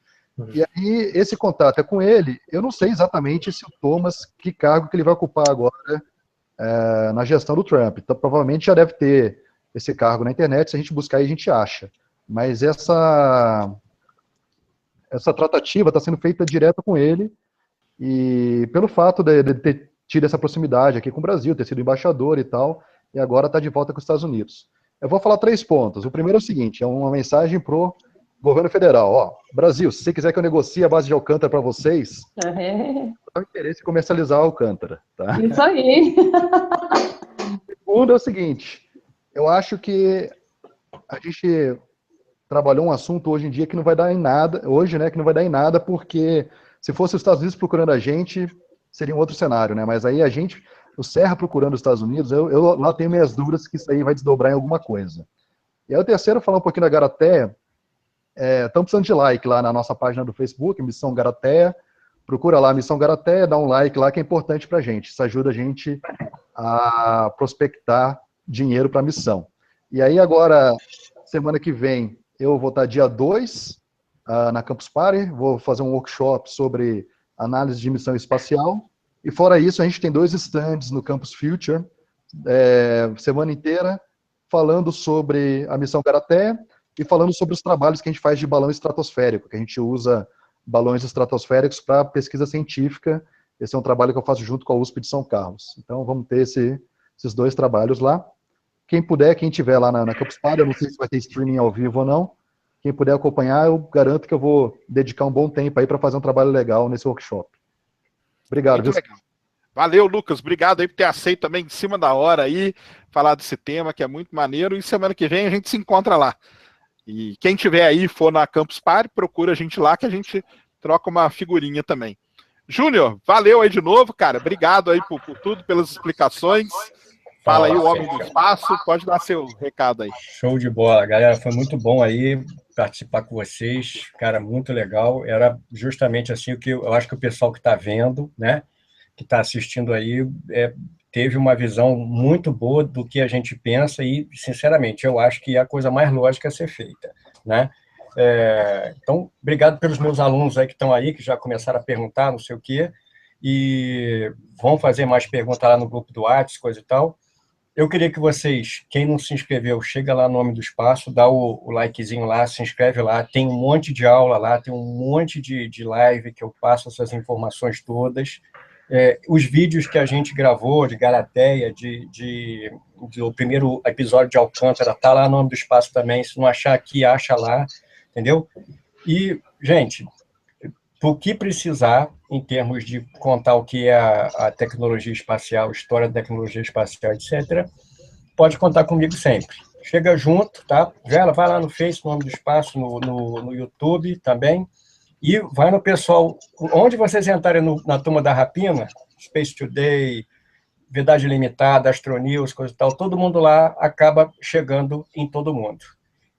E aí, esse contato é com ele. Eu não sei exatamente se o Thomas, que cargo que ele vai ocupar agora na gestão do Trump. Então, provavelmente já deve ter esse cargo na internet. Se a gente buscar aí, a gente acha. Mas essa tratativa está sendo feita direto com ele. E pelo fato de ter tido essa proximidade aqui com o Brasil, ter sido embaixador e tal, e agora está de volta com os Estados Unidos. Eu vou falar 3 pontos. O primeiro é o seguinte, é uma mensagem para o governo federal. Ó, Brasil, se você quiser que eu negocie a base de Alcântara para vocês, eu tenho interesse em comercializar a Alcântara. Tá? Isso aí. O segundo é o seguinte, eu acho que a gente trabalhou um assunto hoje em dia que não vai dar em nada, hoje, né, que não vai dar em nada, porque se fosse os Estados Unidos procurando a gente, seria um outro cenário, né? Mas aí o Serra procurando os Estados Unidos, eu lá tenho minhas dúvidas que isso aí vai desdobrar em alguma coisa. E aí o terceiro, falar um pouquinho da Garateia, estamos precisando de like lá na nossa página do Facebook, Missão Garateia, procura lá Missão Garateia, dá um like lá que é importante pra gente, isso ajuda a gente a prospectar dinheiro para a missão. E aí agora, semana que vem, eu vou estar dia 2 na Campus Party, vou fazer um workshop sobre análise de missão espacial, e fora isso, a gente tem 2 stands no Campus Future, semana inteira, falando sobre a missão Garateia e falando sobre os trabalhos que a gente faz de balão estratosférico, que a gente usa balões estratosféricos para pesquisa científica. Esse é um trabalho que eu faço junto com a USP de São Carlos. Então, vamos ter esses 2 trabalhos lá. Quem puder, quem estiver lá na Campus Party, eu não sei se vai ter streaming ao vivo ou não, quem puder acompanhar, eu garanto que eu vou dedicar um bom tempo aí para fazer um trabalho legal nesse workshop. Obrigado. Muito legal. Valeu, Lucas. Obrigado aí por ter aceito também em cima da hora aí, falar desse tema, que é muito maneiro. E semana que vem a gente se encontra lá. E quem tiver aí, for na Campus Party, procura a gente lá, que a gente troca uma figurinha também. Júnior, valeu aí de novo, cara. Obrigado aí por tudo, pelas explicações. Fala aí, o Homem do Espaço. Pode dar seu recado aí. Show de bola, galera. Foi muito bom aí participar com vocês. Cara, muito legal. Era justamente assim o que eu acho que o pessoal que está vendo, né, que está assistindo aí, teve uma visão muito boa do que a gente pensa e, sinceramente, eu acho que é a coisa mais lógica a ser feita, né? Então, obrigado pelos meus alunos aí que estão aí, que já começaram a perguntar, não sei o quê, e vão fazer mais perguntas lá no grupo do WhatsApp, coisa e tal. Eu queria que vocês, quem não se inscreveu, chega lá no Nome do Espaço, dá o likezinho lá, se inscreve lá, tem um monte de aula lá, tem um monte de live que eu passo essas informações todas. Os vídeos que a gente gravou de Garateia, do primeiro episódio de Alcântara, tá lá no Nome do Espaço também, se não achar aqui, acha lá, entendeu? E, gente, o que precisar, em termos de contar o que é a tecnologia espacial, história da tecnologia espacial, etc., pode contar comigo sempre. Chega junto, tá? Vela, vai lá no Face, no Nome do Espaço, no YouTube também, e vai no pessoal, onde vocês entrarem na turma da Rapina, Space Today, Verdade Limitada, Astronews, coisa e tal, todo mundo lá acaba chegando em todo mundo.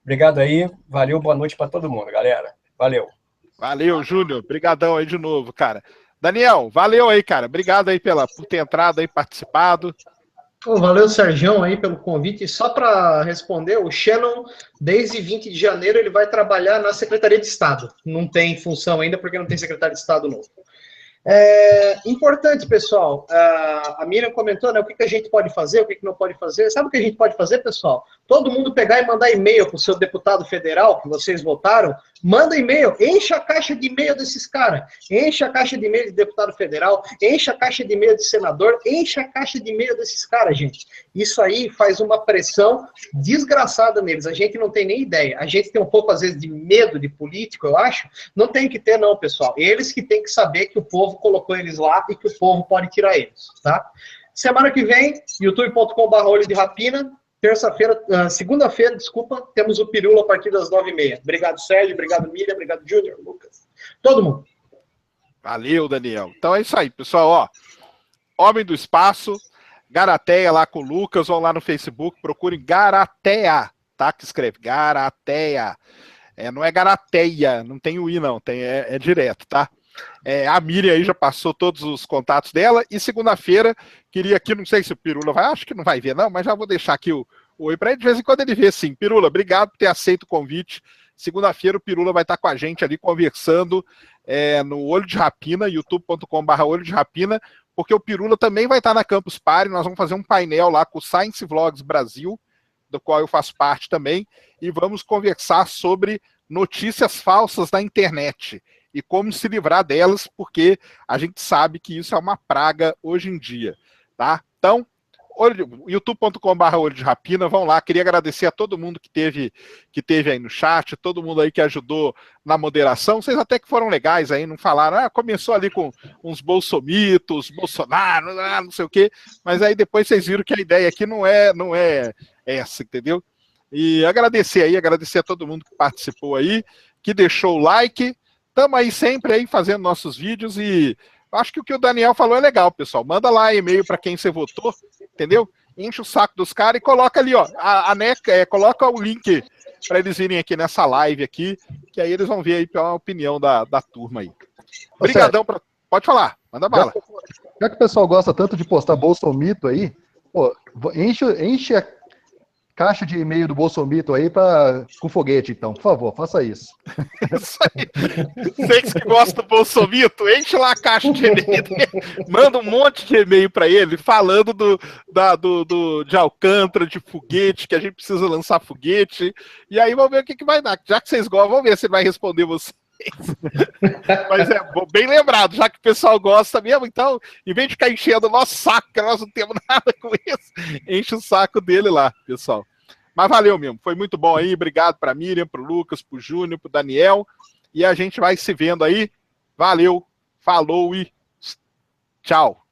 Obrigado aí, valeu, boa noite para todo mundo, galera. Valeu. Valeu, Júnior. Obrigadão aí de novo, cara. Daniel, valeu aí, cara. Obrigado aí por ter entrado aí, participado. Valeu, Sergião, aí pelo convite. E só para responder, o Shannon, desde 20 de janeiro, ele vai trabalhar na Secretaria de Estado. Não tem função ainda, porque não tem secretário de Estado novo. Importante, pessoal, a Miriam comentou, né, o que a gente pode fazer, o que não pode fazer. Sabe o que a gente pode fazer, pessoal? Todo mundo pegar e mandar e-mail para o seu deputado federal, que vocês votaram, manda e-mail, enche a caixa de e-mail desses caras, enche a caixa de e-mail de deputado federal, enche a caixa de e-mail de senador, enche a caixa de e-mail desses caras, gente. Isso aí faz uma pressão desgraçada neles, a gente não tem nem ideia. A gente tem um pouco, às vezes, de medo de político, eu acho. Não tem que ter, não, pessoal. Eles que têm que saber que o povo colocou eles lá e que o povo pode tirar eles, tá? Semana que vem, youtube.com/olho de rapina. Terça-feira, segunda-feira, desculpa, temos o Pirula a partir das 9h30. Obrigado, Sérgio, obrigado, Miriam, obrigado, Júnior, Lucas. Todo mundo. Valeu, Daniel. Então é isso aí, pessoal, ó. Homem do Espaço, Garateia lá com o Lucas, vão lá no Facebook, procurem Garateia, tá? Que escreve Garateia. Não é Garateia, não tem o I não, é direto, tá? A Miriam aí já passou todos os contatos dela, e segunda-feira, queria aqui, não sei se o Pirula vai, acho que não vai ver não, mas já vou deixar aqui o oi para ele, de vez em quando ele vê sim. Pirula, obrigado por ter aceito o convite. Segunda-feira o Pirula vai estar com a gente ali conversando no Olho de Rapina, youtube.com/olho de rapina, porque o Pirula também vai estar na Campus Party, nós vamos fazer um painel lá com o Science Vlogs Brasil, do qual eu faço parte também, e vamos conversar sobre notícias falsas na internet e como se livrar delas, porque a gente sabe que isso é uma praga hoje em dia, tá? Então, youtube.com/Olho de Rapina, vão lá. Queria agradecer a todo mundo que teve aí no chat, todo mundo aí que ajudou na moderação. Vocês até que foram legais aí, não falaram, começou ali com uns bolsomitos, Bolsonaro, não sei o quê, mas aí depois vocês viram que a ideia aqui não é essa, entendeu? E agradecer a todo mundo que participou aí, que deixou o like. Estamos aí sempre aí fazendo nossos vídeos e acho que o que o Daniel falou é legal, pessoal. Manda lá e-mail para quem você votou, entendeu? Enche o saco dos caras e coloca ali, ó, coloca o link para eles virem aqui nessa live aqui, que aí eles vão ver aí a opinião da turma aí. Obrigadão. Pode falar, manda bala. Já que o pessoal gosta tanto de postar Bolsomito aí, pô, enche a caixa de e-mail do Bolsomito aí com foguete, então. Por favor, faça isso. Isso aí. Vocês que gostam do Bolsomito, enche lá a caixa de e-mail dele, manda um monte de e-mail para ele, falando de Alcântara, de foguete, que a gente precisa lançar foguete, e aí vamos ver o que vai dar. Já que vocês gostam, vamos ver se ele vai responder vocês. Mas é bem lembrado, já que o pessoal gosta mesmo, então, em vez de ficar enchendo o nosso saco, que nós não temos nada com isso, enche o saco dele lá, pessoal. Mas valeu mesmo, foi muito bom aí, obrigado para Miriam, para o Lucas, para o Júnior, para o Daniel, e a gente vai se vendo aí. Valeu, falou e tchau.